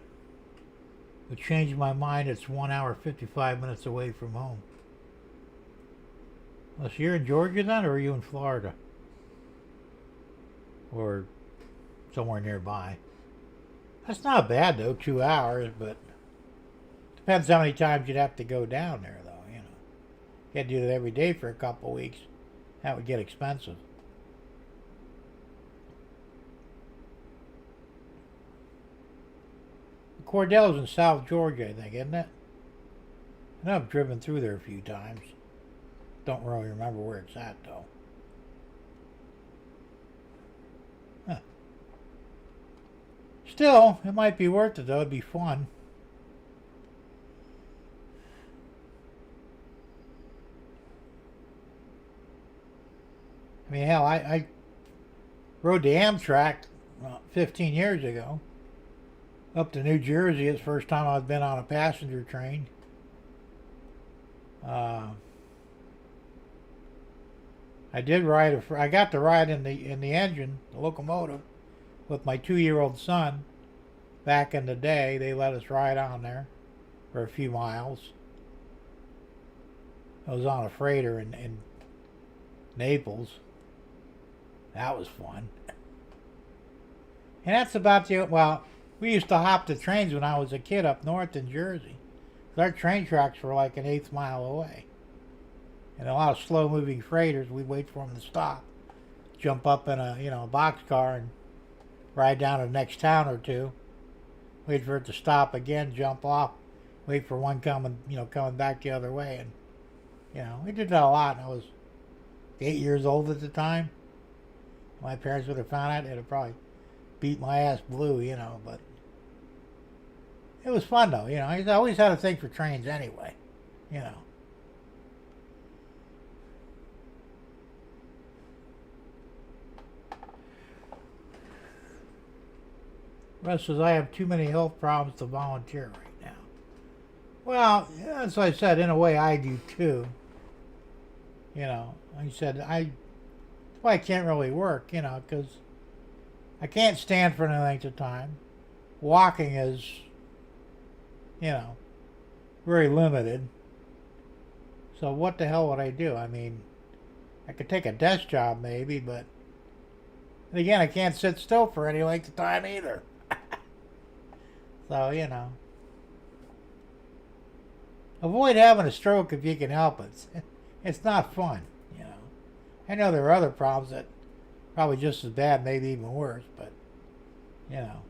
but changed my mind. It's 1 hour 55 minutes away from home. Well, so you're in Georgia then, or are you in Florida? Or somewhere nearby? That's not bad though, 2 hours, but depends how many times you'd have to go down there though, you know. You had to do it every day for a couple of weeks. That would get expensive. Cordell's in South Georgia, I think, isn't it? I know I've driven through there a few times. Don't really remember where it's at, though. Huh. Still, it might be worth it, though. It'd be fun. I mean, hell, I rode the Amtrak 15 years ago. Up to New Jersey. It's the first time I've been on a passenger train. I got to ride in the engine, the locomotive, with my 2-year-old son. Back in the day, they let us ride on there for a few miles. I was on a freighter in Naples. That was fun. And that's about well, we used to hop the trains when I was a kid up north in Jersey. Our train tracks were like an 1/8 mile away. And a lot of slow-moving freighters, we'd wait for them to stop. Jump up in a boxcar and ride down to the next town or two. Wait for it to stop again, jump off. Wait for one coming back the other way. And, we did that a lot. And I was 8 years old at the time. My parents would have found out, they'd have probably beat my ass blue, but It was fun though, you know. He's always had a thing for trains anyway, you know. Russ says, I have too many health problems to volunteer right now. Well, as I said, in a way I do too. You know, like I said, that's why I can't really work, you know, because I can't stand for any length of time. Walking is, you know, very limited. So what the hell would I do? I mean, I could take a desk job maybe, but and again, I can't sit still for any length of time either. So, you know. Avoid having a stroke if you can help it. It's not fun, you know. I know there are other problems that probably just as bad, maybe even worse, but, you know.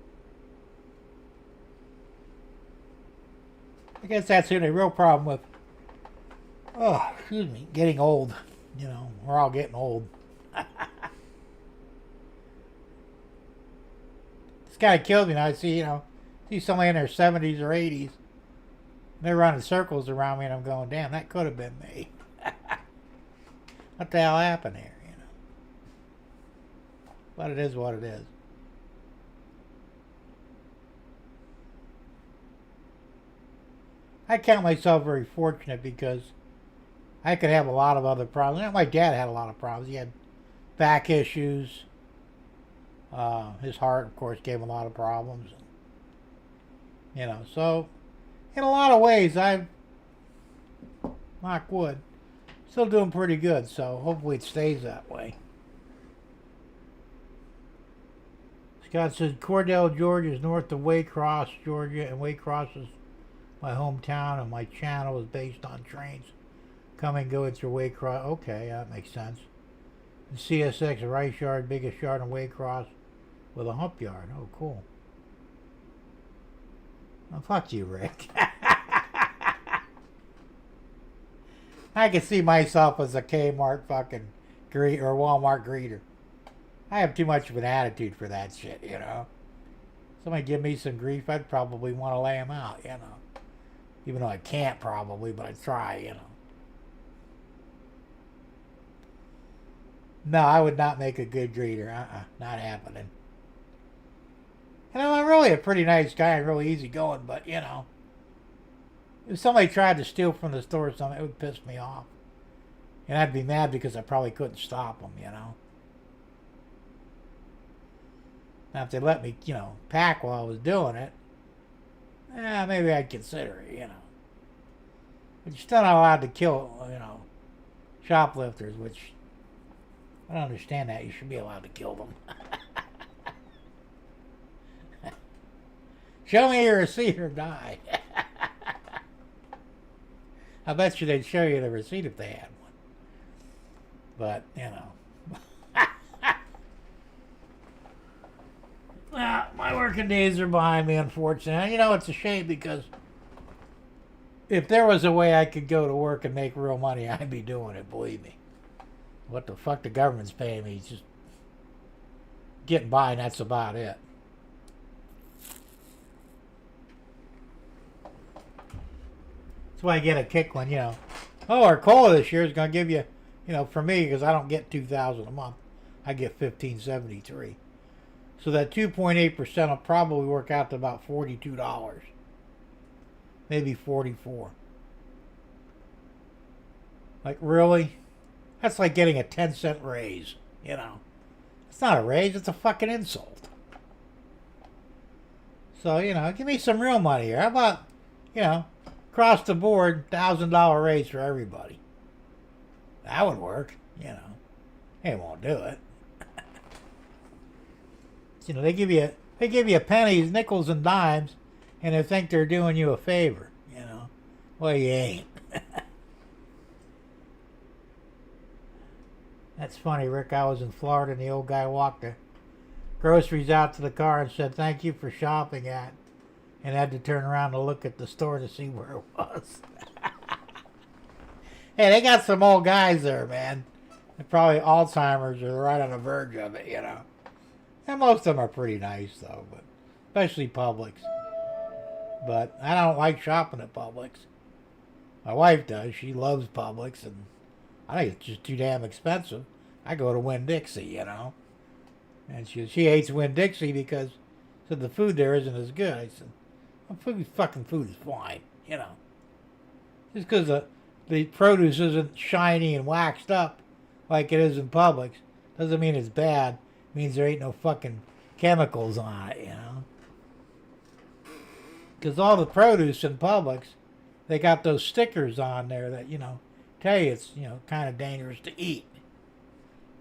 I guess that's the only real problem with, getting old. You know, we're all getting old. This guy killed me, and I see somebody in their 70s or 80s. They're running circles around me, and I'm going, damn, that could have been me. What the hell happened here, you know? But it is what it is. I count myself very fortunate because I could have a lot of other problems. My dad had a lot of problems. He had back issues. His heart, of course, gave him a lot of problems. You know, so in a lot of ways, I've, knock wood, still doing pretty good. So hopefully it stays that way. Scott says Cordell, Georgia is north of Waycross, Georgia, and Waycross is my hometown, and my channel is based on trains coming going through Waycross. Okay, that makes sense. And CSX, a rice yard, biggest yard in Waycross with a hump yard. Oh, cool. Well, fuck you, Rick. I can see myself as a Kmart fucking greet or Walmart greeter. I have too much of an attitude for that shit, you know. Somebody give me some grief, I'd probably want to lay them out, you know. Even though I can't probably, but I'd try, you know. No, I would not make a good greeter. Not happening. And I'm really a pretty nice guy and really easygoing, but, you know. If somebody tried to steal from the store or something, it would piss me off. And I'd be mad because I probably couldn't stop them, you know. Now, if they let me, you know, pack while I was doing it, maybe I'd consider it, you know. But you're still not allowed to kill, you know, shoplifters, which I don't understand that. You should be allowed to kill them. Show me your receipt or die. I bet you they'd show you the receipt if they had one. But, you know. Well, my working days are behind me, unfortunately. You know, it's a shame because if there was a way I could go to work and make real money, I'd be doing it, believe me. What the fuck the government's paying me? It's just getting by, and that's about it. That's why I get a kick when, you know, our COLA this year is going to give you, you know, for me, because I don't get $2,000 a month, I get $1,573. So that 2.8% will probably work out to about $42. Maybe $44. Like, really? That's like getting a 10-cent raise, you know. It's not a raise, it's a fucking insult. So, you know, give me some real money here. How about, you know, across the board, $1,000 raise for everybody? That would work, you know. They won't do it. You know, they give you pennies, nickels, and dimes, and they think they're doing you a favor, you know. Well, you ain't. That's funny, Rick. I was in Florida, and the old guy walked the groceries out to the car and said, "Thank you for shopping at," and had to turn around to look at the store to see where it was. Hey, they got some old guys there, man. They're probably Alzheimer's or right on the verge of it, you know. And most of them are pretty nice, though, but especially Publix. But I don't like shopping at Publix. My wife does. She loves Publix, and I think it's just too damn expensive. I go to Winn-Dixie, you know. And she hates Winn-Dixie because said the food there isn't as good. I said, well, fucking food is fine, you know. Just because the produce isn't shiny and waxed up like it is in Publix doesn't mean it's bad. It means there ain't no fucking chemicals on it, you know. Because all the produce in Publix, they got those stickers on there that, you know, tell you it's, you know, kind of dangerous to eat.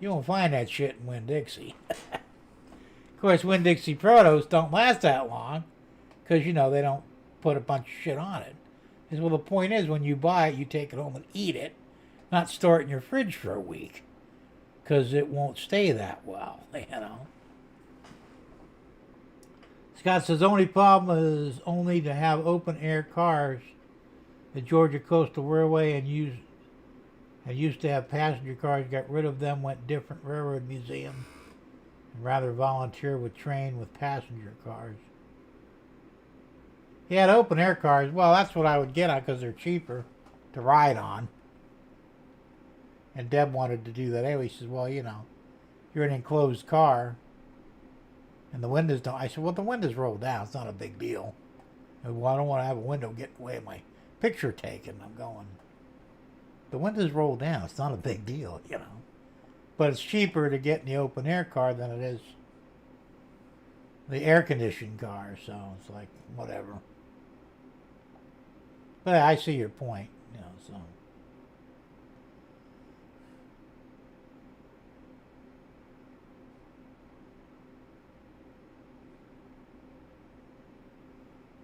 You won't find that shit in Winn-Dixie. Of course, Winn-Dixie produce don't last that long because, you know, they don't put a bunch of shit on it. Well, the point is, when you buy it, you take it home and eat it, not store it in your fridge for a week because it won't stay that well, you know. Scott says, only problem is only to have open-air cars. The Georgia Coastal Railway and used to have passenger cars, got rid of them, went different railroad museum, and rather volunteer with train with passenger cars. He had open-air cars. Well, that's what I would get on because they're cheaper to ride on. And Deb wanted to do that anyway. She says, well, you know, you're in an enclosed car and the windows don't. I said, well, the windows roll down. It's not a big deal. Well, I don't want to have a window get away with my picture taken. I'm going, the windows roll down. It's not a big deal, you know. But it's cheaper to get in the open air car than it is the air-conditioned car. So it's like, whatever. But I see your point, you know, so.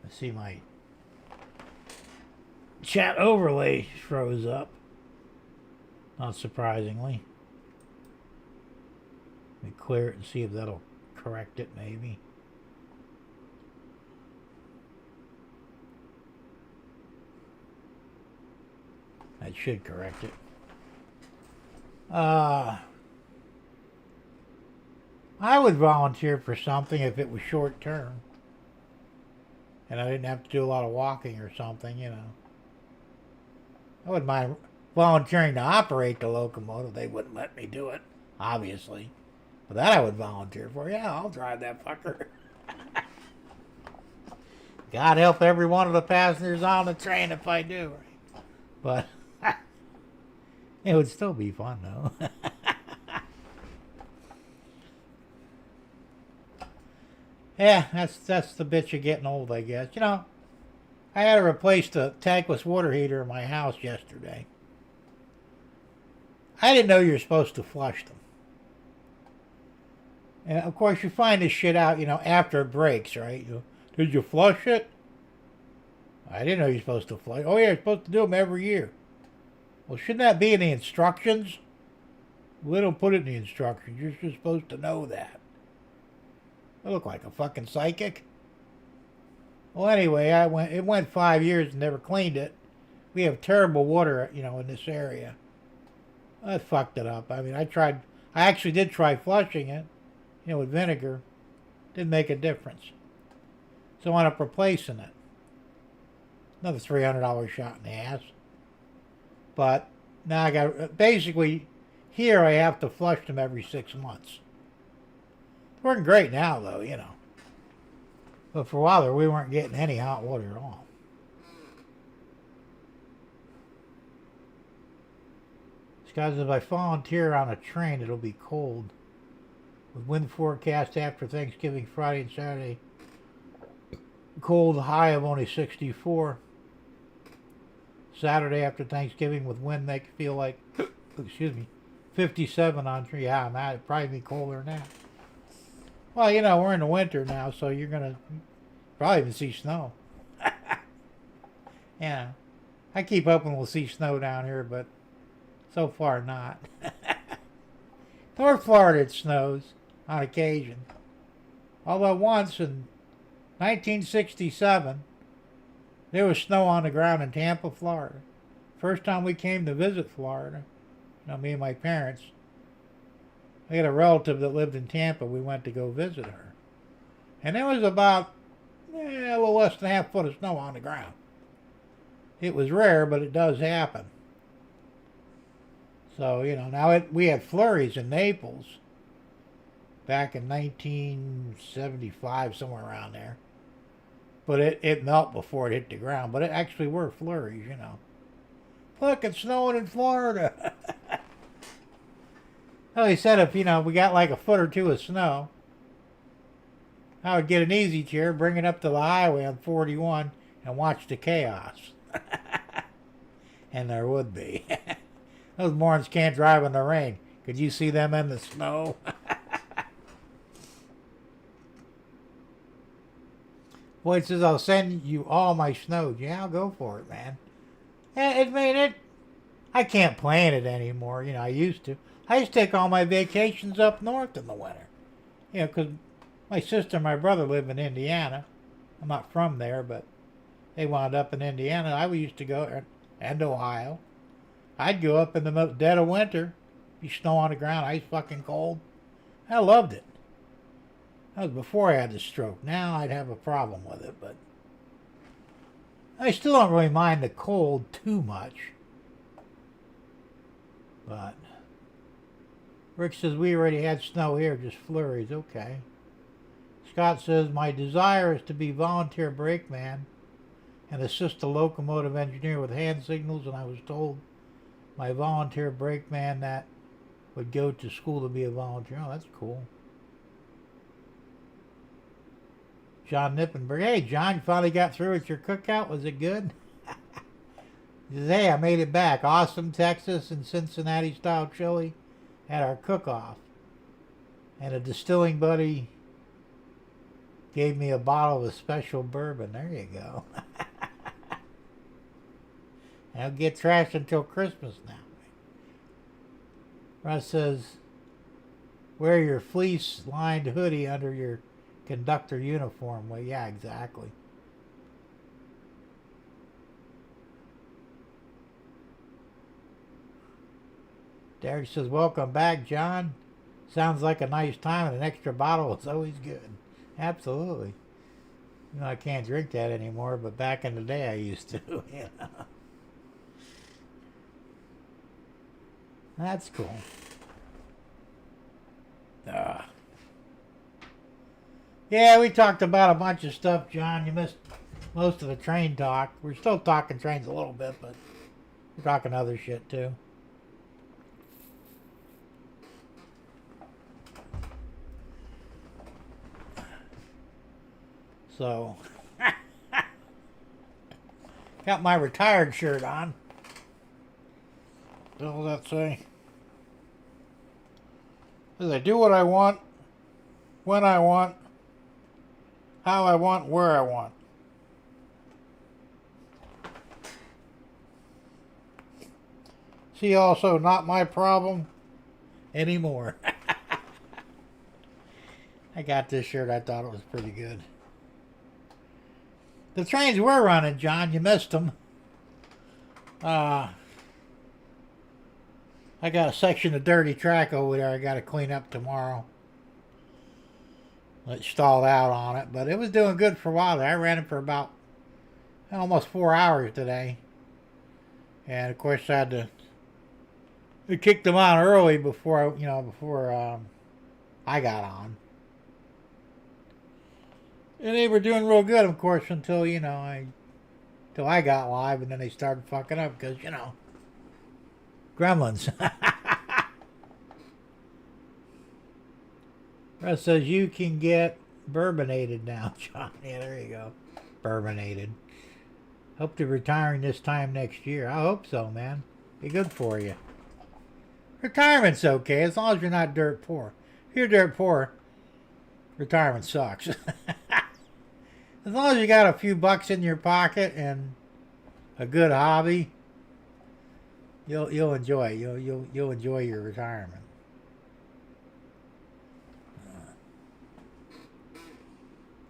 I see my chat overlay froze up. Not surprisingly. Let me clear it and see if that'll correct it, maybe. That should correct it. I would volunteer for something if it was short term. And I didn't have to do a lot of walking or something, you know. I wouldn't mind volunteering to operate the locomotive. They wouldn't let me do it, obviously. But that I would volunteer for. Yeah, I'll drive that fucker. God help every one of the passengers on the train if I do. But it would still be fun, though. Yeah, that's the bitch of getting old, I guess. You know, I had to replace the tankless water heater in my house yesterday. I didn't know you were supposed to flush them. And of course, you find this shit out, you know, after it breaks, right? Did you flush it? I didn't know you're supposed to flush. Oh, yeah, you're supposed to do them every year. Well, shouldn't that be in the instructions? Well, they don't put it in the instructions. You're just supposed to know that. I look like a fucking psychic. Well, anyway, it went 5 years and never cleaned it. We have terrible water, you know, in this area. I fucked it up. I mean, I actually did try flushing it, you know, with vinegar. Didn't make a difference. So I ended up replacing it. Another $300 shot in the ass. But now I got, basically, here I have to flush them every 6 months. It's working great now, though, you know. But for a while there, we weren't getting any hot water at all. Guys, if I volunteer on a train, it'll be cold. With wind forecast after Thanksgiving, Friday and Saturday. Cold, high of only 64. Saturday after Thanksgiving with wind make it feel like, excuse me, 57 on tree. Yeah, it'd probably be colder than that. Well, you know, we're in the winter now, so you're going to probably even see snow. Yeah. I keep hoping we'll see snow down here, but so far not. North Florida it snows on occasion. Although once in 1967, there was snow on the ground in Tampa, Florida. First time we came to visit Florida, you know, me and my parents. I had a relative that lived in Tampa. We went to go visit her. And it was about a little less than a half foot of snow on the ground. It was rare, but it does happen. So, now we had flurries in Naples back in 1975, somewhere around there. But it melted before it hit the ground. But it actually were flurries, Look, it's snowing in Florida. Well, he said if, we got like a foot or two of snow, I would get an easy chair, bring it up to the highway on 41, and watch the chaos. And there would be. Those morons can't drive in the rain. Could you see them in the snow? Boy, it says, I'll send you all my snow. Yeah, I'll go for it, man. I can't plan it anymore. I used to. I used to take all my vacations up north in the winter. Because my sister and my brother live in Indiana. I'm not from there, but they wound up in Indiana. I used to go, and Ohio. I'd go up in the dead of winter. Be snow on the ground, ice fucking cold. I loved it. That was before I had the stroke. Now I'd have a problem with it, but I still don't really mind the cold too much. But Rick says we already had snow here, just flurries. Okay. Scott says my desire is to be volunteer brakeman and assist a locomotive engineer with hand signals, and I was told my volunteer brakeman that would go to school to be a volunteer. Oh, that's cool. John Nippenberg. Hey, John, you finally got through with your cookout. Was it good? He says, hey, I made it back. Awesome Texas and Cincinnati style chili at our cook-off. And a distilling buddy gave me a bottle of a special bourbon. There you go. I'll get trashed until Christmas now. Russ says, wear your fleece-lined hoodie under your conductor uniform. Well, yeah, exactly. Derek says, welcome back, John. Sounds like a nice time, and an extra bottle is always good. Absolutely. I can't drink that anymore, but back in the day I used to. That's cool. Yeah, we talked about a bunch of stuff, John. You missed most of the train talk. We're still talking trains a little bit, but we're talking other shit too. So, got my retired shirt on. What does that say? Says I do what I want, when I want, how I want, where I want. See also, not my problem anymore. I got this shirt. I thought it was pretty good. The trains were running, John. You missed them. I got a section of dirty track over there I got to clean up tomorrow. It stalled out on it, but it was doing good for a while there. I ran it for about almost 4 hours today. And of course I had to kick them on early before I got on. And they were doing real good, of course, until I got live, and then they started fucking up because gremlins. Russ says you can get bourbonated now, John. Yeah, there you go. Bourbonated. Hope to retiring this time next year. I hope so, man. Be good for you. Retirement's okay as long as you're not dirt poor. If you're dirt poor, retirement sucks. As long as you got a few bucks in your pocket and a good hobby, you'll enjoy it. You'll enjoy your retirement.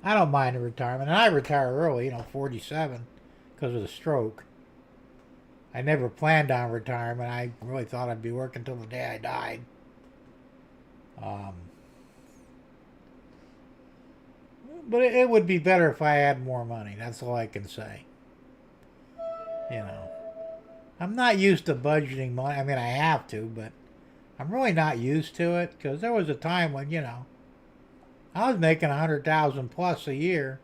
I don't mind the retirement, and I retire early, 47, because of the stroke. I never planned on retirement. I really thought I'd be working till the day I died. But it would be better if I had more money. That's all I can say. You know, I'm not used to budgeting money. I mean, I have to, but I'm really not used to it because there was a time when, I was making 100,000 plus a year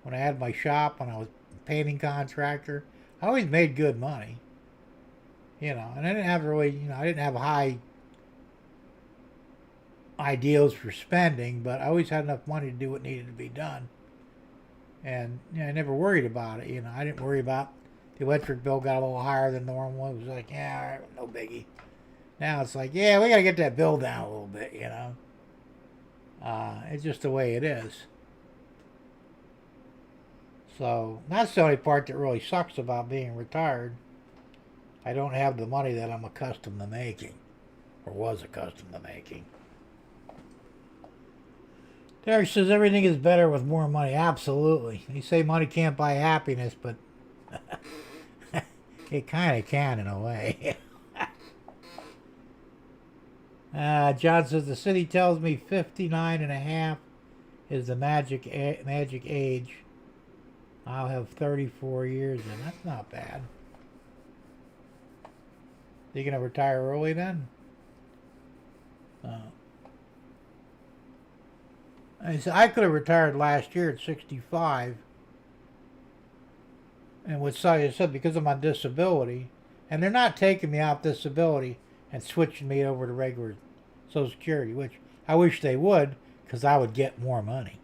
when I had my shop, when I was a painting contractor. I always made good money, and I didn't have really, I didn't have high ideals for spending, but I always had enough money to do what needed to be done. And I never worried about it. I didn't worry about the electric bill got a little higher than normal. It was like, yeah, all right, no biggie. Now it's like, yeah, we got to get that bill down a little bit, It's just the way it is. So that's the only part that really sucks about being retired. I don't have the money that I'm accustomed to making, or was accustomed to making. Derek says everything is better with more money. Absolutely. You say money can't buy happiness, but it kind of can in a way. John says the city tells me 59 and a half is the magic age. I'll have 34 years, and that's not bad. You gonna retire early then? I could have retired last year at 65, and with I said because I'm on disability, and they're not taking me off disability and switching me over to regular Social Security, which I wish they would, because I would get more money.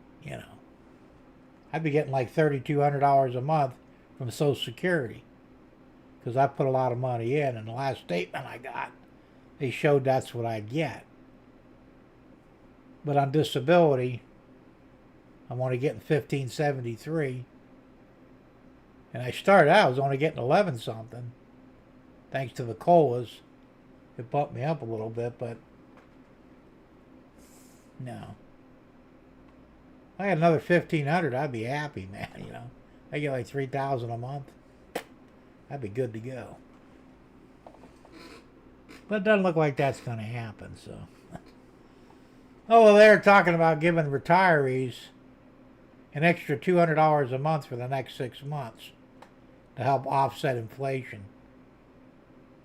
I'd be getting like $3,200 a month from Social Security, because I put a lot of money in, and the last statement I got, they showed that's what I'd get. But on disability, I'm only getting $1,573. And I started out, I was only getting 11 something. Thanks to the COLAs. It bumped me up a little bit, but no. If I had another 1,500, I'd be happy, man, I get like 3,000 a month. I'd be good to go. But it doesn't look like that's going to happen, so. Oh, well, they're talking about giving retirees an extra $200 a month for the next 6 months to help offset inflation.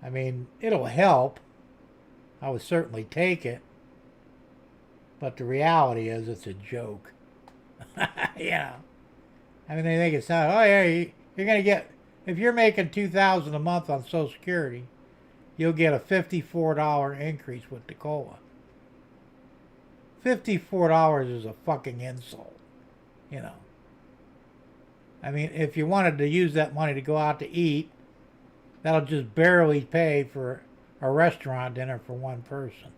I mean, it'll help. I would certainly take it. But the reality is it's a joke. I mean, they think it's not, oh yeah, you're going to get, if you're making $2,000 a month on Social Security, you'll get a $54 increase with the COLA. $54 is a fucking insult, I mean, if you wanted to use that money to go out to eat, that'll just barely pay for a restaurant dinner for one person.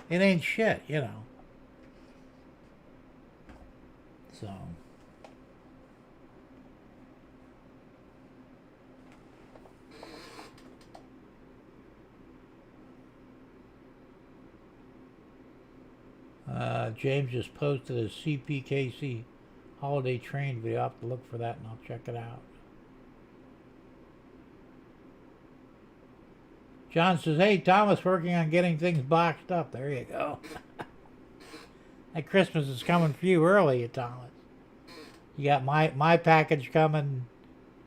It ain't shit, So. James just posted a CPKC holiday train video. I'll have to look for that and I'll check it out. John says, hey, Thomas working on getting things boxed up. There you go. That Christmas is coming for you early, Thomas. You got my package coming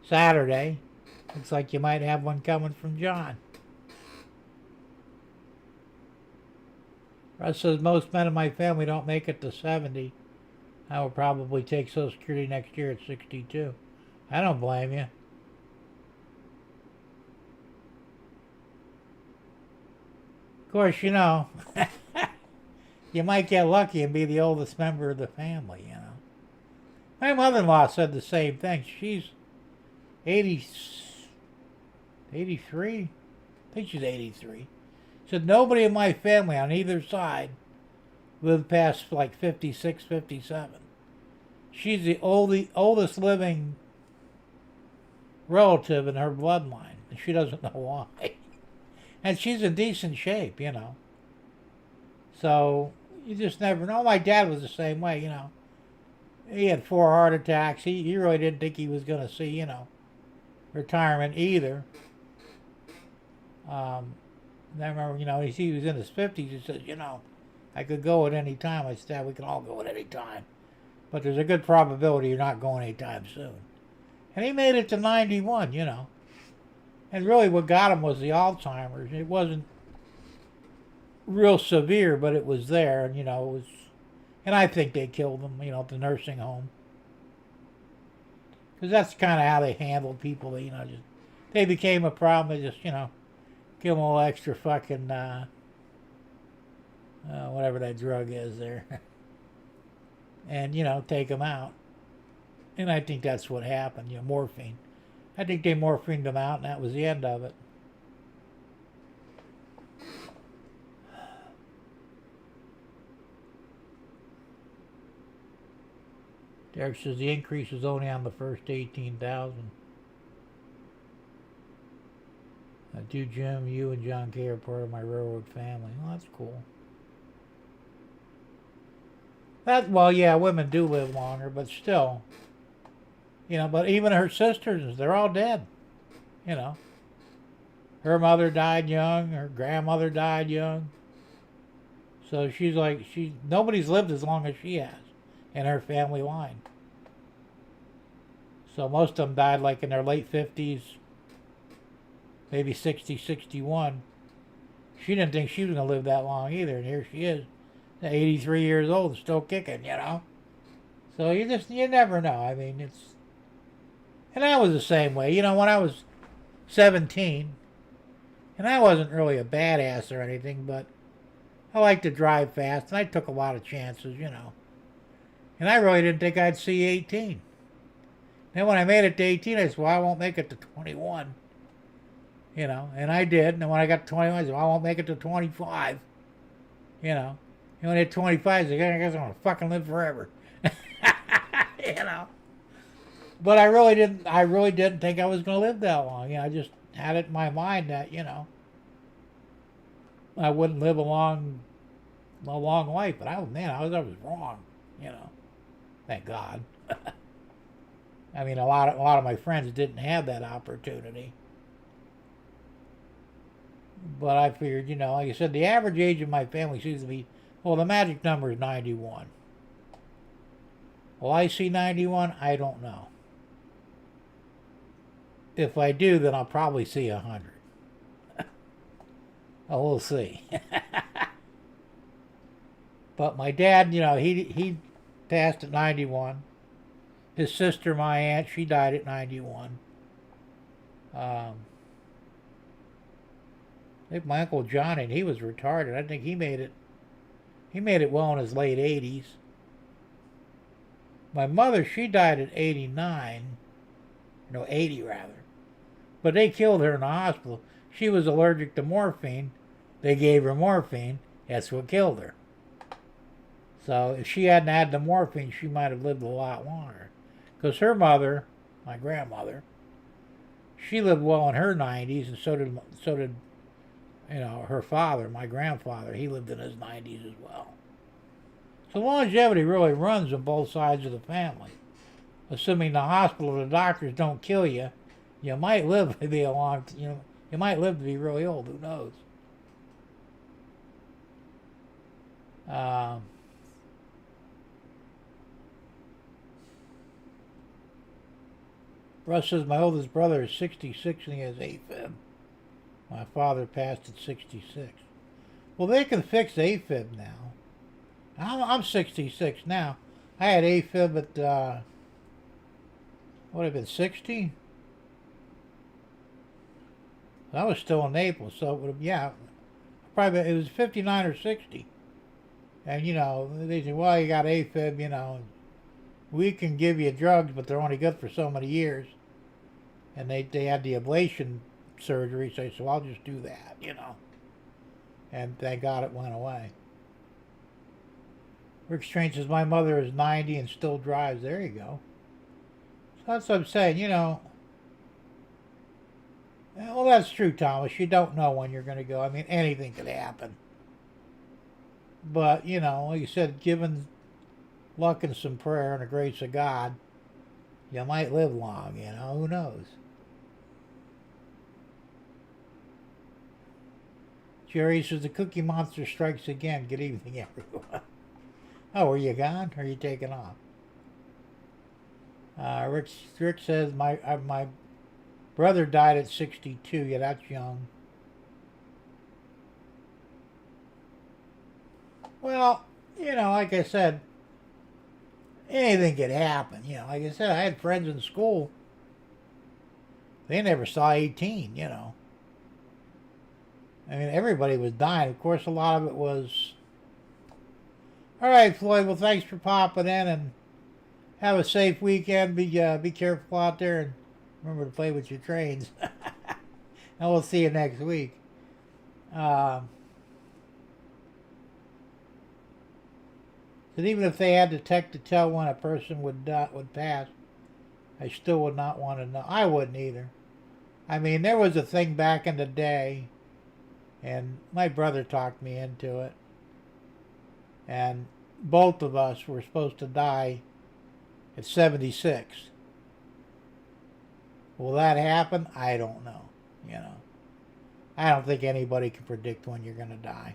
Saturday. Looks like you might have one coming from John. Russ says, most men in my family don't make it to 70. I will probably take Social Security next year at 62. I don't blame you. Of course, you might get lucky and be the oldest member of the family, My mother-in-law said the same thing. She's 83? I think she's 83. Said nobody in my family on either side lived past like 56, 57. She's the oldest living relative in her bloodline, and she doesn't know why. And she's in decent shape, So you just never know. My dad was the same way, He had 4 heart attacks. He really didn't think he was going to see, retirement either. I remember, he was in his 50s. He says, I could go at any time. I said, we can all go at any time. But there's a good probability you're not going anytime soon. And he made it to 91, you know. And really what got him was the Alzheimer's. It wasn't real severe, but it was there. And, you know, it was... And I think they killed him, you know, at the nursing home. Because that's kind of how they handle people. That, you know, just... They became a problem. They just, you know, give them a little extra fucking... whatever that drug is there. And, you know, take them out. And I think that's what happened, you know, morphine. I think they morphined them out, and that was the end of it. Derek says the increase is only on the first 18,000. Do Jim, you and John K are part of my railroad family. Well, that's cool. Well, yeah, women do live longer, but still. You know, but even her sisters, they're all dead. You know. Her mother died young. Her grandmother died young. So she's like, nobody's lived as long as she has in her family line. So most of them died like in their late 50s, maybe 60, 61. She didn't think she was going to live that long either, and here she is, 83 years old, still kicking, you know. So you never know. I mean, and I was the same way. You know, when I was 17, and I wasn't really a badass or anything, but I liked to drive fast, and I took a lot of chances, you know. And I really didn't think I'd see 18. Then when I made it to 18, I said, well, I won't make it to 21. You know, and I did. And then when I got to 21, I said, well, I won't make it to 25. You know. And when I hit 25, I said, I guess I'm going to fucking live forever. You know. But I really didn't think I was going to live that long. You know, I just had it in my mind that, you know, I wouldn't live a long life. But I was wrong, you know. Thank God. I mean, a lot of my friends didn't have that opportunity. But I figured, you know, like I said, the average age of my family seems to be, well, the magic number is 91. Will I see 91? I don't know. If I do, then I'll probably see 100. Oh, we'll see. But my dad, you know, he passed at 91. His sister, my aunt, she died at 91. I think my Uncle Johnny, he was retarded. I think he made it well in his late 80s. My mother, she died at 89. No, 80 rather. But they killed her in the hospital. She was allergic to morphine. They gave her morphine. That's what killed her. So if she hadn't had the morphine, she might have lived a lot longer. Because her mother, my grandmother, she lived well in her 90s, and so did you know, her father, my grandfather. He lived in his 90s as well. So longevity really runs on both sides of the family. Assuming the hospital or the doctors don't kill you, you might live to be you might live to be really old. Who knows? Russ says, my oldest brother is 66 and he has AFib. My father passed at 66. Well, they can fix AFib now. I'm 66 now. I had AFib at, what would have been 60? I was still in Naples, so it would have, yeah, probably, it was 59 or 60. And, you know, they said, well, you got AFib, you know, we can give you drugs, but they're only good for so many years. And they had the ablation surgery, so I said, well, I'll just do that, you know. And thank God it went away. Rick Strange says, my mother is 90 and still drives. There you go. So that's what I'm saying, you know. Well, that's true, Thomas. You don't know when you're going to go. I mean, anything could happen. But, you know, like you said, given luck and some prayer and the grace of God, you might live long, you know. Who knows? Jerry says the Cookie Monster strikes again. Good evening, everyone. Oh, are you gone? Or are you taking off? Rick says my brother died at 62. Yeah, that's young. Well, like I said, anything could happen. Like I said, I had friends in school. They never saw 18, I mean, everybody was dying. Of course, a lot of it was... All right, Floyd, well, thanks for popping in, and have a safe weekend. Be careful out there, and remember to play with your trains. And we'll see you next week. But even if they had the tech to tell when a person would pass, I still would not want to know. I wouldn't either. I mean, there was a thing back in the day, and my brother talked me into it, and both of us were supposed to die at 76. Will that happen? I don't know. I don't think anybody can predict when you're going to die.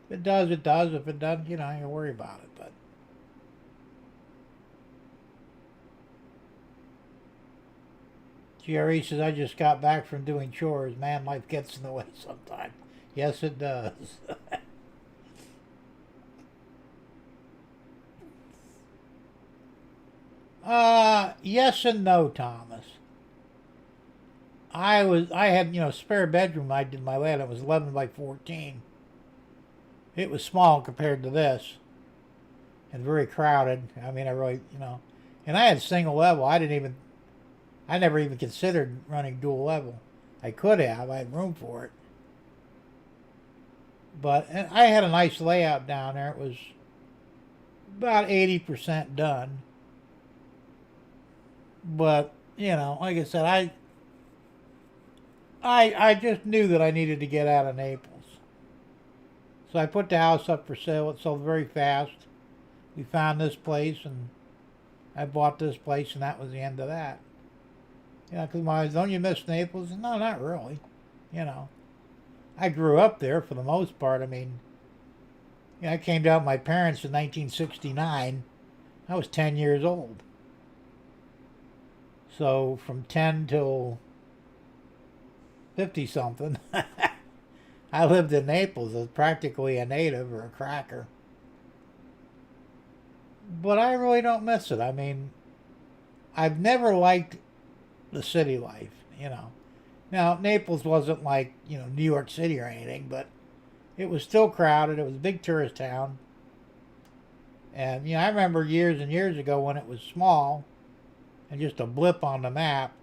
If it does, it does. If it doesn't, you worry about it. But Jerry says, I just got back from doing chores. Man, life gets in the way sometimes. Yes, it does. Yes and no, Thomas. I had, spare bedroom I did my land. It was 11 by 14. It was small compared to this. And very crowded. I mean, I really, and I had single level. I never even considered running dual level. I could have. I had room for it. But I had a nice layout down there. It was about 80% done. But, like I said, I just knew that I needed to get out of Naples. So I put the house up for sale. It sold very fast. We found this place, and I bought this place, and that was the end of that. Because don't you miss Naples? No, not really. I grew up there for the most part. I mean, I came down with my parents in 1969. I was 10 years old. So from 10 till 50-something, I lived in Naples as practically a native or a cracker. But I really don't miss it. I mean, I've never liked the city life, Now, Naples wasn't like, New York City or anything, but it was still crowded. It was a big tourist town. And, I remember years and years ago when it was small and just a blip on the map,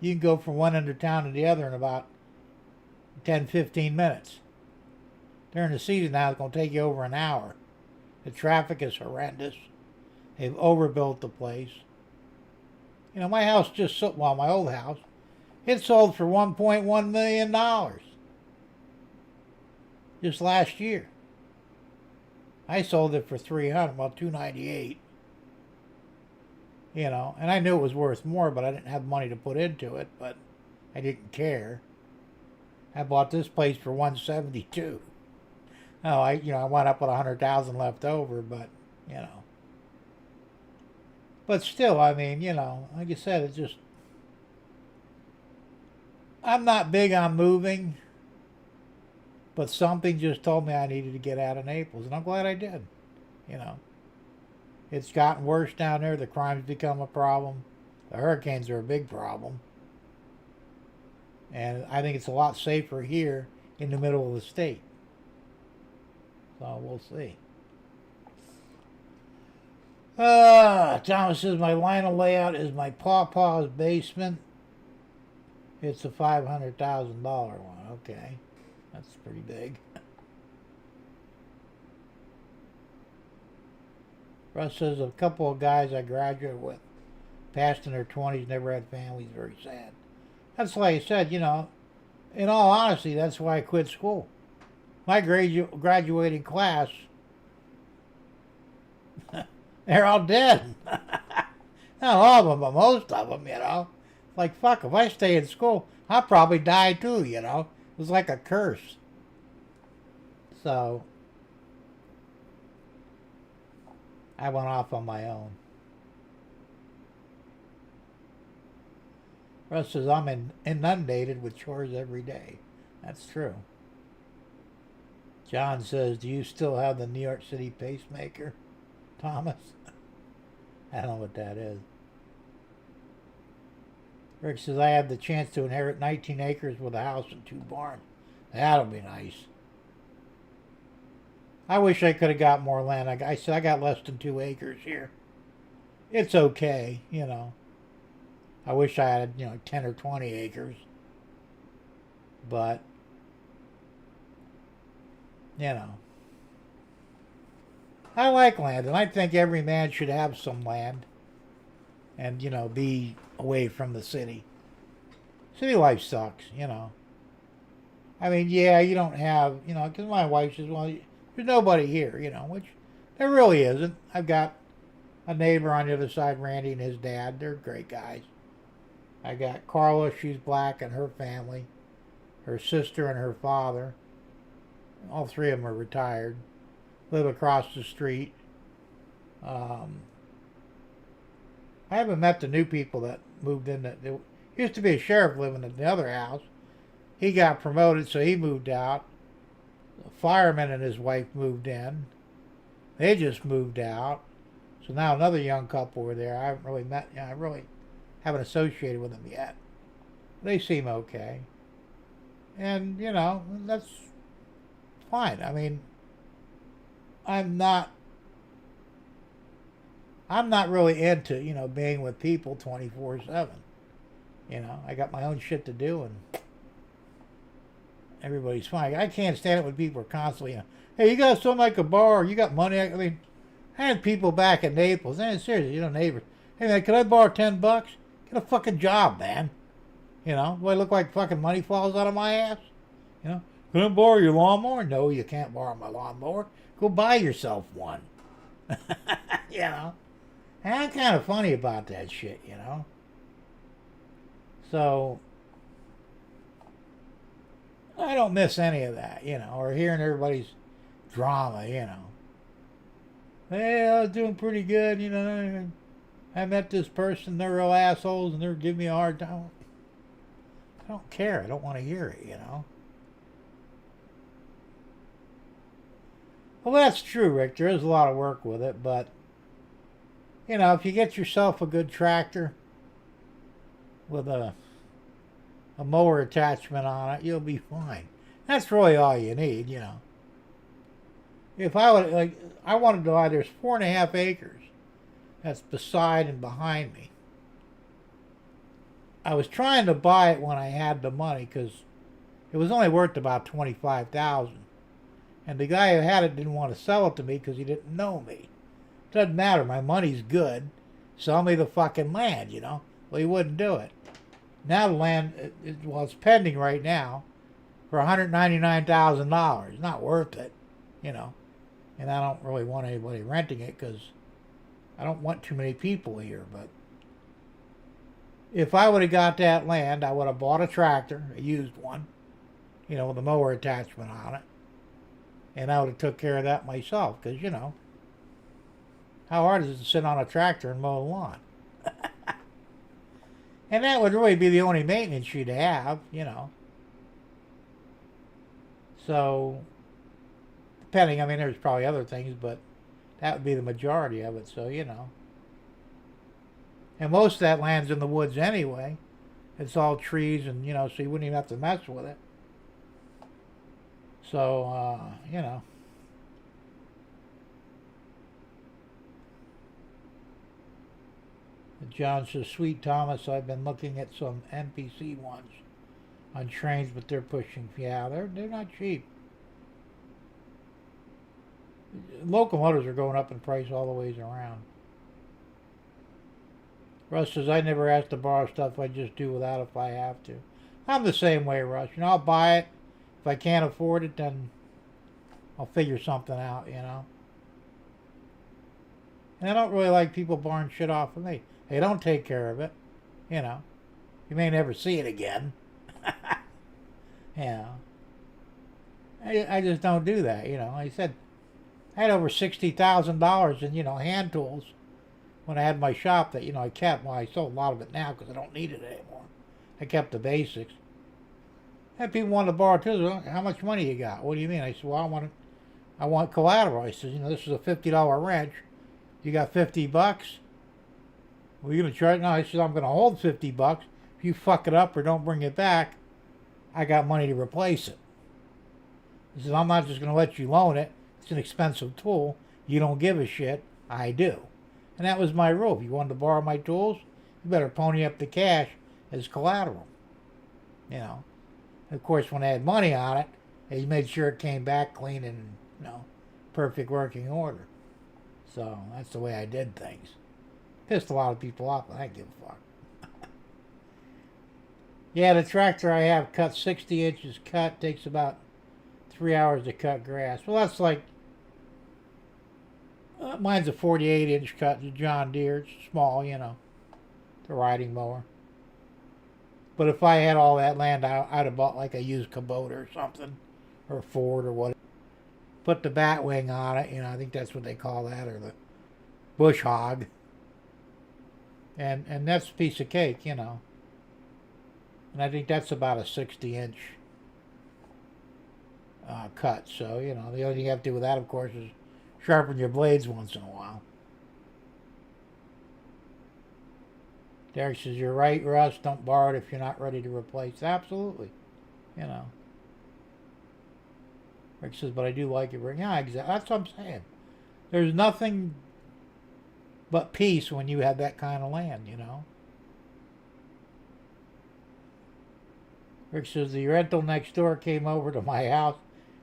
you can go from one end of town to the other in about 10, 15 minutes. During the season now, it's going to take you over an hour. The traffic is horrendous. They've overbuilt the place. My house just sold, my old house, it sold for $1.1 million just last year. I sold it for $298. And I knew it was worth more, but I didn't have money to put into it, but I didn't care. I bought this place for $172. Oh, I wound up with $100,000 left over, but, But still, I mean, like I said, it's just... I'm not big on moving, but something just told me I needed to get out of Naples, and I'm glad I did. It's gotten worse down there. The crime's become a problem. The hurricanes are a big problem. And I think it's a lot safer here in the middle of the state. So we'll see. Thomas says, my vinyl layout is my pawpaw's basement. It's a $500,000 one. Okay. That's pretty big. Russ says, a couple of guys I graduated with passed in their 20s, never had families, very sad. That's like I said, in all honesty, that's why I quit school. My graduating class, they're all dead. Not all of them, but most of them, Like, fuck, if I stay in school, I'll probably die too, you know? It was like a curse. So, I went off on my own. Russ says, I'm inundated with chores every day. That's true. John says, do you still have the New York City pacemaker, Thomas? I don't know what that is. Rick says, I have the chance to inherit 19 acres with a house and 2 barns. That'll be nice. I wish I could have got more land. I said I got less than 2 acres here. It's okay, you know. I wish I had, 10 or 20 acres. But, I like land, and I think every man should have some land and, be away from the city. City life sucks, I mean, yeah, you don't have, because my wife says, well, there's nobody here, which there really isn't. I've got a neighbor on the other side, Randy, and his dad. They're great guys. I got Carla, she's black, and her family, her sister and her father. All 3 of them are retired. Live across the street. I haven't met the new people that moved in. There used to be a sheriff living in the other house. He got promoted, so he moved out. A fireman and his wife moved in. They just moved out. So now another young couple were there. I haven't really met. I really haven't associated with them yet. They seem okay. And, that's fine. I mean, I'm not really into, being with people 24/7. I got my own shit to do, and everybody's fine. I can't stand it when people are constantly, hey, you got something I could borrow, you got money. I mean, I had people back in Naples, and seriously, neighbors. Hey man, can I borrow $10? Get a fucking job, man. Do I look like fucking money falls out of my ass? Can I borrow your lawnmower? No, you can't borrow my lawnmower. Go buy yourself one. And I'm kind of funny about that shit, So, I don't miss any of that, or hearing everybody's drama, Hey, I was doing pretty good, I met this person, they're real assholes, and they're giving me a hard time. I don't care. I don't want to hear it, Well, that's true, Rick. There is a lot of work with it, but, if you get yourself a good tractor with a mower attachment on it, you'll be fine. That's really all you need, If I would, I wanted to buy, there's 4.5 acres that's beside and behind me. I was trying to buy it when I had the money because it was only worth about $25,000, and the guy who had it didn't want to sell it to me because he didn't know me. Doesn't matter. My money's good. Sell me the fucking land, Well, he wouldn't do it. Now the land, it's pending right now for $199,000. Not worth it, And I don't really want anybody renting it because I don't want too many people here. But if I would have got that land, I would have bought a tractor, a used one, with a mower attachment on it. And I would have took care of that myself because, how hard is it to sit on a tractor and mow the lawn? And that would really be the only maintenance you'd have, So, depending, I mean, there's probably other things, but that would be the majority of it, so, And most of that land's in the woods anyway. It's all trees and, so you wouldn't even have to mess with it. So, John says, Sweet Thomas, I've been looking at some NPC ones on trains, but they're pushing. Yeah, they're not cheap. Locomotives are going up in price all the ways around. Russ says, I never ask to borrow stuff. I just do without if I have to. I'm the same way, Russ. I'll buy it. If I can't afford it, then I'll figure something out, And I don't really like people borrowing shit off of me. They don't take care of it, You may never see it again. You know. I just don't do that, you know. Like I said, I had over $60,000 in, hand tools when I had my shop that, I kept. Well, I sold a lot of it now because I don't need it anymore. I kept the basics. And people wanted to borrow tools. Well, how much money you got? What do you mean? I said, well, I want collateral. I said, this is a $50 wrench. You got 50 bucks? Well, you're going to charge? No, I said, I'm going to hold 50 bucks. If you fuck it up or don't bring it back, I got money to replace it. He says, I'm not just going to let you loan it. It's an expensive tool. You don't give a shit. I do. And that was my rule. If you wanted to borrow my tools, you better pony up the cash as collateral. You know. And of course, when I had money on it, he made sure it came back clean and, perfect working order. So that's the way I did things. Pissed a lot of people off, but I didn't give a fuck. Yeah, the tractor I have cut 60 inches cut. Takes about 3 hours to cut grass. Well, that's like, mine's a 48-inch cut, the John Deere. It's small, the riding mower. But if I had all that land, I'd have bought like a used Kubota or something, or a Ford or whatever. Put the bat wing on it, I think that's what they call that, or the bush hog. And that's a piece of cake, And I think that's about a 60-inch cut. So, the only thing you have to do with that, of course, is sharpen your blades once in a while. Derek says, you're right, Russ. Don't borrow it if you're not ready to replace. Absolutely. Rick says, but I do like it. Yeah, exactly. That's what I'm saying. There's nothing but peace when you have that kind of land, Rick says, the rental next door came over to my house,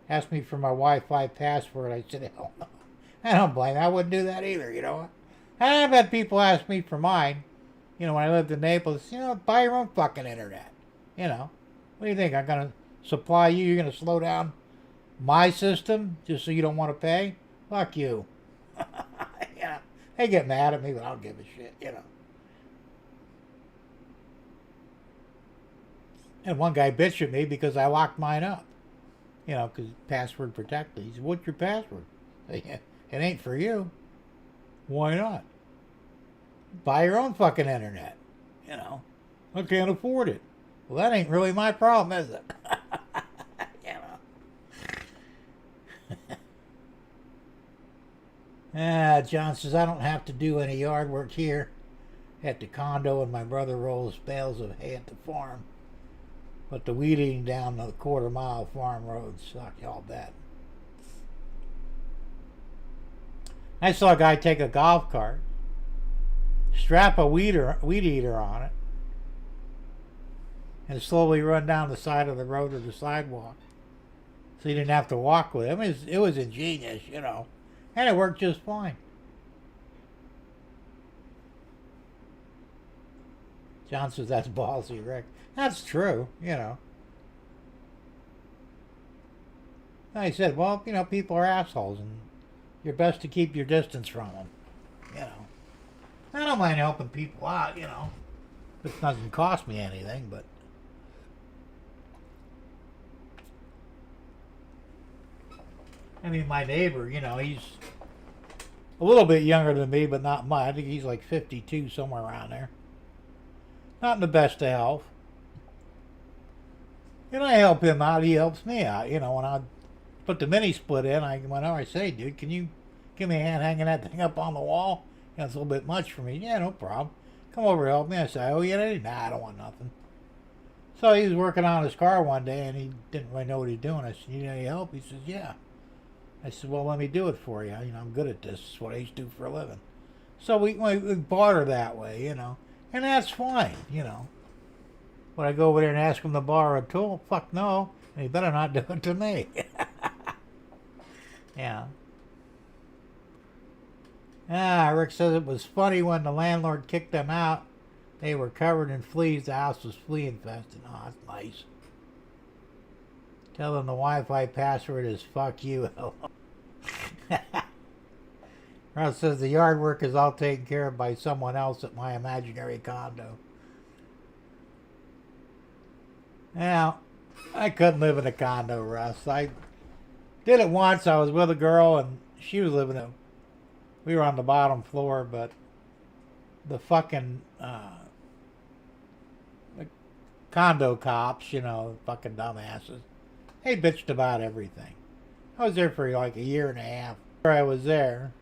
asked me for my Wi-Fi password. I said, hell no. I don't blame them. I wouldn't do that either, And I've had people ask me for mine, when I lived in Naples, buy your own fucking internet. What do you think? I'm going to supply you? You're going to slow down my system just so you don't want to pay? Fuck you. They get mad at me, but I don't give a shit, And one guy bitched at me because I locked mine up. Because password protected. He said, what's your password? I said, it ain't for you. Why not? Buy your own fucking internet. I can't afford it. Well, that ain't really my problem, is it? John says, I don't have to do any yard work here at the condo, and my brother rolls bales of hay at the farm. But the weed eating down the quarter-mile farm road suck, y'all bet. I saw a guy take a golf cart, strap a weed eater on it, and slowly run down the side of the road or the sidewalk. So he didn't have to walk with him. It was ingenious, And it worked just fine. John says, that's ballsy, Rick. That's true, I said, well, people are assholes, and you're best to keep your distance from them, I don't mind helping people out, It doesn't cost me anything, but... I mean, my neighbor, he's a little bit younger than me, but not much. I think he's like 52, somewhere around there. Not in the best of health. And I help him out, he helps me out. When I put the mini split in, I went over, I say, dude, can you give me a hand hanging that thing up on the wall? It's a little bit much for me. Yeah, no problem. Come over and help me. I say, oh, yeah, nah, I don't want nothing. So he was working on his car one day, and he didn't really know what he was doing. I said, you need any help? He says, yeah. I said, well, let me do it for you. I'm good at this. It's what I used to do for a living. So we barter that way, And that's fine, Would I go over there and ask him to borrow a tool? Fuck no. And he better not do it to me. Yeah. Rick says it was funny when the landlord kicked them out. They were covered in fleas. The house was flea infested. Oh, that's nice. Tell them the Wi-Fi password is fuck you. Russ says the yard work is all taken care of by someone else at my imaginary condo. Now, I couldn't live in a condo, Russ. I did it once. I was with a girl, and she was living in. We were on the bottom floor, but the fucking the condo cops, fucking dumbasses, they bitched about everything. I was there for like a year and a half. After I was there,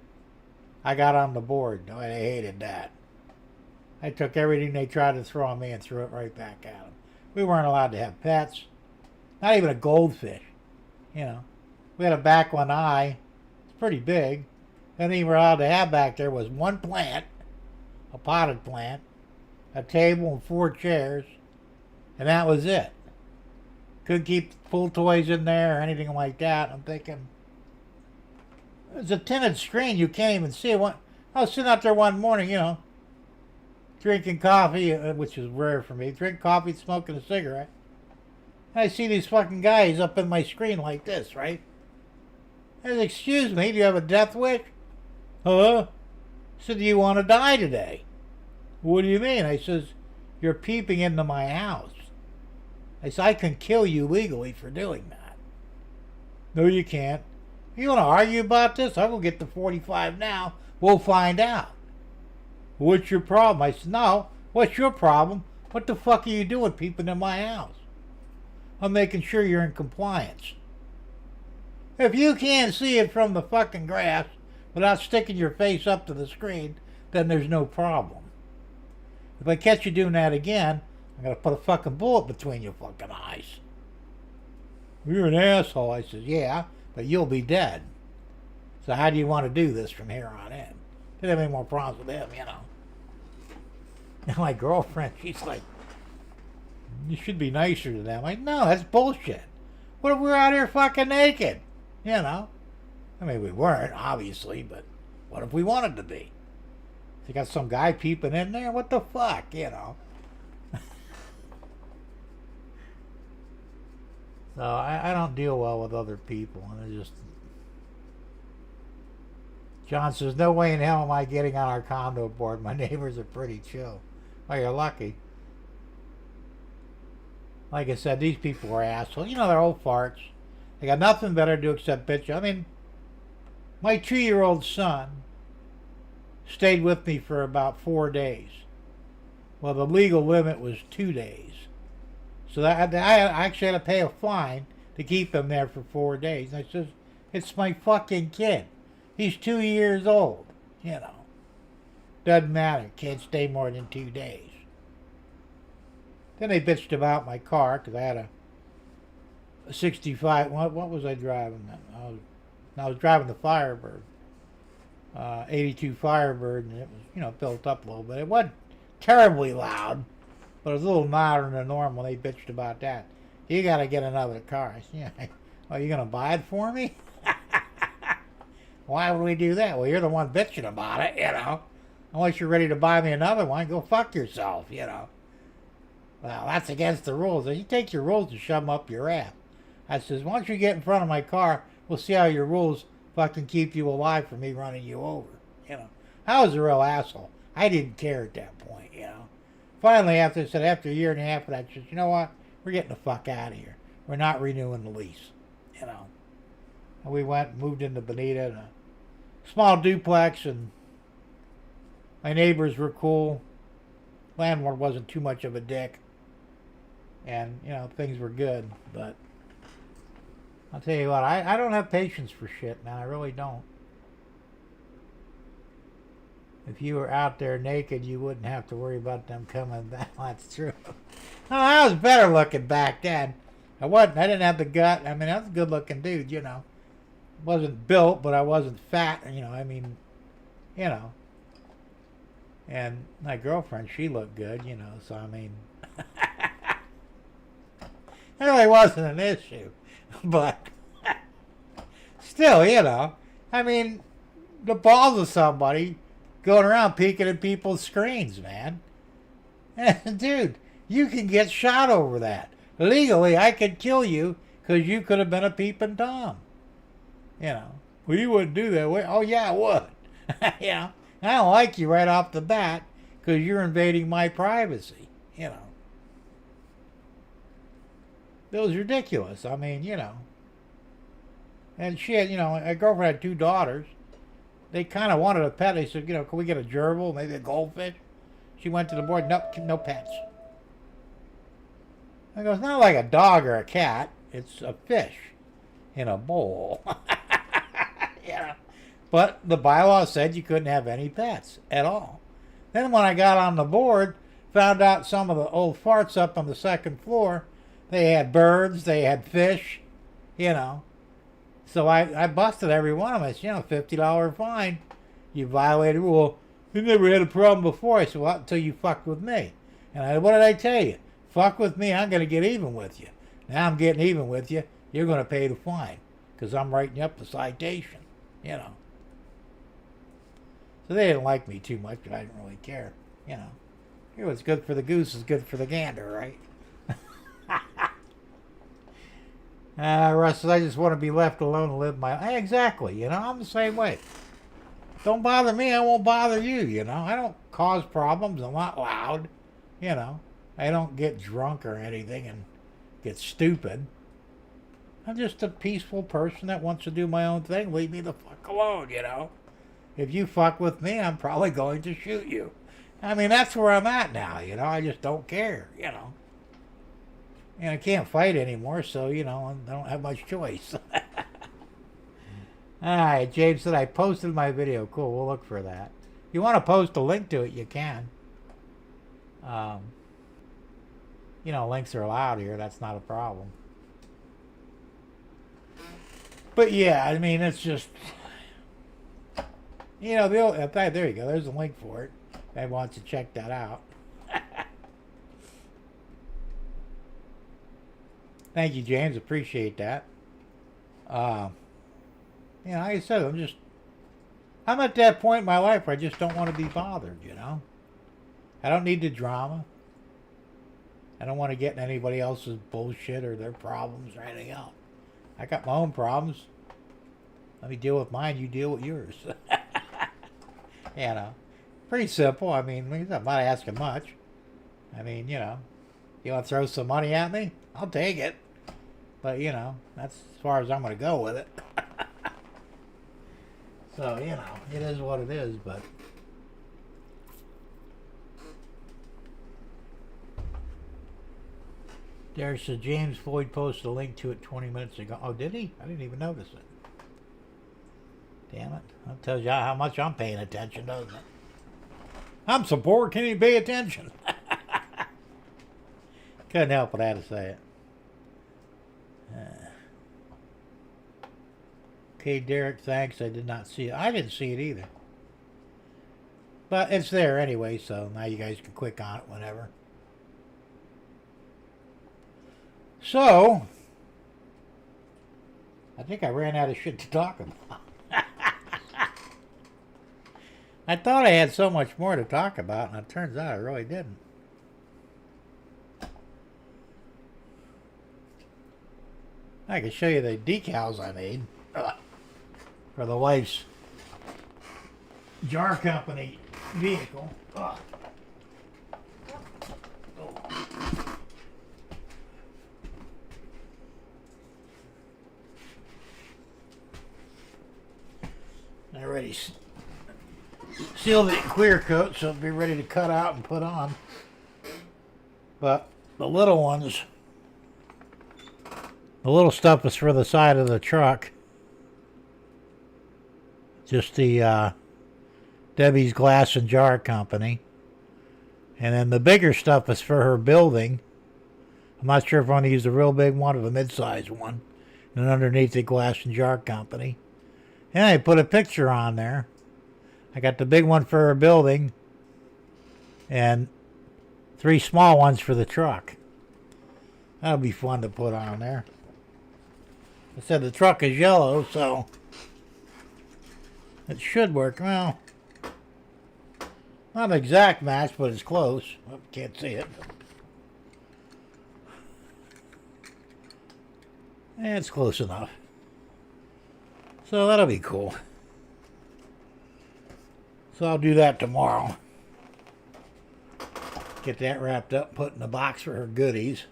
I got on the board. Oh, they hated that. I took everything they tried to throw on me and threw it right back at them. We weren't allowed to have pets. Not even a goldfish. We had a back one eye. It's pretty big. The only thing we were allowed to have back there was one plant, a potted plant, a table and 4 chairs, and that was it. Couldn't keep pool toys in there or anything like that. I'm thinking, there's a tinted screen, you can't even see it. I was sitting out there one morning, drinking coffee, which is rare for me, drinking coffee, smoking a cigarette. And I see these fucking guys up in my screen like this, right? I said, excuse me, do you have a death wish? Huh? I said, do you want to die today? What do you mean? I says, you're peeping into my house. I said, I can kill you legally for doing that. No, you can't. You want to argue about this? I will get to 45 now. We'll find out. What's your problem? I said, no. What's your problem? What the fuck are you doing peeping in my house? I'm making sure you're in compliance. If you can't see it from the fucking grass without sticking your face up to the screen, then there's no problem. If I catch you doing that again, I'm going to put a fucking bullet between your fucking eyes. You're an asshole. I said, yeah, but you'll be dead. So how do you want to do this from here on in? Didn't have any more problems with him, And my girlfriend, she's like, you should be nicer to them. I'm like, no, that's bullshit. What if we're out here fucking naked? I mean, we weren't, obviously, but what if we wanted to be? You got some guy peeping in there? What the fuck, So I don't deal well with other people. And it just... John says, no way in hell am I getting on our condo board. My neighbors are pretty chill. Well, you're lucky. Like I said, these people are assholes. They're old farts. They got nothing better to do except bitch. I mean, my 2-year-old son stayed with me for about 4 days. Well, the legal limit was 2 days. So I actually had to pay a fine to keep him there for 4 days. And I says, it's my fucking kid. He's 2 years old. Doesn't matter. Can't stay more than 2 days. Then they bitched about my car because I had a 65. What was I driving then? I was driving the Firebird, 82 Firebird, and it was built up a little bit. It wasn't terribly loud, but it was a little louder than normal. They bitched about that. You got to get another car. I said, yeah. Oh, you gonna buy it for me? Why would we do that? Well, you're the one bitching about it, Unless you're ready to buy me another one, go fuck yourself, Well, that's against the rules. You take your rules and shove them up your ass. I says, once you get in front of my car, we'll see how your rules fucking keep you alive for me running you over. I was a real asshole. I didn't care at that point, Finally, after a year and a half of that, I said, you know what? We're getting the fuck out of here. We're not renewing the lease, And we went and moved into Bonita in a small duplex, and my neighbors were cool. Landlord wasn't too much of a dick. And, things were good. But I'll tell you what, I don't have patience for shit, man. I really don't. If you were out there naked, you wouldn't have to worry about them coming back. That's true. No, I was better looking back then. I didn't have the gut. I mean, I was a good looking dude, Wasn't built, but I wasn't fat, And my girlfriend, she looked good, so I mean... It really wasn't an issue. But... Still, I mean, the balls of somebody going around peeking at people's screens, man. Dude, you can get shot over that. Legally, I could kill you because you could have been a peeping Tom. Well, you wouldn't do that. Oh, yeah, I would. I don't like you right off the bat because you're invading my privacy, It was ridiculous. I mean, you know. And she had, you know, my girlfriend had two daughters. They kind of wanted a pet. They said, you know, can we get a gerbil, maybe a goldfish? She went to the board, nope, no pets. I go, it's not like a dog or a cat. It's a fish in a bowl. Yeah. But the bylaw said you couldn't have any pets at all. Then when I got on the board, found out some of the old farts up on the second floor, they had birds, they had fish, you know. So I busted every one of them. I said, you know, $50 fine. You violated. Well, you never had a problem before. I said, well, until you fucked with me. And what did I tell you? Fuck with me, I'm going to get even with you. Now I'm getting even with you. You're going to pay the fine because I'm writing you up the citation, you know. So they didn't like me too much, but I didn't really care, you know. Here, what's good for the goose is good for the gander, right? Russ says, I just want to be left alone and live my... Hey, exactly, you know, I'm the same way. Don't bother me, I won't bother you, you know. I don't cause problems, I'm not loud, you know. I don't get drunk or anything and get stupid. I'm just a peaceful person that wants to do my own thing. Leave me the fuck alone, you know. If you fuck with me, I'm probably going to shoot you. I mean, that's where I'm at now, you know. I just don't care, you know. And I can't fight anymore, so, you know, I don't have much choice. Alright, James said I posted my video. Cool, we'll look for that. If you want to post a link to it, you can. You know, links are allowed here. That's not a problem. But yeah, I mean, it's just... You know, there you go. There's a link for it. If anyone wants to check that out. Thank you, James. Appreciate that. You know, like I said, I'm at that point in my life where I just don't want to be bothered, you know. I don't need the drama. I don't want to get in anybody else's bullshit or their problems or anything else. I got my own problems. Let me deal with mine, you deal with yours. You know, pretty simple. I mean, I'm not asking much. I mean, you know, you want to throw some money at me? I'll take it. But, you know, that's as far as I'm going to go with it. So, you know, it is what it is, but... There's a James Floyd posted a link to it 20 minutes ago. Oh, did he? I didn't even notice it. Damn it. That tells you how much I'm paying attention, doesn't it? I'm so bored, can't even pay attention. Couldn't help but I had to say it. Okay, Derek, thanks. I did not see it. I didn't see it either. But it's there anyway, so now you guys can click on it whenever. So, I think I ran out of shit to talk about. I thought I had so much more to talk about, and it turns out I really didn't. I can show you the decals I made for the wife's jar company vehicle. I already sealed it in clear coat, so it'll be ready to cut out and put on. But the little ones, the little stuff is for the side of the truck. Just the Debbie's Glass and Jar Company. And then the bigger stuff is for her building. I'm not sure if I want to use the real big one or the mid-sized one. And underneath the Glass and Jar Company. And I put a picture on there. I got the big one for her building. And 3 small ones for the truck. That'll be fun to put on there. I said the truck is yellow, so it should work. Well, not an exact match, but it's close. Well, can't see it. It's close enough. So that'll be cool. So I'll do that tomorrow. Get that wrapped up, put in the box for her goodies.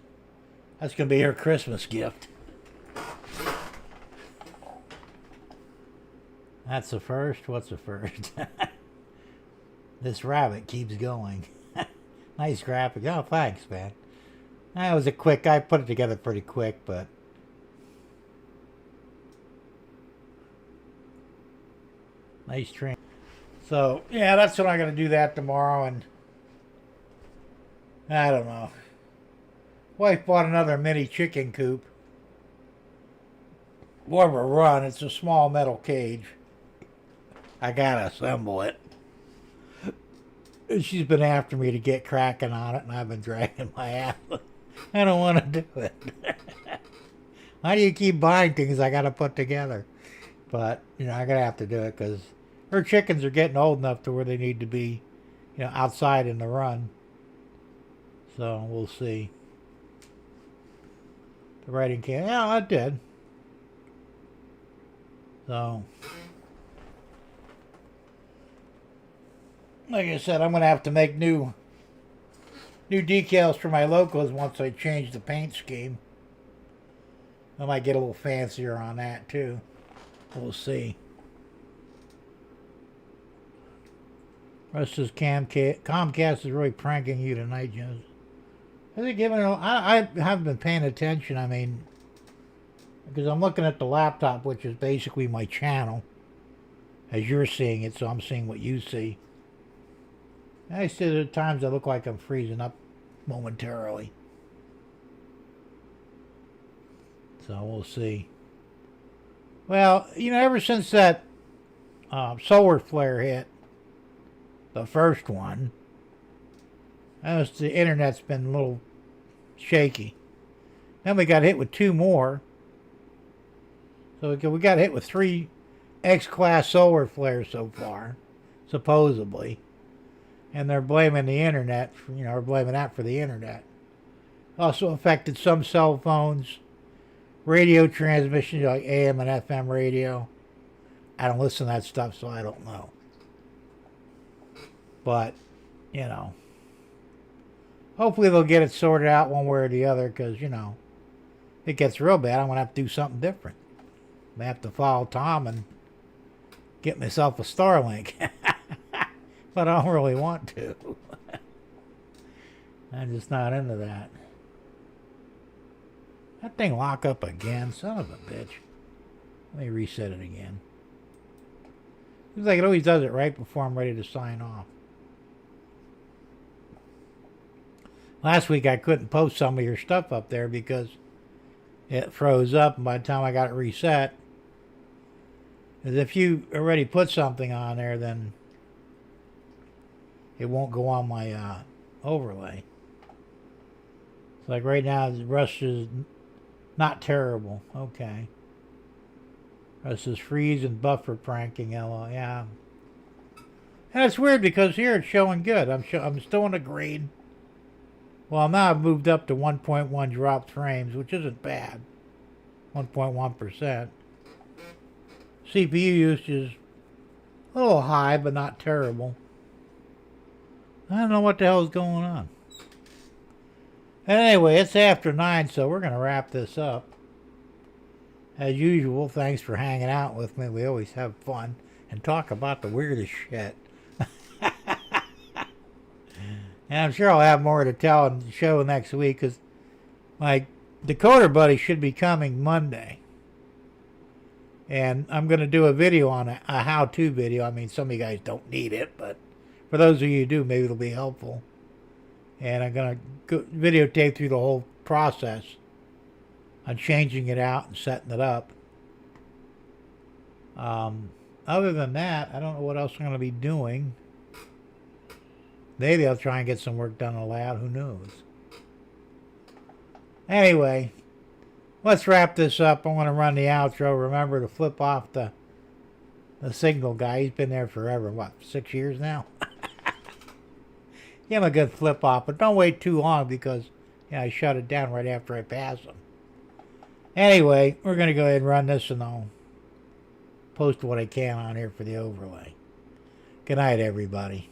That's going to be her Christmas gift. That's the first? What's the first? This rabbit keeps going. Nice graphic. Oh, thanks, man. That was a quick... I put it together pretty quick, but... Nice train. So, yeah, that's what I'm going to do that tomorrow, and... I don't know. Wife bought another mini chicken coop. More of a run. It's a small metal cage. I gotta assemble it. She's been after me to get cracking on it, and I've been dragging my ass. I don't want to do it. Why do you keep buying things I gotta put together? But, you know, I gotta have to do it because her chickens are getting old enough to where they need to be, you know, outside in the run. So, we'll see. The writing came. Yeah, I did. So, like I said, I'm going to have to make new decals for my locals once I change the paint scheme. I might get a little fancier on that too. We'll see. Russ says Comcast is really pranking you tonight, Jones. Has it given? I haven't been paying attention. I mean, because I'm looking at the laptop, which is basically my channel, as you're seeing it, so I'm seeing what you see. I see at times I look like I'm freezing up momentarily. So we'll see. Well, you know, ever since that solar flare hit, the first one, the internet's been a little shaky. Then we got hit with 2 more. So we got hit with 3 X-class solar flares so far, supposedly. And they're blaming the internet, or blaming that for the internet. Also affected some cell phones, radio transmissions like AM and FM radio. I don't listen to that stuff, so I don't know. But, you know, hopefully they'll get it sorted out one way or the other, because, you know, if it gets real bad, I'm going to have to do something different. I have to follow Tom and get myself a Starlink. But I don't really want to. I'm just not into that. That thing lock up again, son of a bitch. Let me reset it again. Seems like it always does it right before I'm ready to sign off. Last week I couldn't post some of your stuff up there because it froze up, and by the time I got it reset, because if you already put something on there, then it won't go on my overlay. So like right now, Rush is not terrible. Okay. Rush is freeze and buffer pranking. LO. Yeah. And it's weird because here it's showing good. I'm still in the green. Well, now I've moved up to 1.1 dropped frames, which isn't bad. 1.1%. CPU usage is a little high, but not terrible. I don't know what the hell is going on. Anyway, it's after 9, so we're going to wrap this up. As usual, thanks for hanging out with me. We always have fun and talk about the weirdest shit. And I'm sure I'll have more to tell on the show next week, because my decoder buddy should be coming Monday. And I'm going to do a video on a how-to video. I mean, some of you guys don't need it, but for those of you who do, maybe it'll be helpful. And I'm going to videotape through the whole process on changing it out and setting it up. Other than that, I don't know what else I'm going to be doing. Maybe I'll try and get some work done in the lab. Who knows? Anyway, let's wrap this up. I want to run the outro. Remember to flip off the signal guy. He's been there forever. What, 6 years now? Give him a good flip off, but don't wait too long because I shut it down right after I pass him. Anyway, we're going to go ahead and run this, and I'll post what I can on here for the overlay. Good night, everybody.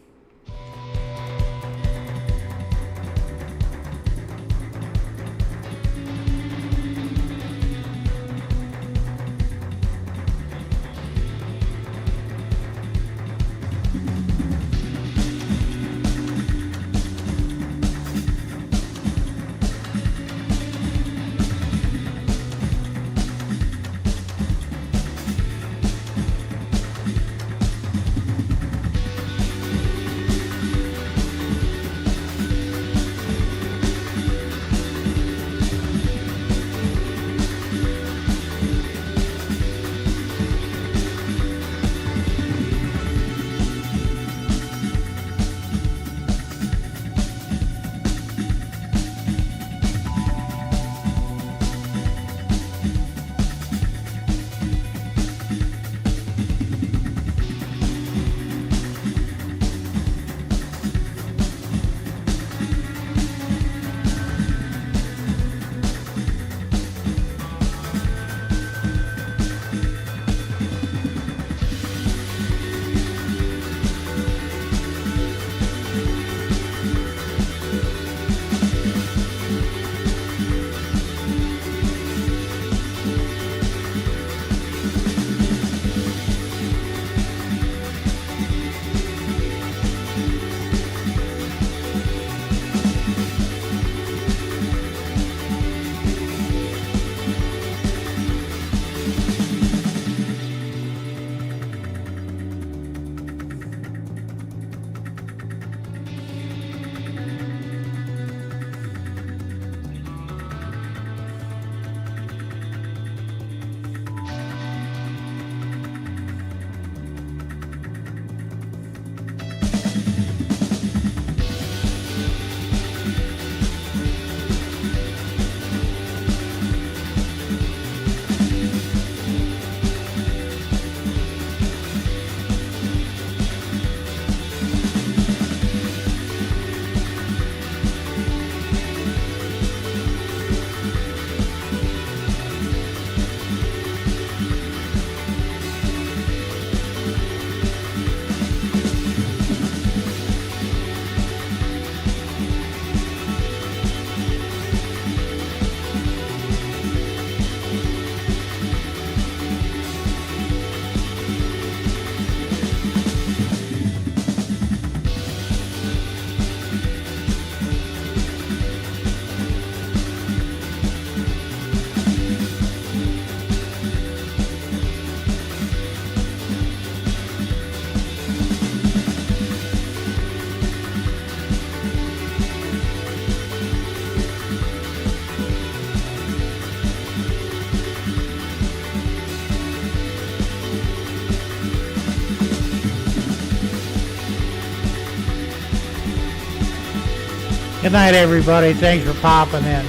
Good night, everybody. Thanks for popping in.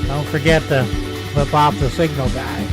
Don't forget to flip off the signal, guys.